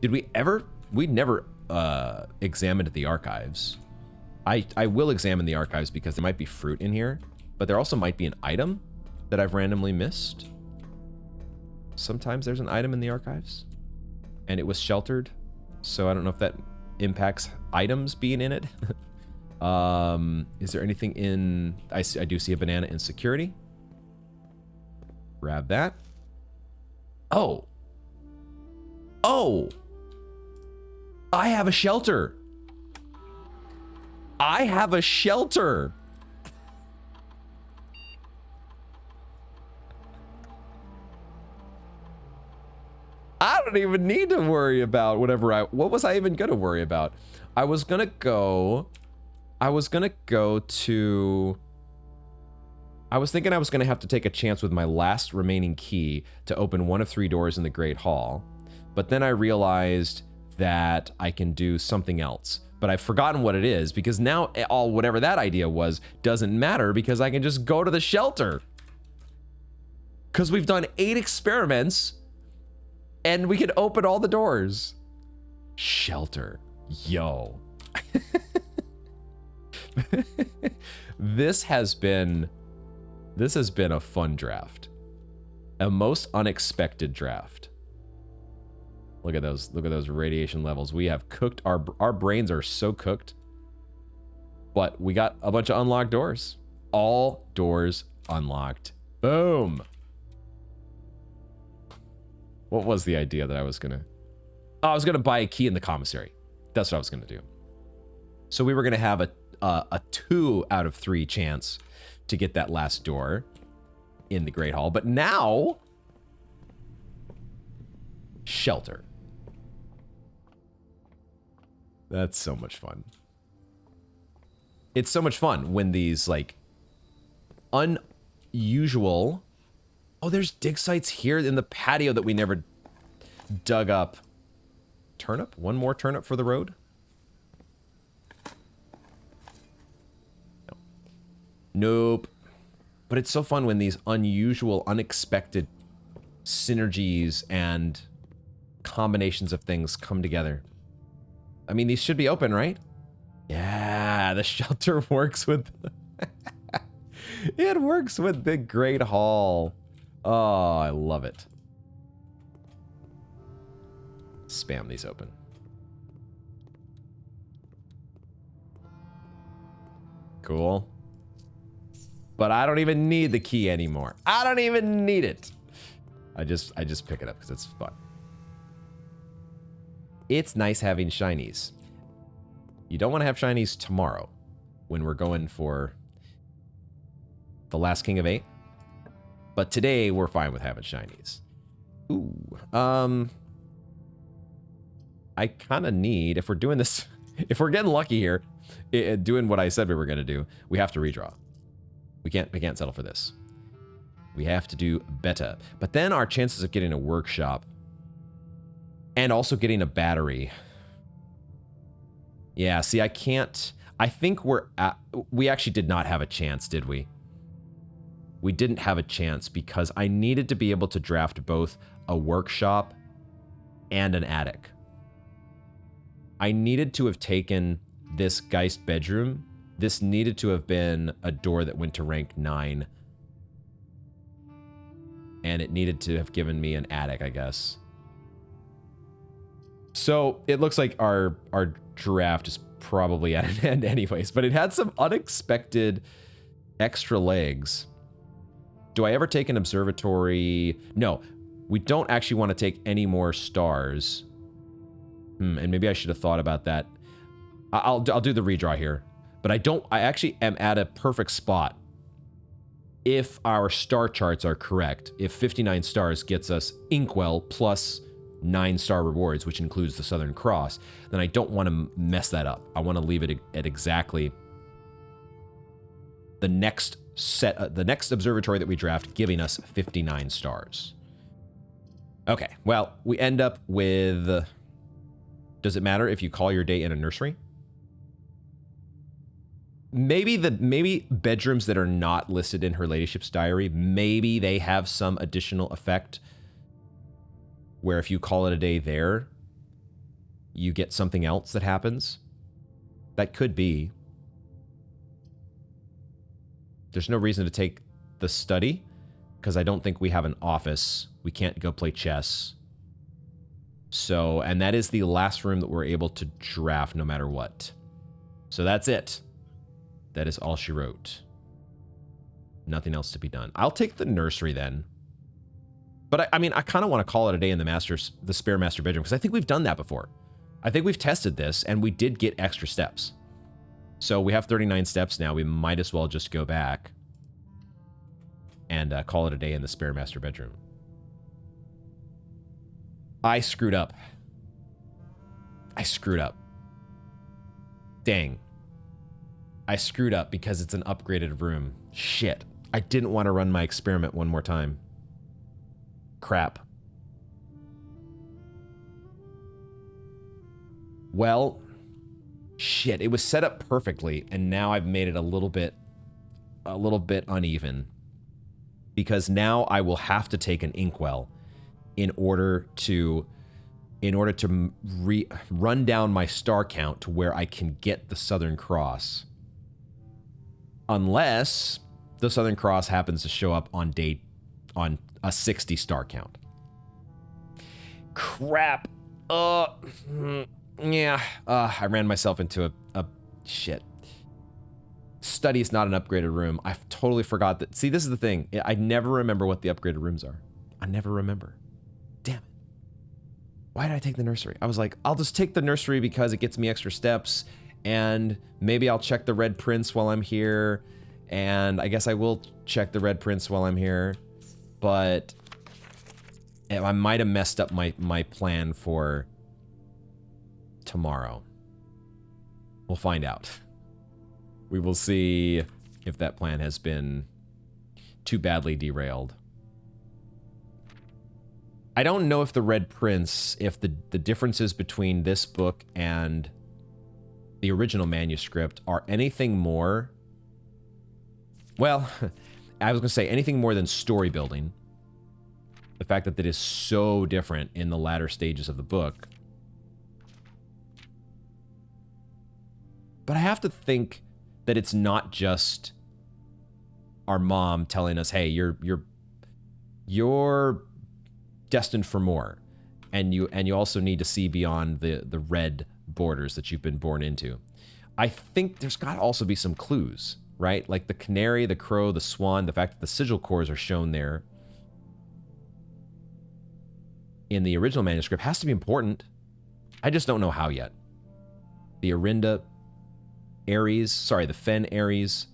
Did we ever? We never examined the archives. I will examine the archives because there might be fruit in here, but there also might be an item that I've randomly missed. Sometimes there's an item in the archives, and it was sheltered, so I don't know if that impacts items being in it. Is there anything in... I do see a banana in security. Grab that. Oh! I have a shelter! I have a shelter! I don't even need to worry about whatever what was I even gonna worry about? I was gonna go to... I was thinking I was gonna have to take a chance with my last remaining key to open one of 3 doors in the Great Hall, but then I realized that I can do something else. But I've forgotten what it is, because now whatever that idea was doesn't matter because I can just go to the shelter. Because we've done 8 experiments and we can open all the doors. Shelter. Yo. This has been a fun draft. A most unexpected draft. Look at those radiation levels. We have cooked, our brains are so cooked. But we got a bunch of unlocked doors. All doors unlocked. Boom. What was the idea that I was gonna... Oh, I was gonna buy a key in the commissary. That's what I was gonna do. So we were gonna have a 2 out of 3 chance to get that last door in the Great Hall. But now... Shelter. That's so much fun. It's so much fun when these, like, unusual... Oh, there's dig sites here in the patio that we never dug up. Turnip? One more turnip for the road? No. Nope. But it's so fun when these unusual, unexpected synergies and combinations of things come together. I mean, these should be open, right? Yeah, the shelter works with... It works with the Great Hall. Oh, I love it. Spam these open. Cool. But I don't even need the key anymore. I don't even need it. I just pick it up because it's fun. It's nice having shinies. You don't want to have shinies tomorrow when we're going for the last King of 8. But today we're fine with having shinies. Ooh. I kind of need, if we're doing this, if we're getting lucky here, doing what I said we were going to do, we have to redraw. We can't settle for this. We have to do better. But then our chances of getting a workshop and also getting a battery. Yeah, see, I can't. I think we actually did not have a chance, did we? We didn't have a chance because I needed to be able to draft both a workshop and an attic. I needed to have taken this Geist bedroom. This needed to have been a door that went to rank 9. And it needed to have given me an attic, I guess. So it looks like our draft is probably at an end anyways, but it had some unexpected extra legs. Do I ever take an observatory? No. We don't actually want to take any more stars. And maybe I should have thought about that. I'll do the redraw here. But I actually am at a perfect spot if our star charts are correct. If 59 stars gets us Inkwell plus 9-star rewards, which includes the Southern Cross, then I don't want to mess that up. I want to leave it at exactly the next the next observatory that we draft giving us 59 stars. Okay, well, we end up with... Does it matter if you call your day in a nursery? Maybe bedrooms that are not listed in her ladyship's diary, maybe they have some additional effect where if you call it a day there, you get something else that happens. That could be. There's no reason to take the study because I don't think we have an office. We can't go play chess. So, and that is the last room that we're able to draft no matter what. So that's it. That is all she wrote. Nothing else to be done. I'll take the nursery then. But I mean, I kind of want to call it a day in the spare master bedroom because I think we've done that before. I think we've tested this and we did get extra steps. So we have 39 steps now. We might as well just go back and call it a day in the spare master bedroom. I screwed up. Dang. I screwed up because it's an upgraded room. Shit. I didn't want to run my experiment one more time. Crap. Well, shit. It was set up perfectly, and now I've made it a little bit uneven. Because now I will have to take an Inkwell in order to run down my star count to where I can get the Southern Cross. Unless the Southern Cross happens to show up on a 60 star count. Crap. Yeah. I ran myself into a shit. Study's not an upgraded room. I totally forgot that. See, this is the thing. I never remember what the upgraded rooms are. I never remember. Damn it. Why did I take the nursery? I was like, I'll just take the nursery because it gets me extra steps. And maybe I'll check the Red Prince while I'm here. And I guess I will check the Red Prince while I'm here. But I might have messed up my plan for tomorrow. We'll find out. We will see if that plan has been too badly derailed. I don't know if the Red Prince, if the differences between this book and the original manuscript are anything more... Well, I was going to say anything more than story building. The fact that it is so different in the latter stages of the book. But I have to think that it's not just our mom telling us, hey, you're destined for more. And you also need to see beyond the red borders that you've been born into. I think there's got to also be some clues, right? Like the canary, the crow, the swan, the fact that the sigil cores are shown there in the original manuscript has to be important. I just don't know how yet. The Arinda Ares, sorry, the Fen Ares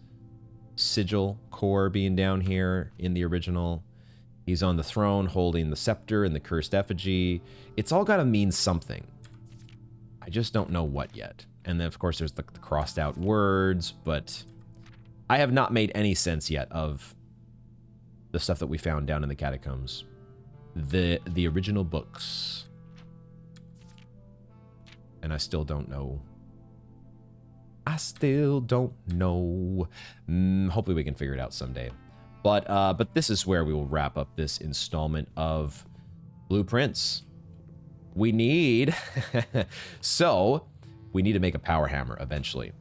sigil core being down here in the original. He's on the throne holding the scepter and the cursed effigy. It's all got to mean something. I just don't know what yet. And then, of course, there's the crossed out words, but I have not made any sense yet of the stuff that we found down in the catacombs. The original books. And I still don't know. Hopefully we can figure it out someday. But this is where we will wrap up this installment of Blueprints. We need... So, we need to make a power hammer eventually.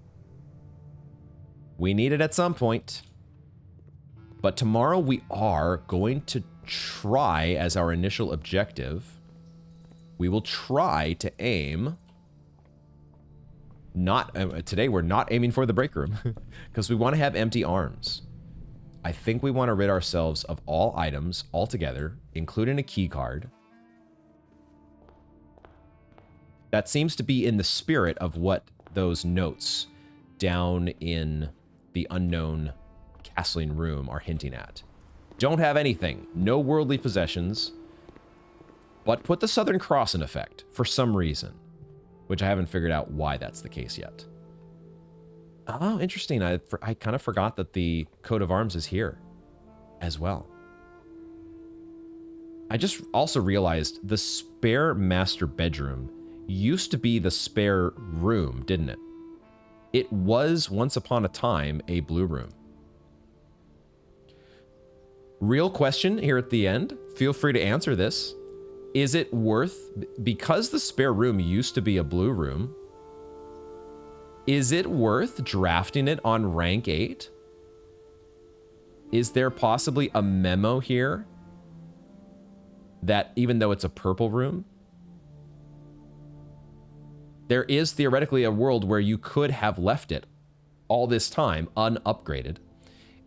We need it at some point. But tomorrow we are going to try, as our initial objective, we will try to aim... today we're not aiming for the break room because we want to have empty arms. I think we want to rid ourselves of all items altogether, including a key card. That seems to be in the spirit of what those notes down in the unknown castling room are hinting at. Don't have anything. No worldly possessions. But put the Southern Cross in effect for some reason, which I haven't figured out why that's the case yet. Oh, interesting. I kind of forgot that the coat of arms is here as well. I just also realized the spare master bedroom used to be the spare room, didn't it? It was once upon a time a blue room. Real question here at the end. Feel free to answer this. Is it worth, because the spare room used to be a blue room, is it worth drafting it on rank 8? Is there possibly a memo here that even though it's a purple room, there is theoretically a world where you could have left it all this time unupgraded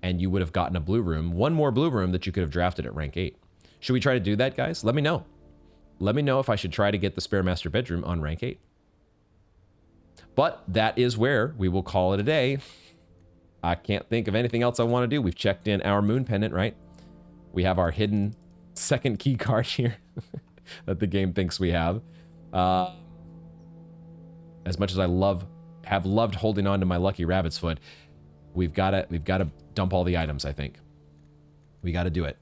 and you would have gotten a blue room, one more blue room that you could have drafted at rank 8. Should we try to do that, guys? Let me know. Let me know if I should try to get the spare master bedroom on rank 8. But that is where we will call it a day. I can't think of anything else I want to do. We've checked in our moon pendant, right? We have our hidden second key card here that the game thinks we have. As much as I have loved holding on to my lucky rabbit's foot, we've got to dump all the items, I think. We got to do it.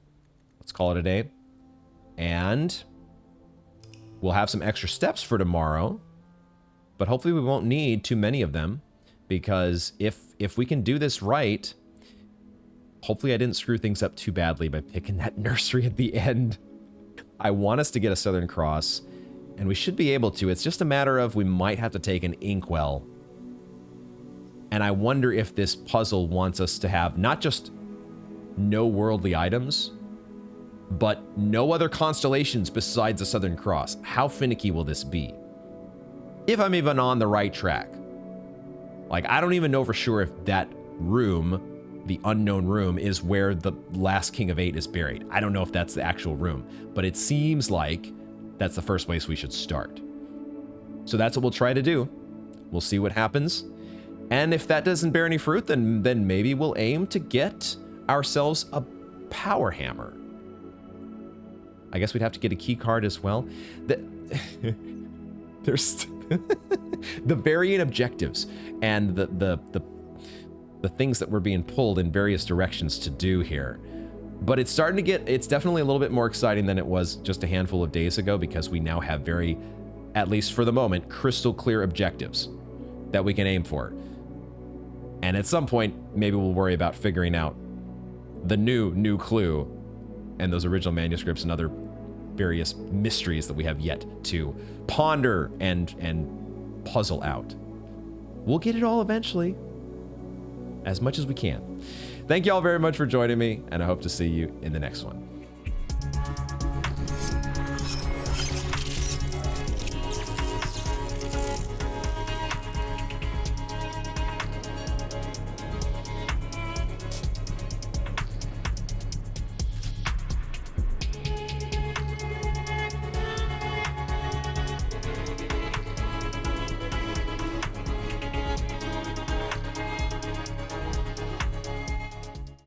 Let's call it a day. And we'll have some extra steps for tomorrow, but hopefully we won't need too many of them, because if we can do this right, hopefully I didn't screw things up too badly by picking that nursery at the end. I want us to get a Southern Cross, and we should be able to. It's just a matter of we might have to take an inkwell. And I wonder if this puzzle wants us to have not just no worldly items, but no other constellations besides the Southern Cross. How finicky will this be? If I'm even on the right track. Like, I don't even know for sure if that room, the unknown room, is where the last King of 8 is buried. I don't know if that's the actual room, but it seems like that's the first place we should start. So that's what we'll try to do. We'll see what happens. And if that doesn't bear any fruit, then maybe we'll aim to get ourselves a power hammer. I guess we'd have to get a key card as well. There's the varying objectives and the things that were being pulled in various directions to do here. But it's starting to get, it's definitely a little bit more exciting than it was just a handful of days ago, because we now have very, at least for the moment, crystal clear objectives that we can aim for. And at some point, maybe we'll worry about figuring out the new clue and those original manuscripts and other various mysteries that we have yet to ponder and puzzle out. We'll get it all eventually, as much as we can. Thank you all very much for joining me, and I hope to see you in the next one.